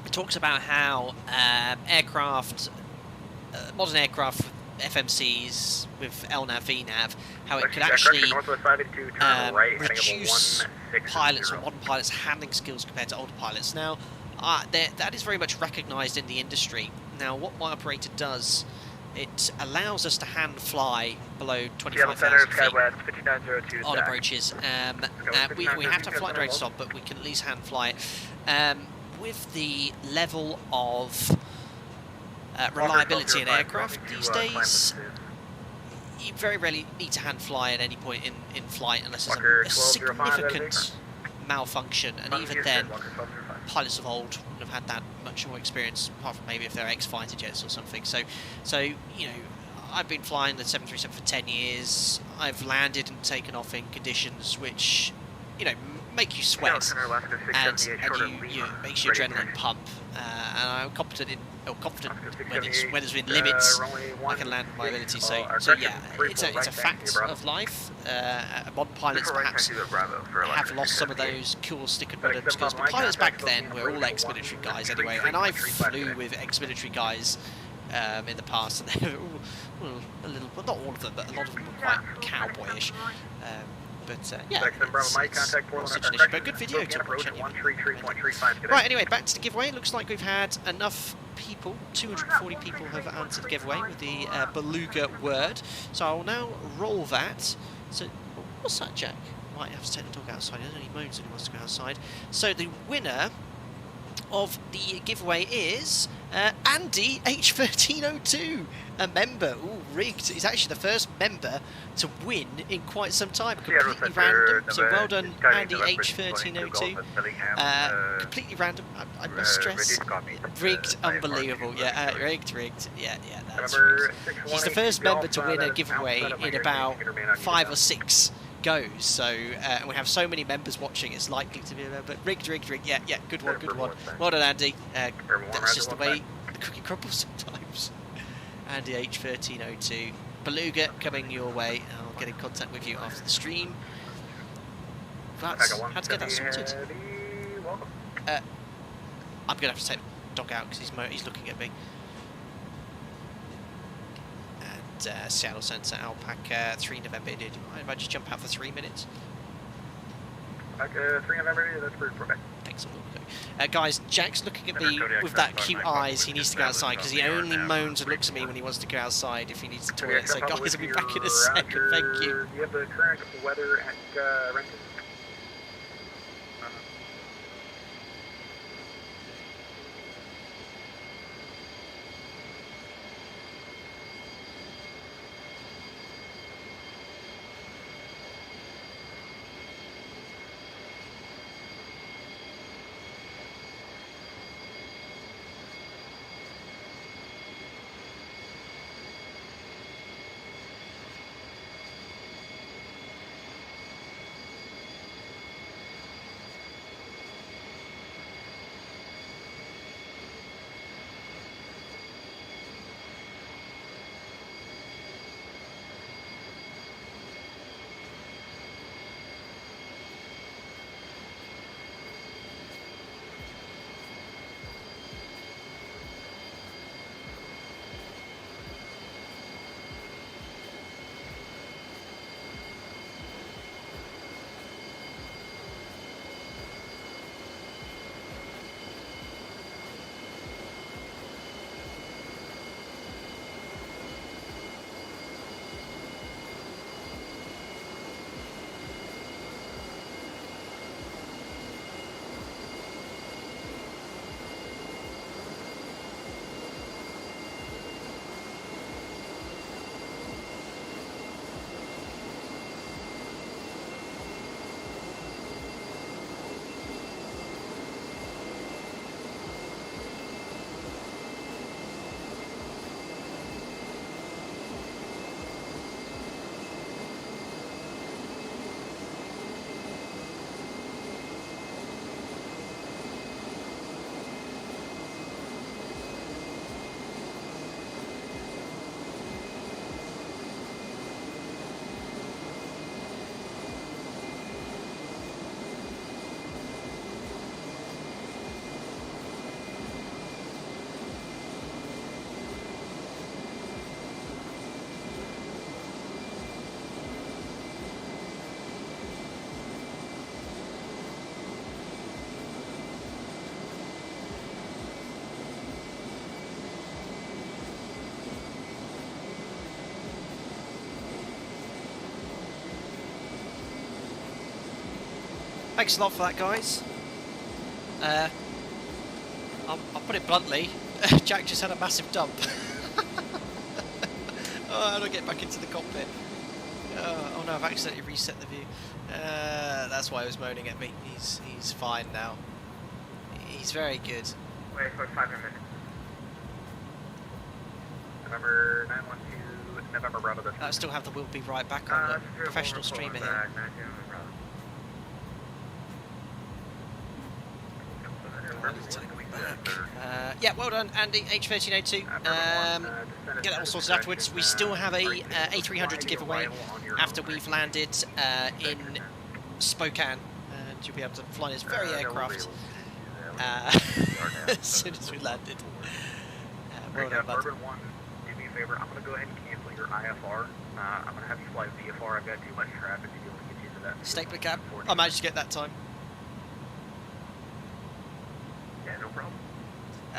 It talks about how aircraft, modern aircraft, FMCs with LNAV, VNAV, how it could actually reduce pilots or modern pilots' handling skills compared to older pilots. Now, that is very much recognised in the industry. Now, what my operator does, it allows us to hand fly below 25,000 feet on approaches. We have to have flight directors on, but we can at least hand fly it. With the level of reliability in aircraft these days, you very rarely need to hand fly at any point in flight unless there's a significant malfunction, and even then pilots of old wouldn't have had that much more experience, apart from maybe if they're ex-fighter jets or something. So you know, I've been flying the 737 for 10 years. I've landed and taken off in conditions which, you know, make you sweat, and you makes your adrenaline pump. And I'm confident when it's within limits, I can land my ability. So yeah, it's a fact of life. Modern pilots perhaps have lost some of those cool stick and rudder skills, but pilots back then were all ex-military guys anyway, and I flew with ex-military guys in the past, and they were all a little, well, not all of them, but a lot of them were quite cowboyish. But yeah, it's not such an issue, but good video to watch anyway. Right, anyway, back to the giveaway. It looks like we've had enough people, 240 people have answered the giveaway with the Beluga word. So I'll now roll that. So, what's that, Jack? Might have to take the dog outside. He only moans when he wants to go outside. So the winner of the giveaway is Andy H1302, a member. Ooh, rigged. He's actually the first member to win in quite some time. Completely random. So well done, Andy H1302. Completely random. I must stress. Rigged, unbelievable. Yeah, rigged. Yeah, that's rigged. He's the first member to win a giveaway in about 5 or 6 goes. So and we have so many members watching, it's likely to be a member. Rigged. Yeah, good one. Well done, Andy. That's just the way the cookie crumbles sometimes. Andy H1302. Beluga coming your way. I'll get in contact with you after the stream. That's how to get that sorted. I'm gonna have to take the dog out because he's looking at me. And Seattle Centre, Alpaca, 3 November. Did you mind if I just jump out for 3 minutes? 3 November, that's pretty perfect. Thanks a lot. Guys, Jack's looking at me with that cute eyes. He needs to go outside because he only moans and looks at me when he wants to go outside if he needs the toilet. So guys, I'll be back in a second. Thank you. Do you have the current weather at Renton? Thanks a lot for that, guys. I'll put it bluntly. Jack just had a massive dump. Oh, how do I get back into the cockpit? Oh no, I've accidentally reset the view. That's why he was moaning at me. He's fine now. He's very good. Wait for 5 minutes. November 912, November Bravo. I still have the Will Be Right back on the professional streamer here. Yeah, well done, Andy. H1302. Get that all sorted afterwards. We still have a A300 to give away after we've landed in Spokane, and you'll be able to fly this very aircraft as soon as we landed. Well done, bud. Urban 1, do me a favor. I'm going to go ahead and cancel your IFR. I'm going to have you fly VFR. I've got too much traffic to be able to get you to that. Stapler cab. I managed to get that time. Yeah, no problem.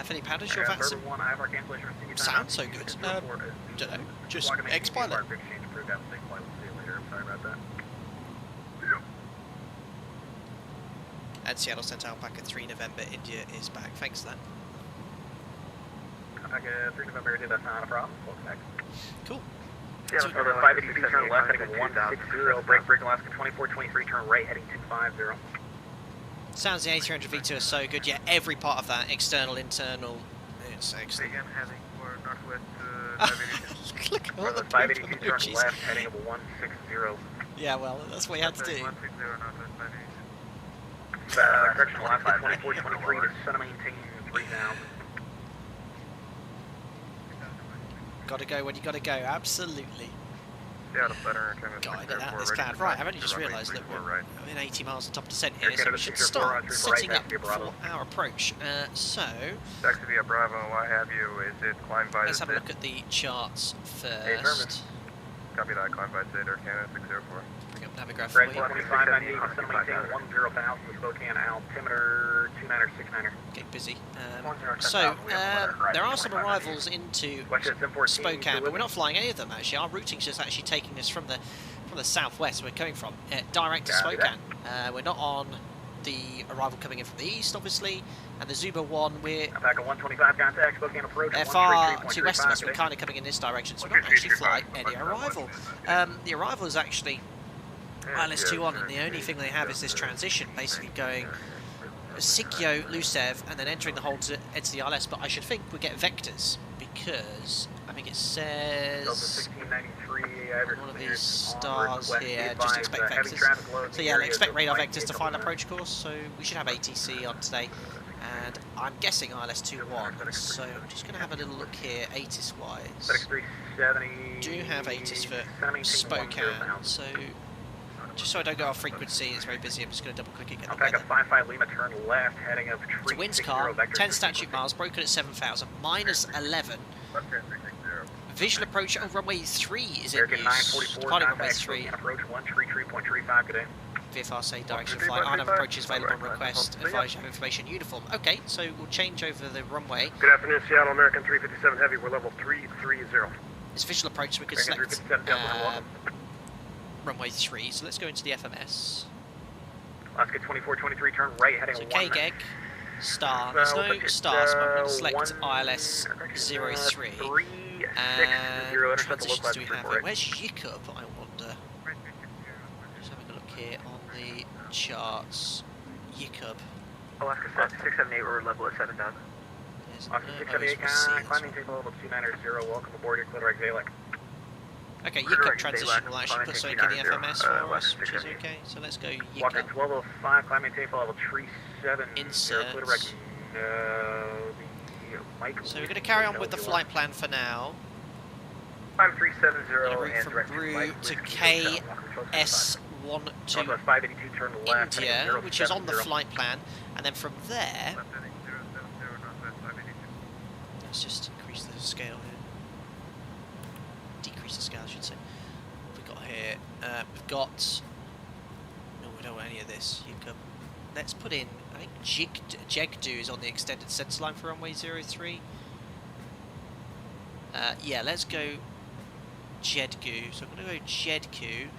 Any powders, your VATSIM? Sounds so good. Don't know, just X-Pilot. Sorry about that. And Seattle sent Alpaca 3 November, India is back. Thanks for that. Alpaca 3 November, India, that's not a problem. Welcome back. Cool. Seattle, so 582, turn left, heading 160, break Alaska 2423, turn right, heading 250. Sounds the A300 V2 is so good. Yeah, every part of that, external, internal, it's excellent. Again, heading for northwest Look at all the 582, turn emojis. left, heading 160. Yeah, well, that's what you had to do. Correction, Alaska 2423 to center maintain 3000. Gotta go when you gotta go, absolutely. Yeah, the better God, out this cloud. Right, I've only just realised that we're in 80 miles of top descent here, so we should start setting up for our approach. So, Taxi via Bravo, what have you, is it climb by let's have a look at the charts first. Copy that, climb by Sid, Air Canada 604. Bring up Navigraph for you. 2598, center maintain 10,000, Spokane, altimeter 2969er. Get busy. So, there are some arrivals into Spokane, but we're not flying any of them actually. Our routing's just actually taking us from the southwest we're coming from, direct to Spokane. We're not on the arrival coming in from the east, obviously, and the Zuba one, we're far to west of us. We're kind of coming in this direction, so we don't actually fly any arrival. The arrival is actually ILS-2 on, and the only thing they have is this transition, basically going Sikyo, Lusev, and then entering the hole to enter the ILS. But I should think we get vectors, because I think it says on one of these stars here, just expect vectors. So yeah, expect radar vectors to final approach course, so we should have ATC on today. And I'm guessing ILS-21, so I'm just going to have a little look here, ATIS-wise. Do have ATIS for Spokane, so just so I don't go off frequency, it's very busy, I'm just going to double click it. Alpaca 55 Lima, turn left, heading up It's a winds car, 10 statute miles, broken at 7,000, minus 11. Visual approach on runway 3 is in use. Departing runway 3. Approach 133.35 today. VFR say direction flight. I have approaches available on request. Advise you have information uniform. Okay, so we'll change over the runway. Good afternoon, Seattle American 357 Heavy. We're level 330. It's visual approach, so we can select runway 3. So let's go into the FMS. Alaska 2423, turn right, heading So KGEG, star. There's no stars, but I'm going to select ILS-03. And transitions do we have here? Where's Jacob, I wonder? Just having a look here on the charts. Jacob. Alaska 678, we're level at 7,000. Alaska 678, climbing table level 290, welcome aboard your Clitteric Zalek. Okay, Jacob transition will actually put something in the FMS for us, which is okay. So let's go Walker Jacob. 1205, climbing table level 37. Insert. Clitteric, So we're going to carry on with the flight plan for now. Climb 370 Route from Brew to KSFO India, which is on the flight plan, and then from there, let's just increase the scale here, decrease the scale I should say. What have we got here? We've got, no we don't want any of this, let's put in, I think Jegdu is on the extended sense line for runway 03. Yeah, let's go Jedgu, so I'm going to go Jedgu.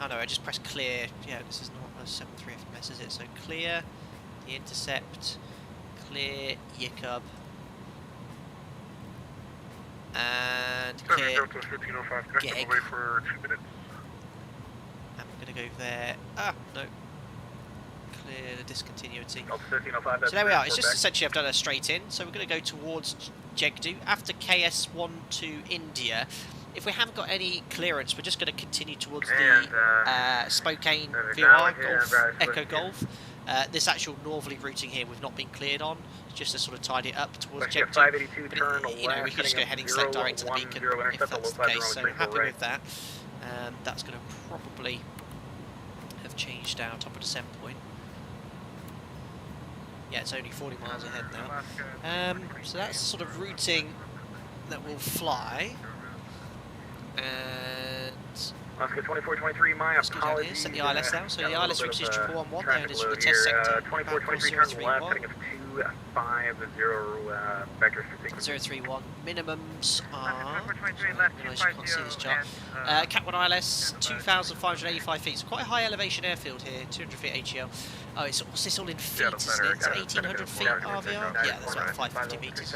Oh no, I just pressed clear. Yeah, this is not 73 FMS, is it? So clear the intercept, clear Jacob, and clear Delta 1505, connect Geg. away for 2 minutes. And we're going to go there. Ah, no. Clear the discontinuity. Delta 1505, So there we are. It's just essentially I've done a straight in. So we're going to go towards Jegdu after KS1 to India. If we haven't got any clearance, we're just going to continue towards the Spokane VR Golf Echo Golf. This actual northerly routing here we've not been cleared on, just to sort of tidy it up towards Jegdu. 582 But turn you know, we can just go heading select direct to the beacon if that's the case. So happy with that. That's going to probably have changed our top of descent point. Yeah, it's only 40 miles ahead now. So that's the sort of routing that will fly. And Oscar 2423, my let's go down here, apologies. set the ILS now. So the ILS route is 1111, there it is from the traffic test load sector. here. 2423 turn left, heading up 250 vectors for sequence. 031, minimums are, I realise you can't see this chart. Cat 1 ILS, 2,585 feet, so quite a high elevation airfield here, 200 feet AGL. Oh, what's this all in feet, isn't it? It's 1,800 feet RVR? Yeah, that's about 550 metres.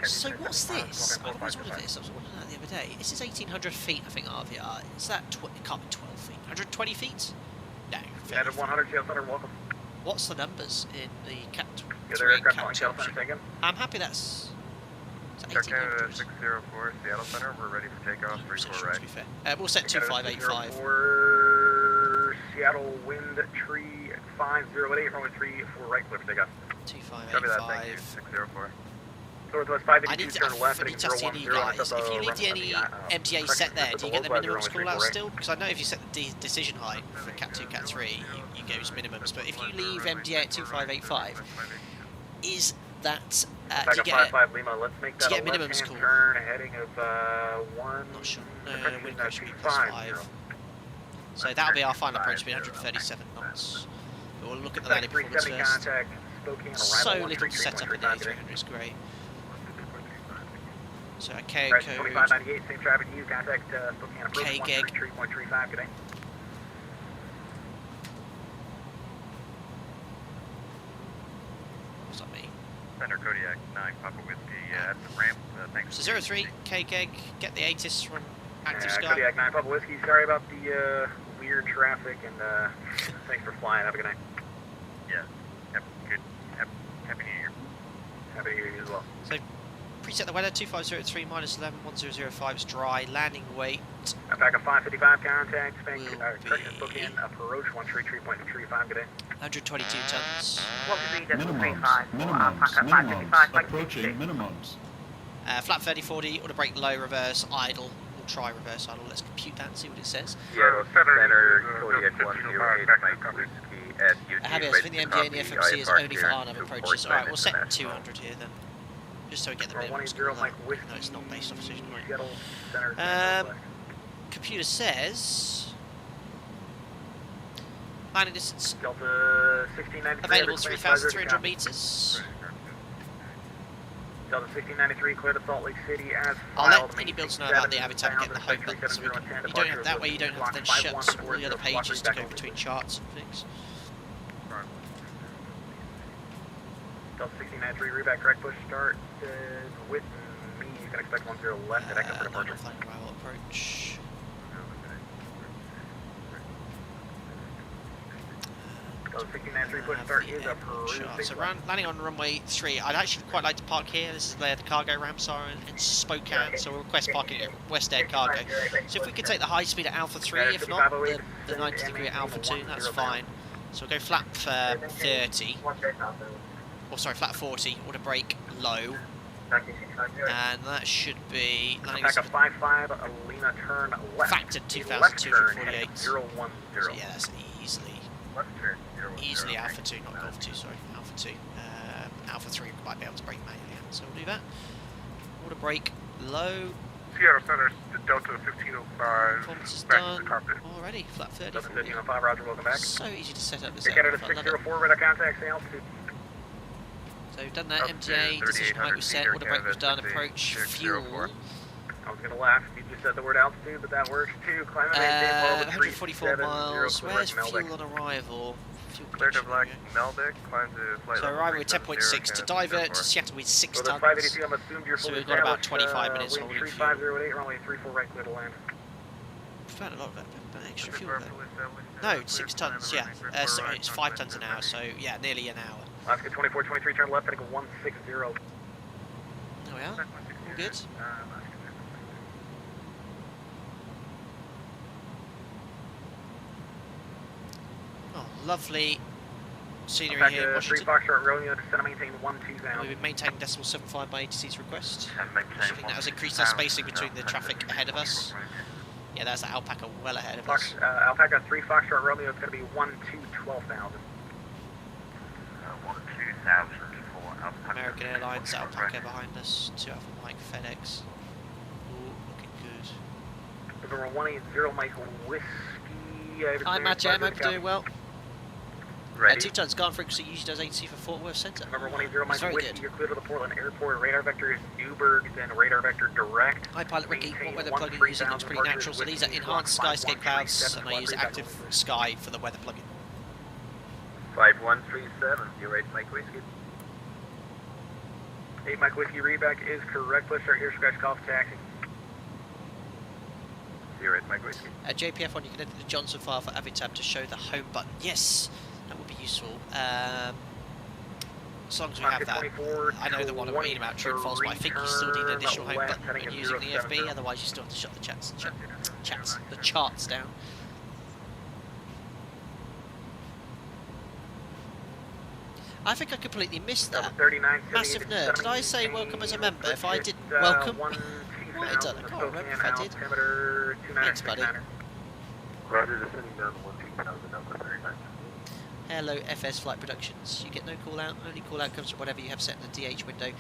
So what's this? I always wondered this, I was wondering that the other day. This is 1,800 feet, I think, RVR. Is that, it can't be 12 feet. 120 feet? No. Standard 100, Tail Center, welcome. What's the numbers in the Cat 3 Other and aircraft Cat on 2 Tail Center, option? taken. I'm happy that's 1,800. 604, Seattle Center, we're ready for takeoff, 34 right. To be fair. We'll set 2585. For Seattle, wind, tree, 5088, runway 34 right, clear for takeoff. Copy that, thank you, 2585. 604. Northwest I 582, need to, turn left, heading to ask you 010 guys, up if you leave the runway MTA set there, do you get the minimums runway call out 34 right. still? Because I know if you set the decision height for Cat 2, Cat 3, you go as minimums, but if you leave MTA at 2585, is that, do you get 55 Lima, let's make that do you a get minimums left-hand call? turn, heading of 1... Not sure. approaching, Wind pressure 25, +5. So that'll be our final approach, to be 137 knots. But we'll look at the landing performance 370 first. contact, Spokane, So arrival little set up in the 13.35 A300 is great. So our KO Right, code 2598, same traffic to you, contact Spokane approach KGEG. 133.35, good day. what's that mean? Center Kodiak 9, Papa Whiskey, at the ramp, thanks. So 03, KGEG, get the ATIS from Active Sky. Kodiak 9, Papa Whiskey, sorry about the weird traffic, and thanks for flying, have a good night. Yeah, happy New Year. Happy to hear you as well. So preset the weather, 2503 minus 11, 1005 is dry, landing weight Pack of 555 contact, Will correction be- Spokane approach 133.35, good day. 122 tons. Minimums, approaching minimums. Flat 3040, order brake low, reverse, idle. We'll try reverse idle, let's compute that and see what it says. Center, Kodiak 108, Mike Whiskey at Javier, I think the MDA and the FMC is only for RNAV approaches. Alright, we'll set 200 here then. Just so we get the minimum score. No, it's not based off decision height. Computer says landing distance Delta 1693 available 3,300 meters. Delta 1693 cleared to Salt Lake City as I'll filed. let iniBuilds know about the avatar and get the home button, so we can, you don't have that way. You don't have to then shut all the other pages to go between charts and things. Delta 1693 reback correct push start with me. You can expect 10 left and exit for departure. Northline arrival approach. Delta 1693 push start is approved. So landing on runway 3, I'd actually quite like to park here. This is where the cargo ramps are in Spokane, so we'll request parking at West Air Cargo. So if we could take the high speed at Alpha 3, if not, the 90 degree at Alpha 2, that's fine. So we'll go flap 30, or sorry, flat 40, order brake low, and that should be landing Pack of 55, Lima turn left. factored Left turn 2,248. heading 010. So yeah, that's easily Alpha 2, not Golf 2, sorry, Alpha 2. Alpha 3 might be able to brake manually, so we'll do that. Order brake low, Seattle Center, Delta 1505, performance is back to done the cockpit. already, flat 30, Delta 40. 1505, roger, welcome back. So easy to set up this Get out of aircraft, I love it. 604, radar contact, say altitude. So we've done that, MTA, decision height was set, order brake was done, approach, fuel. I was going to left, You just said the word altitude, but that works too. Climb at 144 miles. Where's fuel on arrival? Fuel Clear to black connection, Meldic, climb to flight so level arriving with 10.6 to divert to Seattle with 6 tons. So we've got about 25 minutes holding fuel. 3508, runway 34 right, clear to land. We've found a lot of extra fuel though. No, 6 tons, yeah. Sorry, it's 5 tons an hour, so yeah, nearly an hour. Alaska 2423, turn left, heading 160. There we are. All good. Oh, lovely scenery here in Washington. 3 Foxtrot Romeo, descend and maintain 12,000. We've been maintaining decimal 75 by ATC's request. I think that has increased our spacing between the traffic ahead of us. Yeah, that's the Alpaca well ahead of us. Alpaca 3 Foxtrot Romeo, it's going to be 12,000. 12,000 for Alpaca. American Airlines, Alpaca behind us, 2 Alpha Mike, FedEx. Ooh, looking good. November 180 Mike Whiskey. Hi Matt Jam, hope you're doing well. Ready. 2 tons, Garden Frequency used as ATC for Fort Worth Center. Number 180 Mike very Whiskey, good. you're clear to the Portland Airport. Radar vector is Newburgh, then radar vector direct. Hi Pilot Ricky, what weather plugin you're using looks pretty natural. So these are enhanced skyscape clouds, and I use Active Sky for the weather plugin. 5137, you're 8 Mike Whiskey. 8 Mike Whiskey, readback is correct. Let's start here, scratch call for taxi. 8 Mike Whiskey. JPF1, you can edit the Johnson file for Avitab to show the home button. Yes, that would be useful. As long as we have that. I know the one I'm reading about true and false, but I think you still need an additional home button when using the FB, otherwise you still have to shut the charts down. I think I completely missed that. Massive nerd. Did I say welcome as a member? If I didn't, welcome. What I done? I can't remember if I did. Thanks, buddy. Roger, descending down 12,000 Alpha 39. Hello, FS Flight Productions. You get no call out. Only call out comes from whatever you have set in the DH window.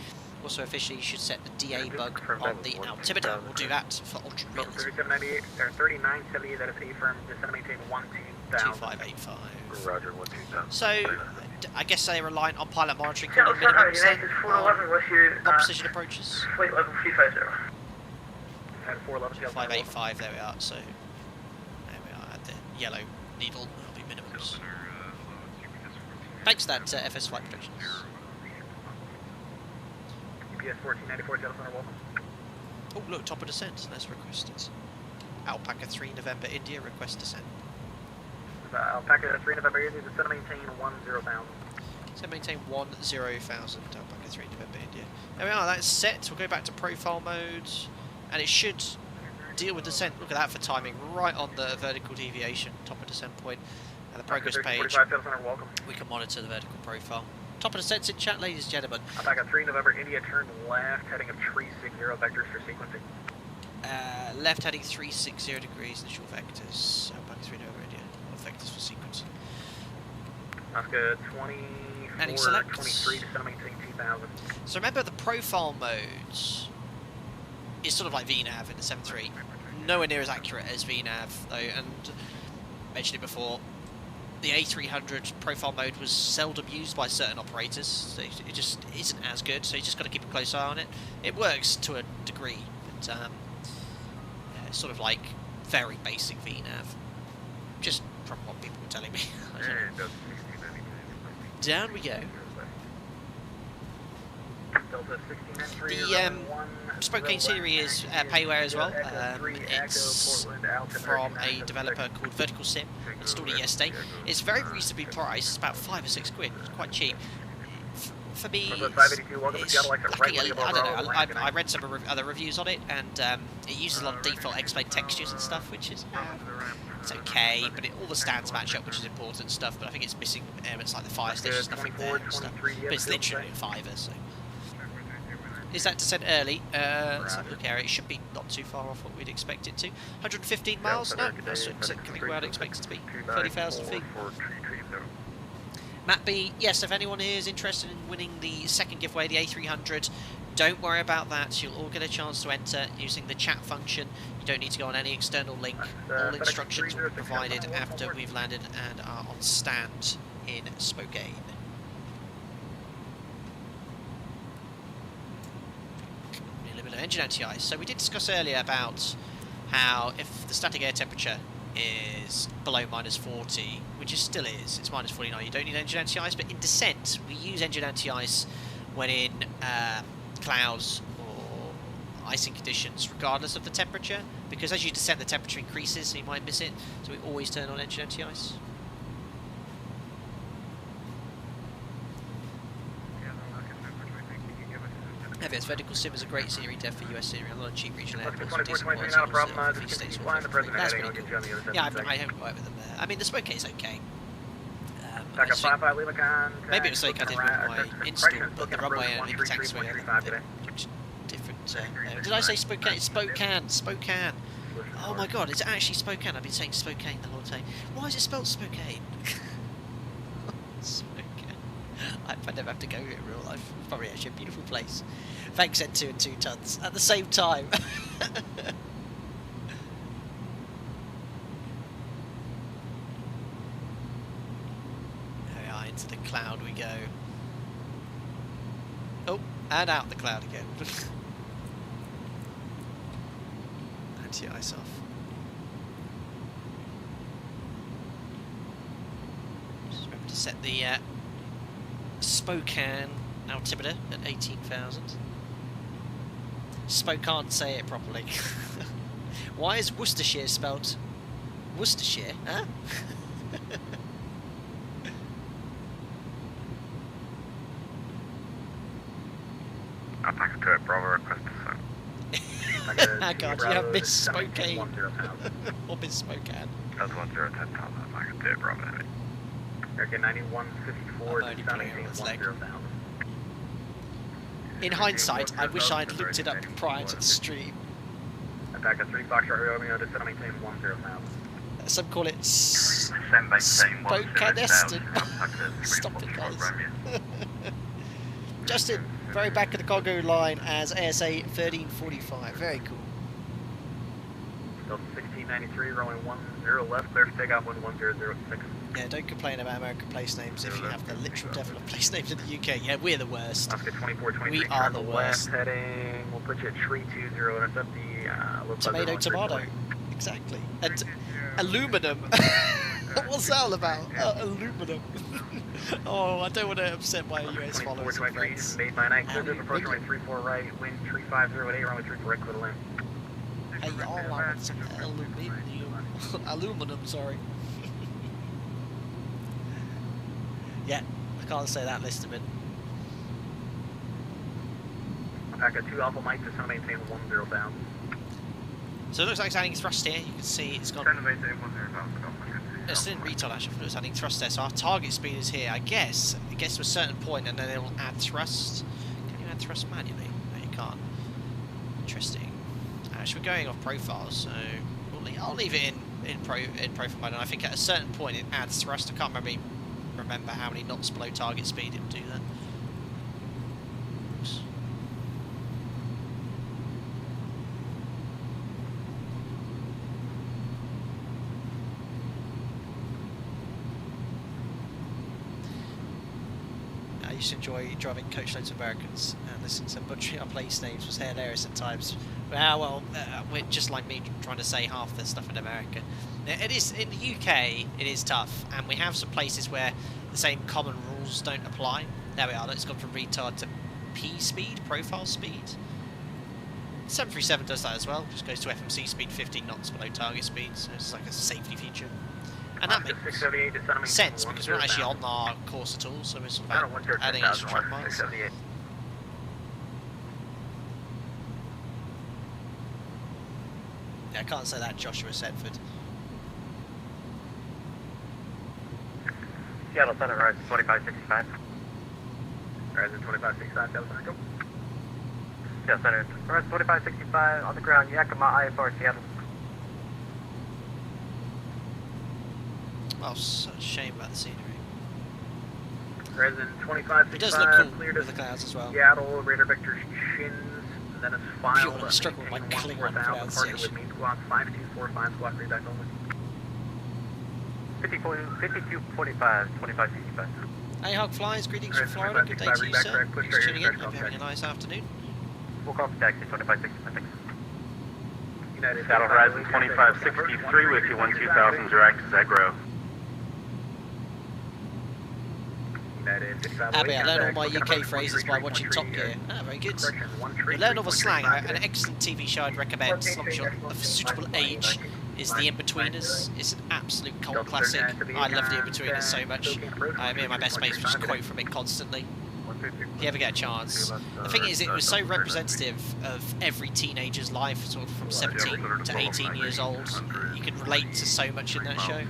Also, officially, you should set the DA bug on the altimeter. We'll do that for ultra realism. 3798 or 3978. That is A firm. Descend and maintain 2585. Roger, 12,000. So, I guess they rely on pilot monitoring calling minimums then on precision approaches. Flight level 350. At 411. 585, there we are. So, there we are at the yellow needle. That'll be minimums. Thanks, that FS Flight Productions. UPS 1494, Center, welcome. Oh, look, top of descent. Let's request it. Alpaca 3 November India, request descent. Alpaca 3 November India, descend and maintain 10,000. So maintain 10,000, Alpaca 3 November India. There we are, that's set. We'll go back to profile mode, and it should deal with descent. Look at that for timing, right on the vertical deviation, top of descent point. And the progress page, we can monitor the vertical profile. Top of descent in chat, ladies and gentlemen. Alpaca 3 November India, turn left, heading of 360, vectors for sequencing. Left heading 360 degrees, initial vectors. Alpaca 3 November India, what vectors for sequencing? Alaska 24, 23, descend maintain 2,000. So remember, the profile mode is sort of like VNAV in the 7.3. Nowhere near as accurate as VNAV though, and I mentioned it before, the A300 profile mode was seldom used by certain operators, so it just isn't as good, so you just got to keep a close eye on it. It works to a degree, but yeah, it's sort of like very basic VNAV, just from what people were telling me. Down we go. The Spokane scenery is payware as well. It's from a developer called Vertical Sim. Installed it yesterday. It's very reasonably priced. It's about £5 or £6. It's quite cheap. For me, it's lacking I don't know. I read some other reviews on it, and it uses a lot of default X-Plane textures and stuff, which is it's okay, but all the stands match up, which is important stuff. But I think it's missing elements like the fire stations, nothing there and stuff. But it's literally a £5. So. Is that descent early? Let's have a look at it. It should be not too far off what we'd expect it to. 115 miles? No, that's exactly where I'd expect it to be. 30,000 feet. Matt B, yes, if anyone here is interested in winning the second giveaway, the A300, don't worry about that. You'll all get a chance to enter using the chat function. You don't need to go on any external link. All instructions will be provided after we've landed and are on stand in Spokane. Engine anti-ice. So we did discuss earlier about how if the static air temperature is below -40, which it still is, it's -49, you don't need engine anti-ice, but in descent we use engine anti-ice when in clouds or icing conditions, regardless of the temperature, because as you descend the temperature increases, so you might miss it, so we always turn on engine anti-ice. FS Vertical Sim is a great Siri dev for US Siri, a lot of cheap regional airports with decent quality not a problem. also Just for states flying the president. That's I'll pretty get cool. you on the other side. Yeah, I haven't worked with them there. I mean, the Spokane's okay. Back up 55 Lima contact. Maybe it was like I did with my install, but the runway only detects where different. Did I say Spokane? It's Spokane. Spokane. Oh my God, is it actually Spokane? I've been saying Spokane the whole time. Why is it spelled Spokane? Spokane. I never have to go here in real life. It's probably actually a beautiful place. Thanks, N2 and 2 tons at the same time. Into the cloud we go. Oh, and out the cloud again. Anti-ice off. Just remember to set the Spokane altimeter at 18,000. Spoke can't say it properly. Why is Worcestershire spelled Worcestershire? Huh? Attack to Bravo request Oh God, you have Miss Spokane. Or Miss Spokane. That's 1010 attack to Bravo. American 9154 I'm only playing on its leg. In hindsight, I wish I'd looked it up prior to the stream. Attack at 3 Foxtrot Romeo, descend maintain 10,000. Some call it Spokane. Stop it, guys. Justin, very back of the cargo line as ASA 1345. Very cool. Still 1693, rolling 10 left, clear for takeoff, 1006. Yeah, don't complain about American place names if you have the literal devil of place names in the UK. Yeah, we're the worst. Oscar 2423, We are the worst. Heading, we'll put you at tree 20, intercept the Tomato, tomato. Exactly. And aluminum. What's that all about? Aluminum. Oh, I don't want to upset my US followers and friends. Made by night, clear approach runway 34 right, wind 350 at 8, runway 34 right, clear to land. Hey, all I want some aluminum. Aluminum, sorry. Yeah, I can't say that, Listerman. Back at 2 Alpha Mike, just to maintain 10 down. So it looks like it's adding thrust here. You can see it's got. It's didn't retard actually, but it's adding thrust there. So our target speed is here. I guess it gets to a certain point and then it will add thrust. Can you add thrust manually? No, you can't. Interesting. Actually, we're going off profiles, so I'll leave it in profile mode. And I think at a certain point it adds thrust. I can't remember how many knots below target speed it will do that. Oops. I used to enjoy driving coachloads of Americans and listening to butchering our place names was hilarious at times. Well, we're just like me trying to say half the stuff in America. It is in the UK. It is tough, and we have some places where the same common rules don't apply. There we are. It's gone from retard to P speed, profile speed. 737 does that as well. Just goes to FMC speed, 15 knots below target speed. So it's like a safety feature. And that makes sense because we're not actually on our course at all, so we're sort of adding extra track miles. Yeah, I can't say that, Joshua Sedford. Seattle Center, right, 2565. Horizon 2565, Seattle Center, go. Seattle Center, Horizon 2565, on the ground, Yakima, IFR, Seattle. Oh, such a shame about the scenery. Horizon 2565, it does look cool cleared with the clouds as well. Seattle, radar vector shins, and then it's filed. I struggle with my Klingon pronunciation. With squawk 5245, squawk read back only. 5245, 2565. Hey, Hog Flies, greetings from Florida. Good day to you, sir. Thanks for tuning in. Hope you're having a nice afternoon. We'll call for taxi 2565. Saddle Horizon 2563 with you, 12000 direct, Zegro. Abby, I learned all my UK phrases by watching Top Gear. Ah, very good. You learn all the slang. An excellent TV show I'd recommend, as long as you're of a suitable age, is The In-Betweeners. It's an absolute cult classic. I love The In-Betweeners so much. Me and my best mates would just quote from it constantly. If you ever get a chance. The thing is, it was so representative of every teenager's life, sort of from 17 to 18 years old. You could relate to so much in that show.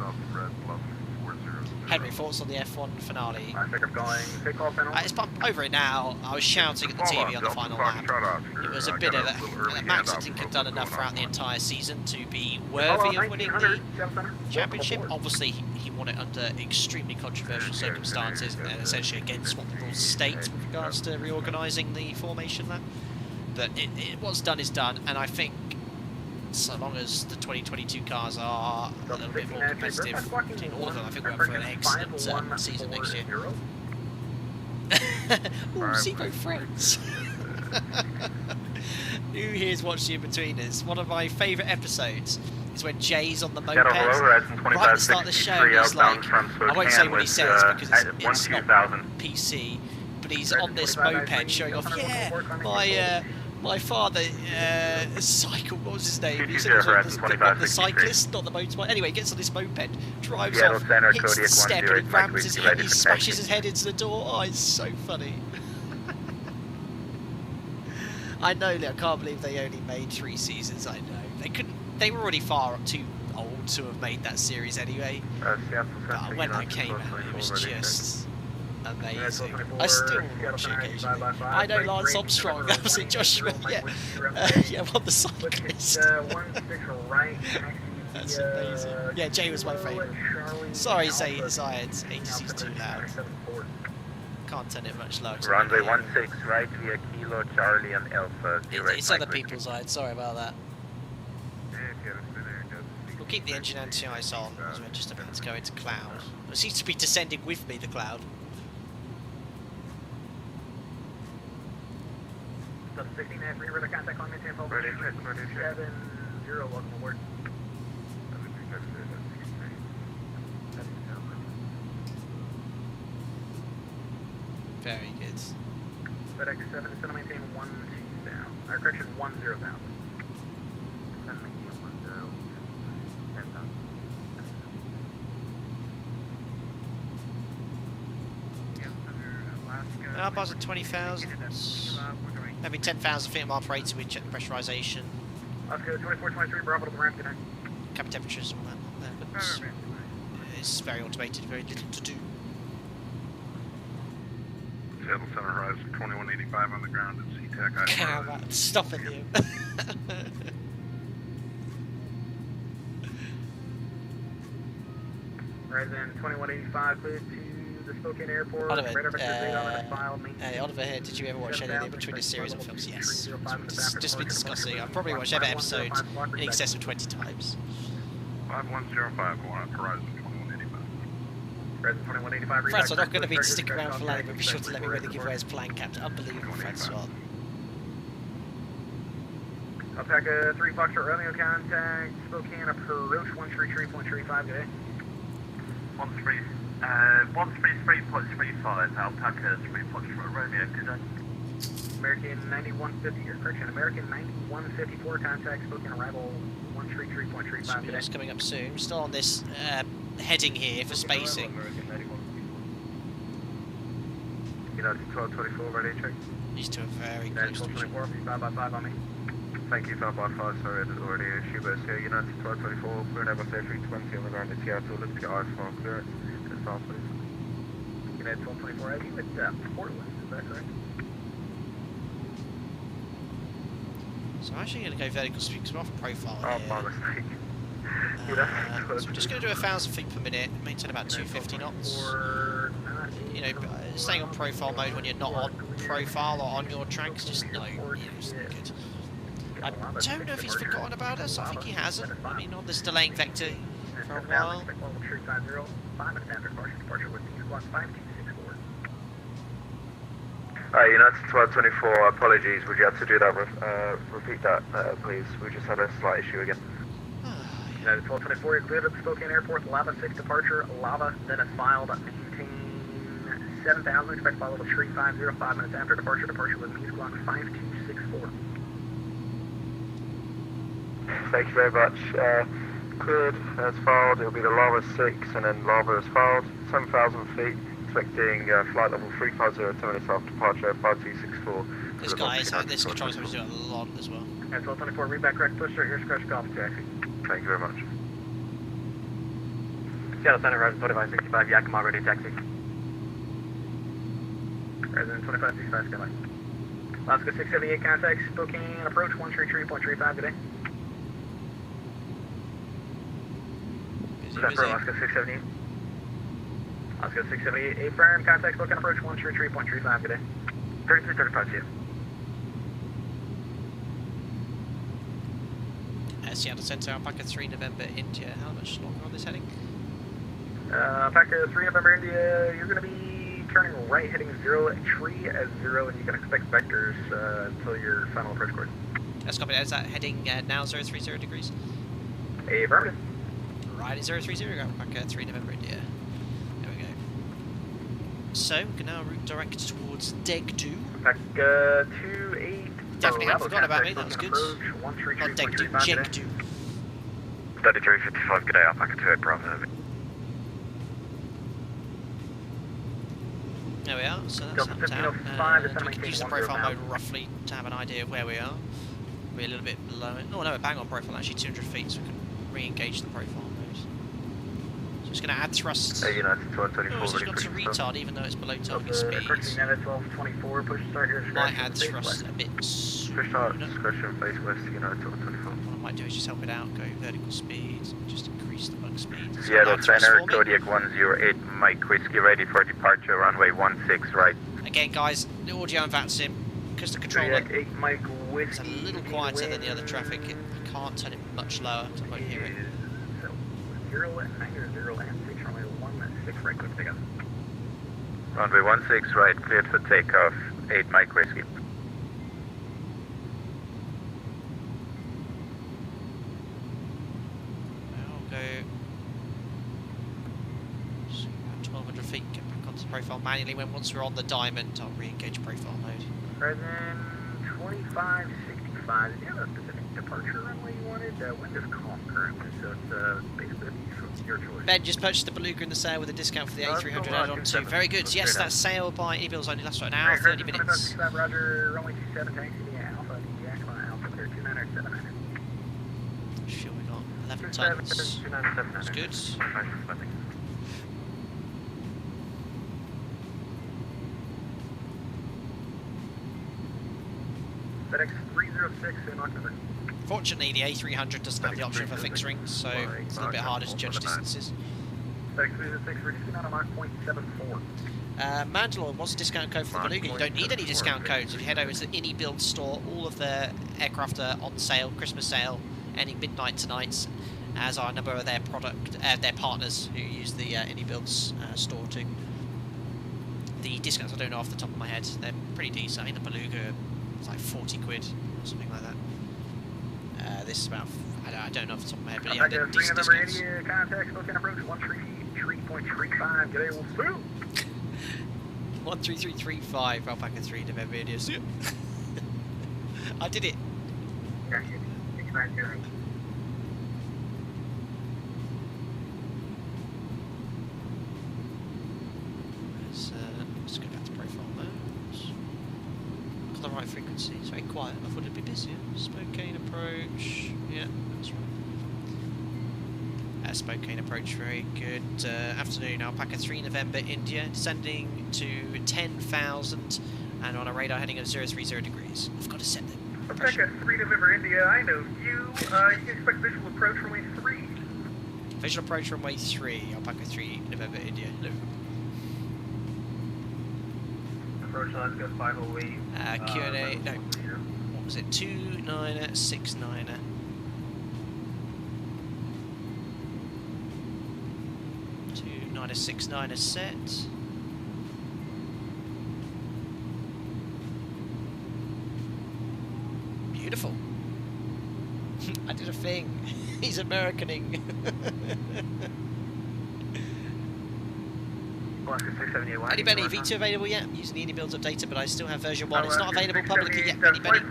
Henry, thoughts on the F1 finale? I'm over it now. I was shouting at the TV on the final lap. It was a bit of a... Max, I think, had done enough throughout the entire season to be worthy of winning the championship. Obviously, he won it under extremely controversial circumstances and essentially against what the rules state with regards to reorganising the formation lap. But what's done is done, and I think so long as the 2022 cars are a little bit more competitive between all of them, I think we're up for an excellent season next year. Ooh, Zero friends. Who here's watched the In-Betweeners? One of my favourite episodes is when Jay's on the moped right at the start of the show. He's like, I won't say what he says because it's not PC, but he's on this moped showing off, yeah, my father cycled, what was his name? He said it was the cyclist, not the motorbike. Anyway, he gets on this moped, drives off, hits the step, and he rams his head, he smashes his head into the door. Oh, it's so funny. I know, I can't believe they only made 3 seasons, I know. They were already too old to have made that series anyway. But when that came out, it was just amazing. I still watch it occasionally. I know Lance Armstrong, that was it, Joshua, yeah, on the cyclist. That's amazing. Yeah, Jay was my favourite. Sorry, Zayed, ATC's too loud. Can't turn it much louder. Runway 16, right via Kilo, Charlie and Alpha. It's other people's side, sorry about that. We'll keep the engine anti-ice on as we're just about to go into cloud. It seems to be descending with me, the cloud. Sub 69, free radar contact on maintain full 70, welcome aboard. Very good. FedEx 7 is going to maintain 1-2 down. Our correction, 1-0 down. Airbus at 20,000. Maybe 10,000 feet of operator with jet pressurization. Let's go 2423, Bravo to the ramp, good night. Cabin temperatures, all that there, but it's very automated, very little to do. Seattle Center Horizon 2185 on the ground at SeaTac. That's stopping you. Horizon 2185, clear to the Spokane Airport. Oliver, Oliver here, did you ever watch any of the Between series of films? Yes. We've just been discussing. I've probably watched every episode in excess of 20 times. 5105 on Horizon 2185. Horizon 2185. Francois, not going to be to stick around for landing, but be sure to let me know the giveaways plan capped. Unbelievable, Francois. Alpaca 3 Foxtrot Romeo contact, Spokane approach 133.35, good day. 133.35, Alpaca 3 Foxtrot Romeo, good day. American 9150, or correction, American 9154 contact, Spokane arrival 133.35, good day. Coming up soon. We're still on this heading here for spacing. United 1224, ready, check. These two are very close to each other. 5x5 on me. Thank you, 5x5, sorry, I did already issue, but it's here, United 1224, we're in Airbus A320 on the ground in Seattle, looking to get IFR clearance, just fast, please. United 1224, are you at Portland, is that correct? So I'm actually going to go vertical speed because we're off profile Oh, here. my mistake. So we're just going to do 1,000 feet per minute, maintain about 250 knots. You know, staying on profile mode when you're not on profile or on your tracks, just no, it's not good. I don't know if he's forgotten about us. I think he hasn't. I mean, on this delaying vector for a while. United 1224, apologies, would you have to do that, repeat that, please? We just had a slight issue again. United 1224, you're cleared at the Spokane Airport, Lava 6 departure, Lava, then it's filed, maintain 7,000, expect flight level 3505 5 minutes after departure, departure with mean squawk 5264. Thank you very much. Cleared as filed, it'll be the Lava 6 and then Lava as filed, 7,000 feet, expecting flight level 350, 10 minutes after departure, 5264. This guy is this controller's having to do a lot as well. And 1224, read back correct, push start, here's crash golf taxi. Thank you very much. Seattle Center, Resident 2565, Yakima, ready taxi. Resident 2565, Skyline. Alaska 678, contact Spokane, approach 133.35 today. Zephyr, Alaska 678. Alaska 678, A-firm, contact Spokane, approach 133.35 today. 3335 to you. Seattle Center, Alpaca 3 November, India. How much longer on this heading? Alpaca 3 November, India, you're going to be turning right, heading 0 at tree as 0, and you can expect vectors until your final approach course. Let's copy that. Is that heading now 030 degrees? Affirmative. Right, 030, Alpaca 3 November, India. There we go. So, we can now route direct towards Degdu. Alpaca 28. Definitely had forgotten about me, that was good. Not Degdu, Jegdu. 3355, good day, Alpaca 28, Bravo. There we are, so that's up down. We can use the profile mode roughly to have an idea of where we are. We're a little bit below it. Oh no, bang on profile, actually 200 feet, so we can re-engage the profile mode. So it's going to add thrust. Hey, United 1224, Oh, so it's gone to retard even though it's below target speed. United 1224, push start here. Might add thrust a bit sooner. Push start, discretion, face west, United 1224. What I might do is just help it out, go vertical speed, just increase the bug speed. Seattle Center, Kodiak 108, Mike Whiskey, ready for departure, runway 16 right. Again guys, the audio and VATSIM, because the controller Kodiak 8, Mike Whiskey. It's a little quieter than the other traffic. I can't turn it much lower, so I won't hear it. So, 0 and 9 or 0 and 6, runway 16 right, quick takeoff. Runway 16 right, cleared for takeoff, 8 Mike Whiskey. I'll go so about 1200 feet, get back onto profile manually. Once we're on the diamond, I'll re-engage profile mode. Present 2565. Did you have a specific departure runway you wanted? Wind is calm currently, so it's basically your choice. Ben just purchased the Beluga in the sale with a discount for the A300 add-on too. Very good. Yes, that's sale by iniBuilds only lasts an hour, 30 minutes. Roger, runway 27, taxi to Alpha, Yakima, Alpha, clear 2979. Sure, we got 11 tons. That's good. FedEx 306 in October. Fortunately, the A300 doesn't have the option for fixed rings, so it's a little bit harder to judge distances. FedEx 306, reducing out of Mach 0.74. Mandalore wants a discount code for the Beluga. You don't need any discount codes. If you head over to the iniBuilds store, all of their aircraft are on sale, Christmas sale, ending midnight tonight, as are a number of their their partners who use the iniBuilds store too. The discounts I don't know off the top of my head. They're pretty decent. I think the Beluga is like 40 quid or something like that. This is about, I don't know off the top of my head, but yeah, they're decent discounts. Contact, Spokane approach 133.35. G'day, we'll see. 13335, Alpaca 3 November, India. See ya. I did it. Let's go back to profile mode. Got the right frequency. It's very quiet. I thought it'd be busier. Spokane approach. Yeah, that's right. Spokane approach, very good. Afternoon, Alpaca 3 November, India, descending to 10,000 and on a radar heading of 030 degrees. I've got to set the pressure. Alpaca 3 November, India, I know you. You can expect visual approach runway 3. Visual approach runway 3, Alpaca 3 November, India. Hello. Approach Alaska 508. Q&A, no. What was it? 2969er. 2969er set. beautiful. I did a thing. He's Americaning. Benny Benny, V2 available yet? I'm using the iniBuilds updater, but I still have version 1. It's not available publicly yet, Benny Benny.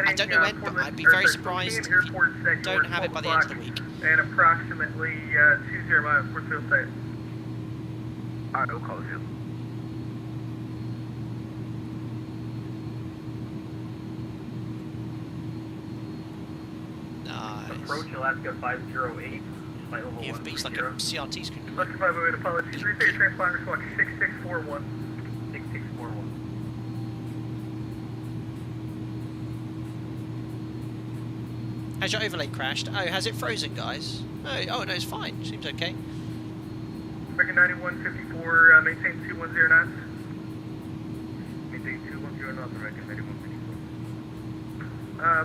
I don't know when, but I'd be very surprised if you don't have it by the end of the week. And approximately 20 miles Port Field site. Alright, we'll call you. Nice. Approach Alaska 508. EFB's like a CRT screen. Alaska 508, apologies. 3-state transponder squawk 6641. 6641. Has your overlay crashed? Oh, has it frozen, guys? Oh no, it's fine. Seems okay. American 9154, maintain 210 knots. Maintain 210 knots, American 9154.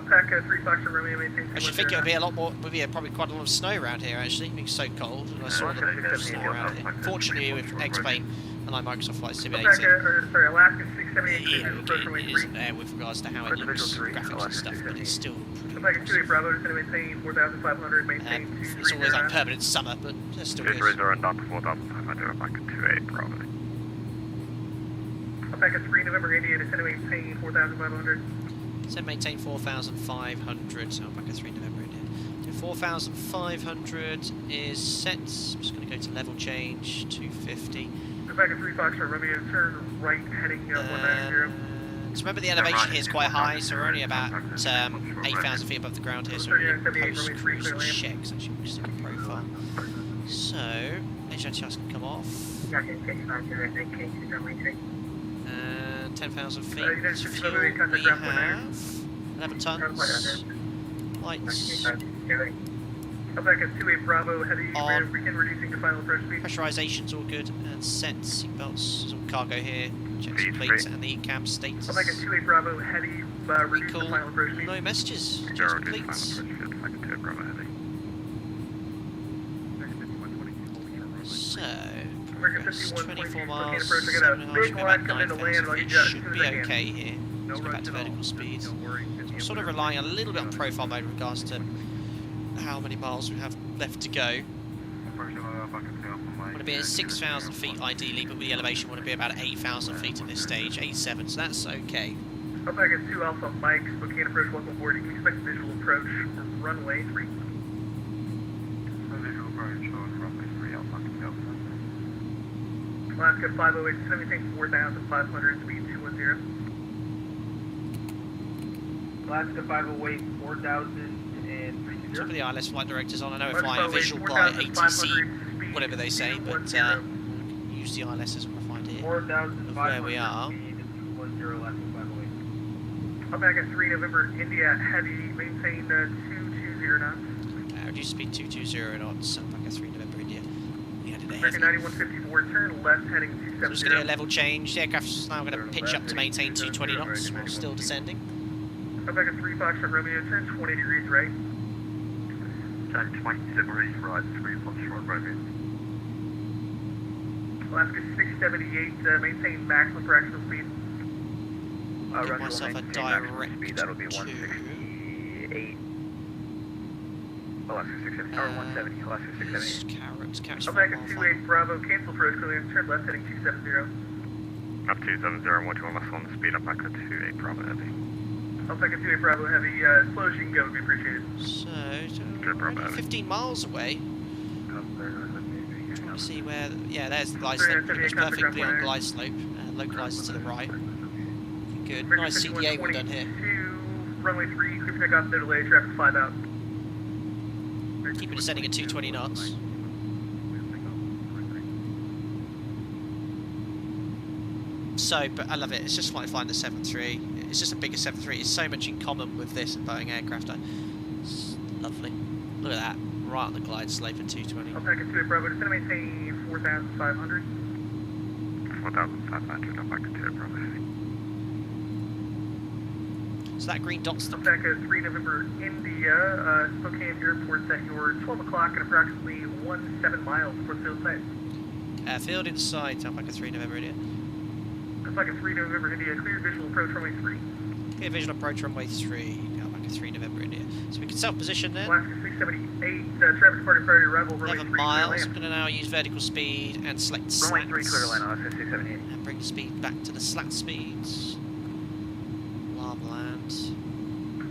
Pack 3 Fox Romeo, maintain 210 I should think it would be a lot more, probably quite a lot of snow around here actually, being so cold, and I saw the snow around here. Fortunately with X-Plane and like Microsoft Flight Simulator, sorry, Alaska 678, it isn't there with regards to how it looks, graphics and stuff, but it's still Pack 28 Bravo, just going to maintain 4,500, maintain it's always like permanent summer, but it still is. 230 knots, 4,500, back at 28 Bravo. Pack 3 November India, just going to maintain 4,500. So maintain 4,500, so back at 3 November India. So 4,500 is set. I'm just going to go to level change, 250. Back at 3 Fox Romeo, turn right, heading 190. So remember the elevation here is quite high, so we're only about 8,000 feet above the ground here, so we're in post-cruise check, because actually we're just in profile. So, HRTS can come off. And 10,000 feet. Fuel, we have 11 tons. Lights. Back at 28 Bravo, heading on. Begin reducing to final approach speed. Pressurization's all good, and set. Seatbelts, there's all cargo here. Check some plates and the cam status. Back at 28 Bravo, heading reduce to final approach speed. No messages, just plates. So, progress 24 miles, 7.5, should be about 9,000 feet, should be okay here. Let's go back to vertical speeds. So I'm sort of relying a little bit on profile mode in regards to how many miles we have left to go. I want to be at 6,000 feet ideally, but with the elevation I want to be about 8,000 feet at this stage, 8.7, so that's okay. Back at 2 Alpha Mike, Spokane approach, welcome aboard. You can expect visual approach from runway 3. Visual approach on runway 3 Alpha Alaska 508, just maintain 4,500, speed 210. Alaska 508, 4,000. Top of the ILS flight directors on. I know we're flying a visual by ATC, whatever they say, but use the ILS as a find here of where we are. Back at 3 November India, heavy, maintain 220 knots. Reduce speed 220 knots, back at 3 November India. We had it a American heavy. 9154, turn left, heading 270. So just going to do a level change. The aircraft's now going to pitch up to maintain 220 knots while still descending. Back at 3 Foxtrot Romeo, turn 20 degrees right. Turn 20 degrees right, 3 Foxtrot Romeo. Alaska 678, maintain maximum fractional speed. Give myself a direct that'll be to 168. Alaska 670, or 170, Alaska 678. Carrots, Back at 28 Bravo, cancel approach clearance, turn left, heading 270. Up 270, 121 left on the speed up back to 28 Bravo Heavy. Back at 28 Bravo Heavy, as slow as you can go would be appreciated. So, we're 15 miles away. Trying to see where, yeah, there's the glide slope, pretty much perfectly on glide slope, localized to the right. Good, nice CDA we've done here. Runway 3, clear for takeoff, no delay, traffic 5 out. Keep it descending at 220 knots. So, but I love it, it's just like flying the 7.3. It's just a bigger 7.3. It's so much in common with this and Boeing aircraft. It's lovely. Look at that, right on the glide slope at 220. Back at 28 Bravo, just going to maintain 4,500. 4,500, up back to 2 Bravo Heavy. So that green dot's the... Back at 3 November India, Spokane Airport at your 12 o'clock and approximately 17 miles before the field site. Field inside, down back at 3 November India. Back at 3 November India, clear visual approach runway 3. Clear visual approach runway 3, down back at 3 November India. So we can self-position then. Alaska 678, traffic departing priority arrival, runway 11 3 clear miles. land. I'm going to now use vertical speed and select slats. Runway 3 clear land, Alaska 678. And bring the speed back to the slat speeds. Alarm land.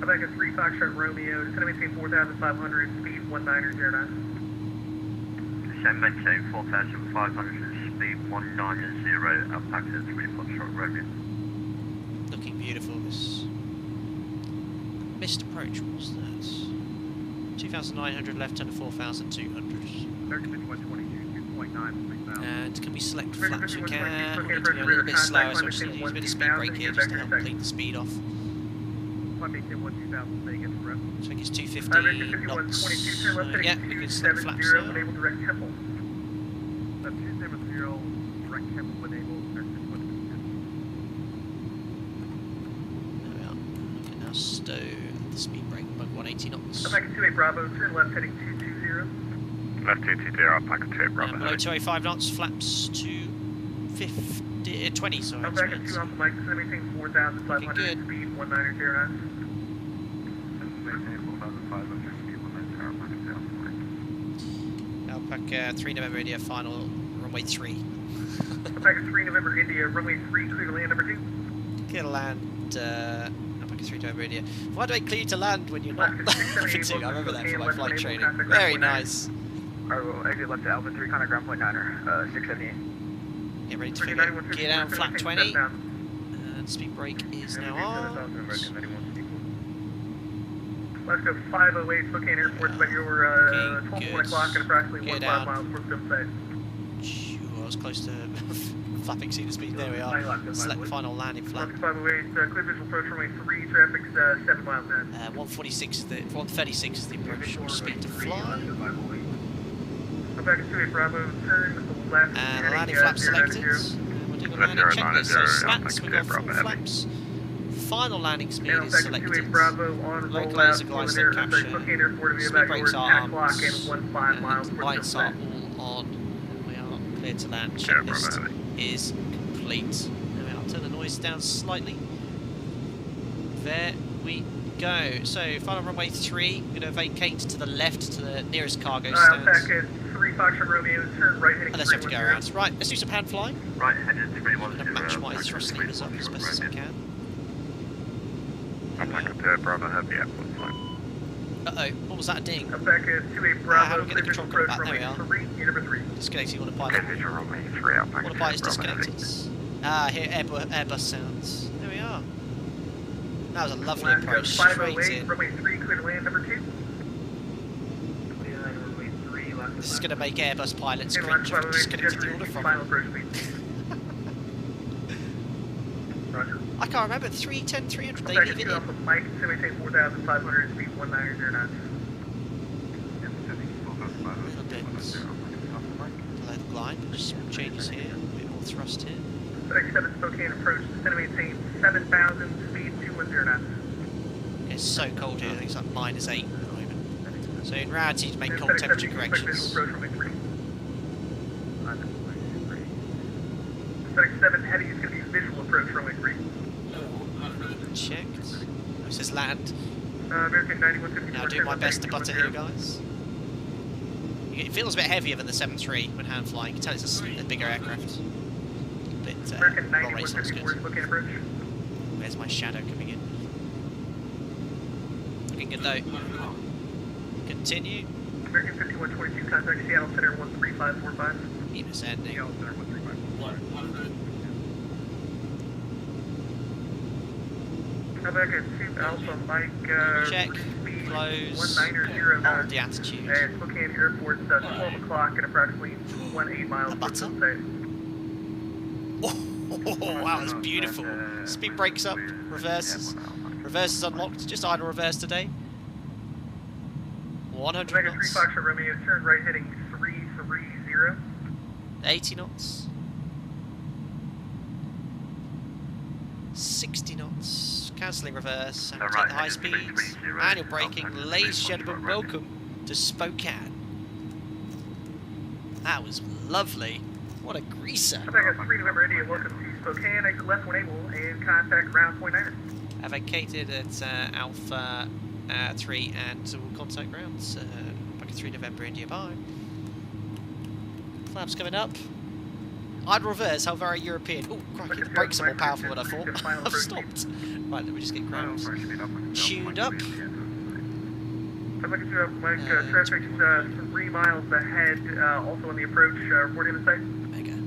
I'm back at 3 Foxtrot Romeo, descend and maintain 4,500, speed 1909. Descend maintain 4,500, speed 190, Alpaca 3 Foxtrot Romeo. Looking beautiful, this missed approach. What was that? 2,900 left, turn to 4,200. American 5122, 2.9, And can we select flaps? We can. We're going to go a little bit slower, so we just need to use a bit of speed brake here just to help clean the speed off. So I think it's 250 knots. Yeah, we can select flaps now. Enable direct tempo. 270, direct tempo enable, There we are. We can now stow the speed brake above 180 knots. I'm back at 28 Bravo, turn left heading 220. Left 220, Alpaca 2 Bravo. And below 285 knots, flaps 250, 20, sorry. I'm back at 2 Alpha Mike, descend and maintain 4,500, Looking good. speed 1909. Alpaca 3 November India, final runway 3. Alpaca 3 November India, runway 3, clear to land number 2. Clear to land, Alpaca 3 November India. Why do I clear to land when you're not Alaska 678, I remember that from my left flight enable, training. contact Very ground point nice. Alright, we'll exit left to Alpha 3, contact ground point 9er, 678. Get ready to figure gear down, flat 20. And speed brake is now on. Let's go 508 Spokane Airport, but you're 12 1 o'clock and approximately Gear 1.5 down. miles from film site. I was close to flapping exceeding speed. There we are. Select final landing flap. Alaska 508, clear visual approach runway 3, traffic's 7 miles ahead. 146 is the 136 is the approach speed to fly. I'm back at 28 Bravo, turn left. And heading, landing flap 090. selected. And we're doing a landing checklist. So slats, we've got full flaps. Final landing speed And is back at selected. 28 Bravo on Low rollout, laser glide slope Spokane capture. Airport, Speed back brakes over are 10 o'clock arms. and 1.5 miles And from lights film are site. all on. We are clear to land. Checklist is complete. There we are. I'll turn the noise down slightly. There we go. So final runway 3. We're going to vacate to the left to the nearest cargo stand. Back at 3 Foxtrot Romeo, turn right heading Unless we have to go 310. around. Right, let's do some hand flying. Right, headed I'm going to match my thrust levers up as best as I can. Alpaca 2 Bravo, heavy airport flight. Uh-oh, what was that a ding? I'm back at 28 how Bravo, do we get the clear visual control approach back? There we runway 3, gear number 3. Disconnecting autopilot. Clear visual runway 3, Alpaca 2 Autopilot is Bravo, disconnected. heavy. Ah, here Airbus sounds. There we are. That was a lovely Alaska approach, straight 508, in. runway 3, clear to land number 2. This is going to make Airbus pilots And cringe Alaska if 508, disconnected the order suggested from final them. approach speed. Roger. I can't remember, 310, 300, they Back leave at it 2 in. Alpha Mike, maintain 4,500, speed 1909. A little bit below the glide, but just some changes here, a bit more thrust here. Back 7 Spokane approach, descend and maintain 7,000, speed 210 knots. It's so cold here, I think it's like -8 at the moment. So in reality, to make cold temperature corrections. FedEx 7 heading is going to be visual approach runway 3. Checked. It says land. American 9154. Now do my best to butter here, guys. It feels a bit heavier than the 7-3 when hand flying. You can tell it's a bigger aircraft. A bit American roll rate sounds 9154 good. Spokane approach. Where's my shadow coming in? Looking good though. Continue. American 5122, contact Seattle Center 13545. Keep ascending. Seattle Center 13545. I'm back at 2 Alpha Mike, Check. speed Close. 190 Hold knots. the attitude. At Spokane Airport, 12 o'clock and approximately 18 miles A from butter? film site. Oh, wow, that's beautiful. Speed brakes up, reverses. Reverse is unlocked, just idle reverse today. 100 Omega 3 knots. Foxtrot Romeo, turn right heading 330. 80 knots. 60 knots. Cancelling reverse. And Right, take the high headed speeds. 330. Manual braking. Contact Ladies and 314 gentlemen, right. welcome to Spokane. That was lovely. What a greaser. I'm back at 3 November India, welcome to Spokane, exit left when able, and contact ground point 9er. I vacated at Alpha 3 and we'll contact grounds. Bucket 3 November India, bye. Flaps coming up. I'd reverse, how very European. Oh, crikey, the brakes are more powerful than I thought. I've stopped. Right, let me just get grounds tuned up. I'm looking to Mike, traffic 3 miles ahead, also on the approach, reporting the site. Mega.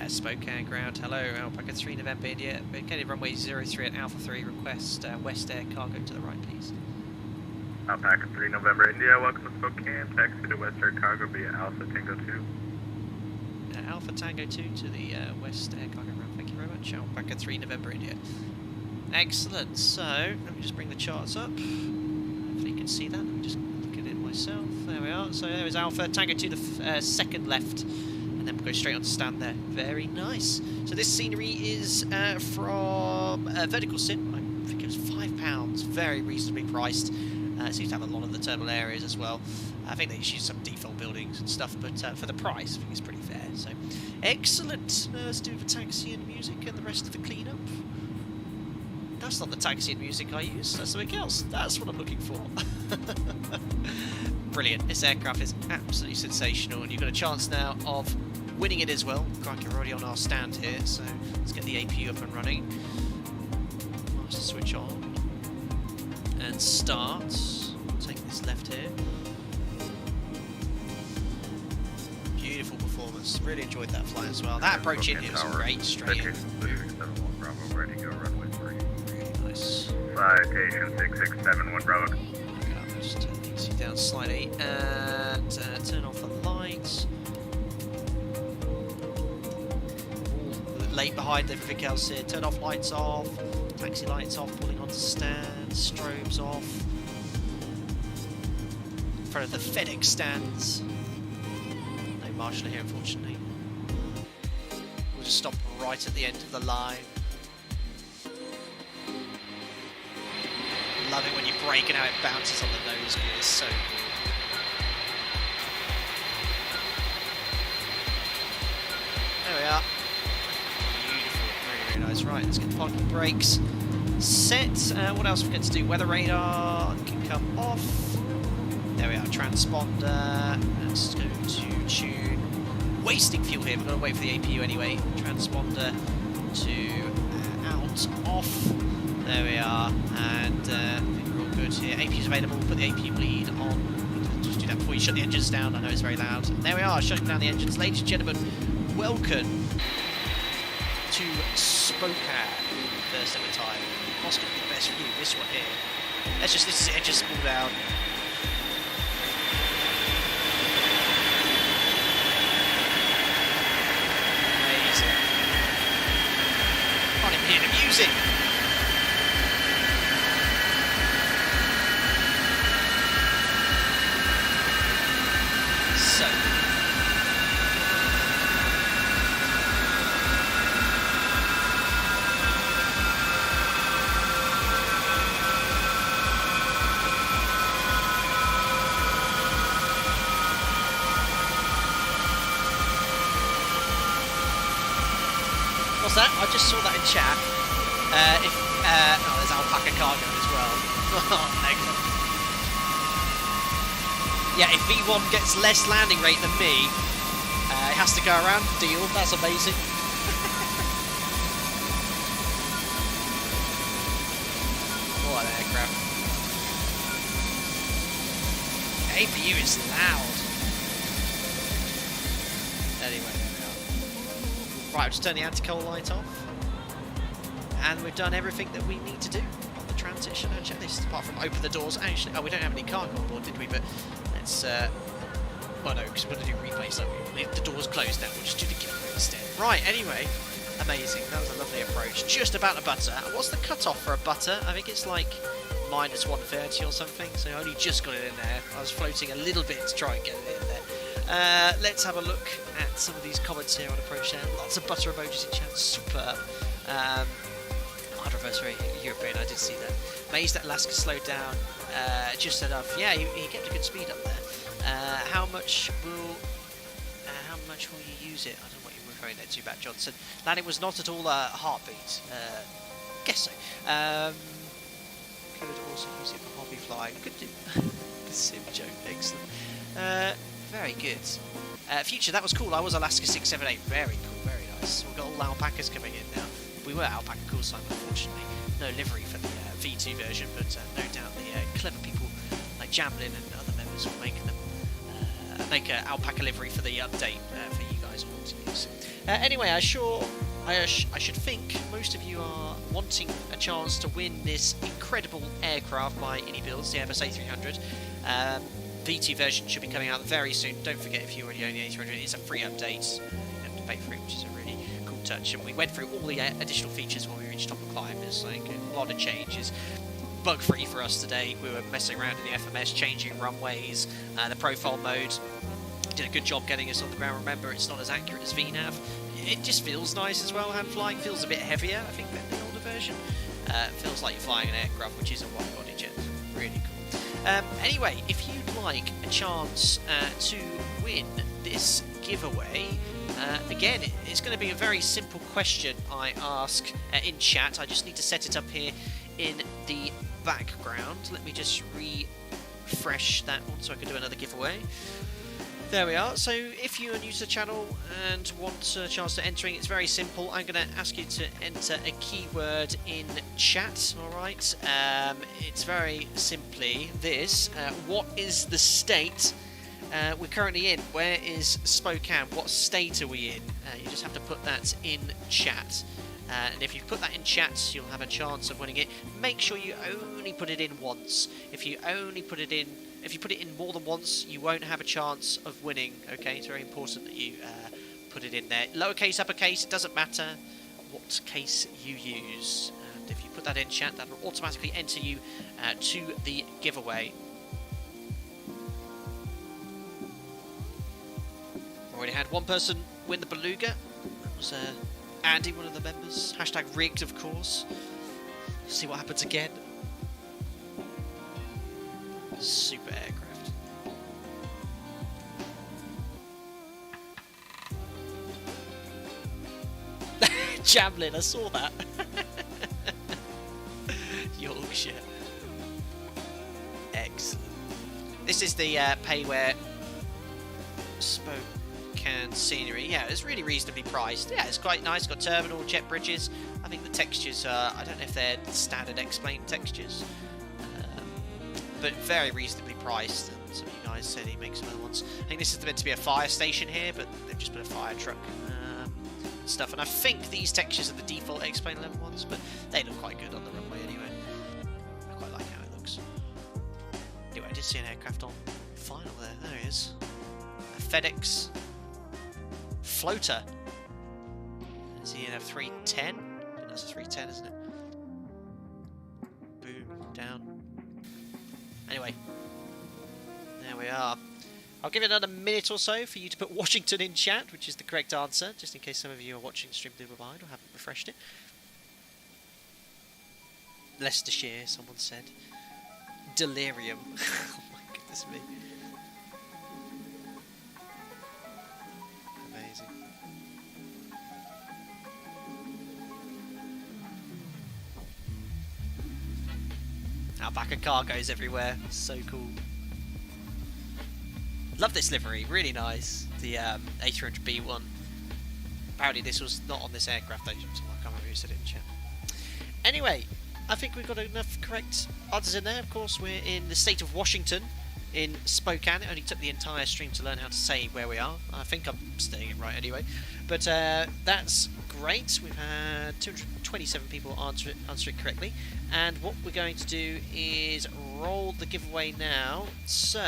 Spokane ground, hello, Alpaca 3 November India, indicated runway 03 at Alpha 3, request West Air cargo to the right, please. Alpaca 3 November India, welcome to Spokane, taxi to West Air Cargo via Alpha Tango 2. Alpha Tango 2 to the West Air cargo ground, thank you very much, Alpaca 3 November India. Excellent, so, let me just bring the charts up, hopefully you can see that, let me just look at it myself, there we are, so there is Alpha Tango 2, the second left. And then we'll go straight on to stand there. Very nice. So this scenery is from Vertical Sim. I think it was £5. Very reasonably priced. It seems to have a lot of the terminal areas as well. I think they use some default buildings and stuff, but for the price, I think it's pretty fair. So excellent. Let's do the taxi and music and the rest of the cleanup. That's not the taxi and music I use. That's something else. That's what I'm looking for. Brilliant. This aircraft is absolutely sensational, and you've got a chance now of winning it as well. Crikey, we're already on our stand here, so let's get the APU up and running. Master switch on and start. We'll take this left here. Beautiful performance. Really enjoyed that flight as well. That approach in here was great, straight in. Bravo, ready to go, runway 3. Really nice. Citation 6671 Bravo. Just turn the AC down slightly and turn off the lights. Late behind everything else here. Turn off lights off, taxi lights off, pulling onto stand, strobes off. In front of the FedEx stands. No marshalling here, unfortunately. We'll just stop right at the end of the line. Love it when you brake and how it bounces on the nose gear. It's so cool. There we are. Nice. Right, let's get the parking brakes set. What else we get to do? Weather radar can come off. There we are, transponder. Let's go to tune. Wasting fuel here, we're going to wait for the APU anyway. Transponder to out, off. There we are, and I think we're all good here. APU's available, put the APU bleed on. Just do that before you shut the engines down, I know it's very loud. And there we are, shutting down the engines. Ladies and gentlemen, welcome to Spokane, first ever time. What's going to be the best view? This one here. This is it, just pull down. Amazing. Can't even hear the music. So what's that? I just saw that in chat. There's Alpaca Cargo as well. Excellent. Yeah, if V1 gets less landing rate than me, it has to go around. Deal. That's amazing. What an aircraft. APU is loud. Anyway, there we are. Right, I've just turned the anti-coal light off. And we've done everything that we need to do on the transition and checklist, apart from open the doors. Actually, we don't have any cargo on board, did we? But let's, well, no, because we're going to do replays, don't we? The door's closed now, we'll just do the giveaway instead. Right, anyway, amazing. That was a lovely approach. Just about a butter. What's the cut-off for a butter? I think it's like minus 130 or something, so I only just got it in there. I was floating a little bit to try and get it in there. Let's have a look at some of these comments here on approach there. Lots of butter emojis in chat, superb. Hard reverse very European, I did see that. Amazed that Alaska slowed down just enough. Yeah, he kept a good speed up there. How much will you use it? I don't know what you referring there to Matt Johnson. Landing was not at all a heartbeat. Guess so. Could also use it for hobby flying. Could do. Sim joke, excellent. Very good. Future, that was cool. I was Alaska 678. Very cool, very nice. We've got all alpacas coming in now. We were alpaca call sign, unfortunately. No livery for the V2 version, but no doubt the clever people like Jamlin and other members will make them make an alpaca livery for the update for you guys all to use. Anyway, I should think most of you are wanting a chance to win this incredible aircraft by iniBuilds, the Airbus A300. V2 version should be coming out very soon. Don't forget, if you already own the A300, it's a free update. You have to pay for it, which is a really cool touch. And we went through all the additional features when we reached top of climb. It's like a lot of changes. Bug-free for us today. We were messing around in the FMS, changing runways, the profile mode. Did a good job getting us on the ground. Remember, it's not as accurate as VNAV. It just feels nice as well. Hand flying feels a bit heavier, I think, than the older version. Feels like you're flying an aircraft, which is a wide-body jet. Really cool. Anyway, if you'd like a chance to win this giveaway, again, it's going to be a very simple question I ask in chat. I just need to set it up here in the background. Let me just refresh that one so I can do another giveaway. There we are. So if you are new to the channel and want a chance to entering, it's very simple. I'm going to ask you to enter a keyword in chat, alright? It's very simply this. What is the state we're currently in? Where is Spokane? What state are we in? You just have to put that in chat. And if you put that in chat, you'll have a chance of winning it. Make sure you only put it in once. If you put it in more than once, you won't have a chance of winning. Okay, it's very important that you put it in there. Lowercase, uppercase, it doesn't matter what case you use. And if you put that in chat, that will automatically enter you to the giveaway. Already had one person win the Beluga. That was Andy, one of the members. Hashtag rigged, of course. See what happens again. Super aircraft. Jamlin, I saw that. Yorkshire. Excellent. This is the payware Spokane scenery. Yeah, it's really reasonably priced. Yeah, it's quite nice. Got terminal, jet bridges. I think the textures are, I don't know if they're standard X-Plane textures. But very reasonably priced, and some of you guys said he makes some other ones. I think this is meant to be a fire station here, but they've just put a fire truck and stuff. And I think these textures are the default X-Plane 11 ones, but they look quite good on the runway anyway. I quite like how it looks. Anyway, I did see an aircraft on final there. There he is. A FedEx floater. Is he in a 310? I think that's a 310, isn't it? Boom, down. Anyway, there we are. I'll give it another minute or so for you to put Washington in chat, which is the correct answer, just in case some of you are watching Stream Blue behind or haven't refreshed it. Leicestershire, someone said. Delirium. Oh my goodness me. Amazing. Alpaca cargoes everywhere. So cool. Love this livery. Really nice. The A300 B1. Apparently this was not on this aircraft though. So I can't remember who said it in chat. Anyway, I think we've got enough correct answers in there. Of course, we're in the state of Washington in Spokane. It only took the entire stream to learn how to say where we are. I think I'm saying it right anyway. But that's great. We've had 227 people answer it correctly. And what we're going to do is roll the giveaway now. So,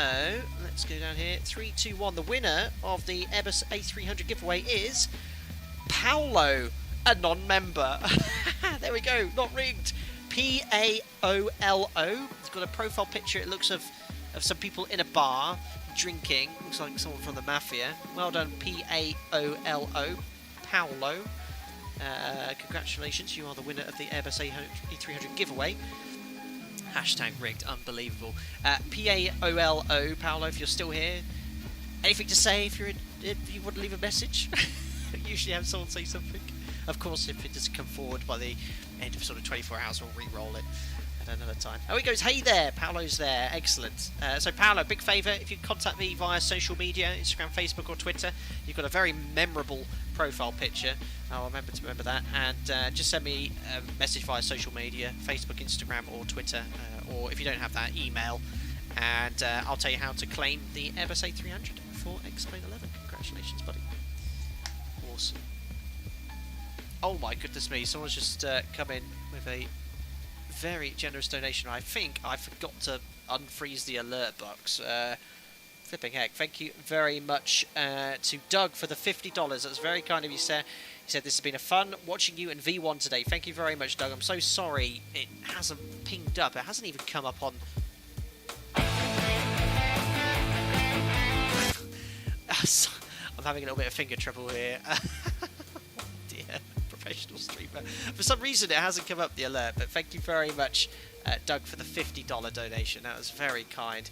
let's go down here. 3, 2, 1. The winner of the Airbus A300 giveaway is Paolo, a non-member. There we go. Not rigged. P-A-O-L-O. It's got a profile picture. It looks of some people in a bar drinking. Looks like someone from the mafia. Well done, P-A-O-L-O. Paolo. Congratulations, you are the winner of the Airbus A300 giveaway. Hashtag rigged, unbelievable. P-A-O-L-O, Paolo, if you're still here. Anything to say if you want to leave a message? usually have someone say something. Of course, if it doesn't come forward by the end of sort of 24 hours, we'll re-roll it at another time. Oh, he goes, hey there, Paolo's there, excellent. So Paolo, big favour, if you contact me via social media, Instagram, Facebook or Twitter, you've got a very memorable profile picture. I'll remember that, and just send me a message via social media, Facebook, Instagram or Twitter, or if you don't have that, email, and I'll tell you how to claim the Airbus A300 for X-Plane 11. Congratulations, buddy. Awesome. Oh my goodness me, someone's just come in with a very generous donation. I think I forgot to unfreeze the alert box. Flipping heck. Thank you very much to Doug for the $50. That's very kind of you, sir. He said, this has been a fun watching you in V1 today. Thank you very much, Doug. I'm so sorry it hasn't pinged up. It hasn't even come up on... I'm having a little bit of finger trouble here. Dear. Professional streamer. For some reason it hasn't come up the alert, but thank you very much, Doug, for the $50 donation. That was very kind.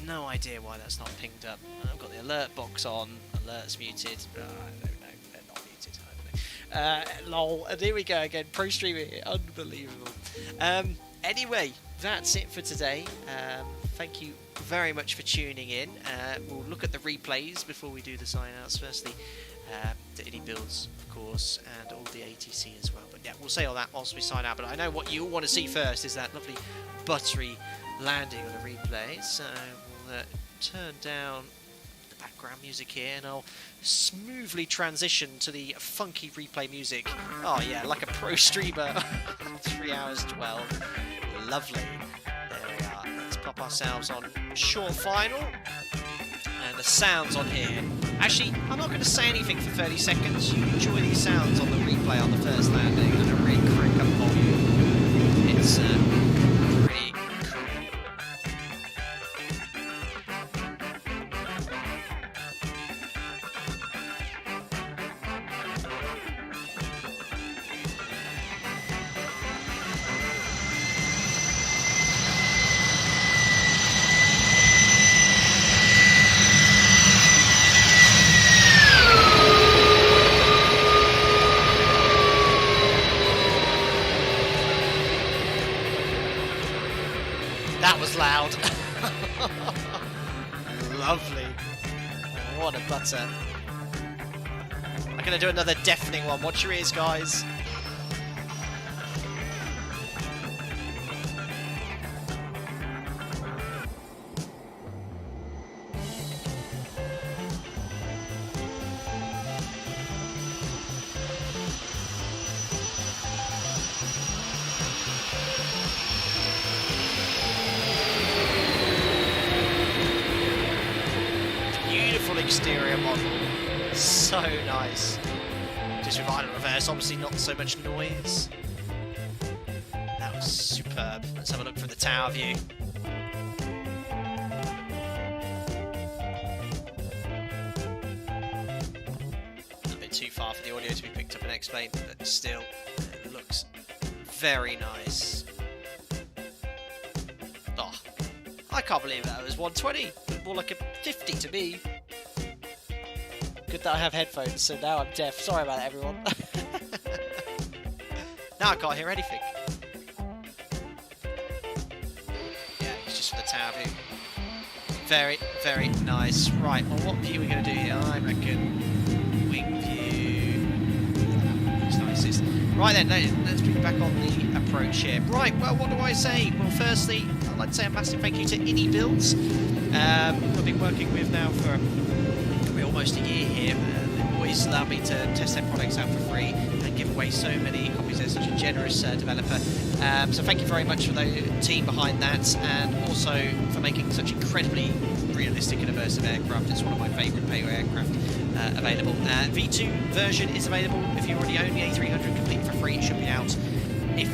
No idea why that's not pinged up. I've got the alert box on, alerts muted. I don't know, they're not muted. I don't know. Lol, and here we go again, pro streamer here, unbelievable. Anyway, that's it for today. Thank you very much for tuning in. We'll look at the replays before we do the sign-outs. Firstly, the iniBuilds, of course, and all the ATC as well. But yeah, we'll say all that whilst we sign out. But I know what you all want to see first is that lovely buttery landing on the replay. So we'll turn down the background music here, and I'll smoothly transition to the funky replay music. Oh yeah, like a pro streamer. 3 hours 12. Lovely. There we are. Let's pop ourselves on short final. And the sounds on here. Actually, I'm not going to say anything for 30 seconds. You enjoy these sounds on the replay on the first landing. I'm going to really crank up volume. It's pretty cool. That was loud. Lovely. What a butter. I'm going to do another deafening one. Watch your ears, guys. Exterior model, so nice. Just with idle reverse, obviously not so much noise. That was superb. Let's have a look from the tower view. A bit too far for the audio to be picked up and explained, but still, it looks very nice. Oh, I can't believe that was 120. More like a 50 to me. Good that I have headphones, so now I'm deaf. Sorry about that, everyone. Now I can't hear anything. Yeah, it's just for the tower view. Very, very nice. Right, well, what view are we going to do here? I reckon wing view. Looks nicest. Right then, let's be back on the approach here. Right, well, what do I say? Well, firstly, I'd like to say a massive thank you to iniBuilds. I've been working with now for almost a year here. They always allow me to test their products out for free and give away so many copies. They're such a generous developer. So thank you very much for the team behind that, and also for making such incredibly realistic and immersive aircraft. It's one of my favourite Pay aircraft available. V2 version is available. If you already own the A300 completely for free, it should be out. If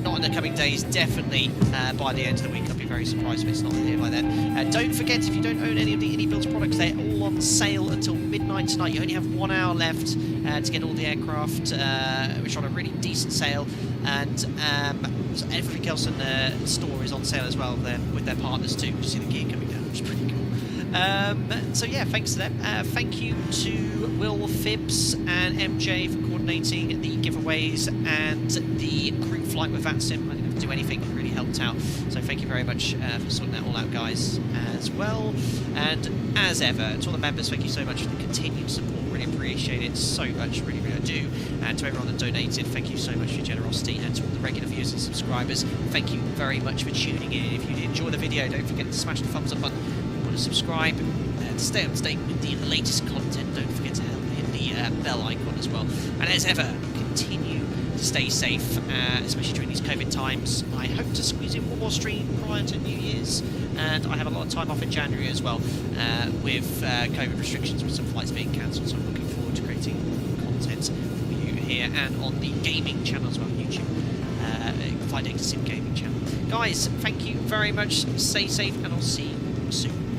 not in the coming days, definitely by the end of the week. I'll be very surprised if it's not here by then. Don't forget, if you don't own any of the iniBuilds products, they're all on sale until midnight tonight. You only have 1 hour left to get all the aircraft, which are on a really decent sale, and so everything else in the store is on sale as well with their partners too. You see the gear coming down, which is pretty cool. So yeah, thanks to them. Thank you to Will Phibbs and MJ for coordinating the giveaways and the group flight with VATSIM. I didn't have to do anything, it really helped out. So thank you very much for sorting that all out, guys, as well. And as ever, to all the members, thank you so much for the continued support. Really appreciate it so much, really, really do. And to everyone that donated, thank you so much for your generosity. And to all the regular viewers and subscribers, thank you very much for tuning in. If you did enjoy the video, don't forget to smash the thumbs up button. To subscribe to stay up to date with the latest content. Don't forget to hit the bell icon as well. And as ever, continue to stay safe, especially during these COVID times. I hope to squeeze in one more stream prior to New Year's, and I have a lot of time off in January as well, with COVID restrictions, with some flights being cancelled. So I'm looking forward to creating content for you here and on the gaming channel as well, YouTube. Flight Data Sim gaming channel. Guys, thank you very much. Stay safe, and I'll see you soon.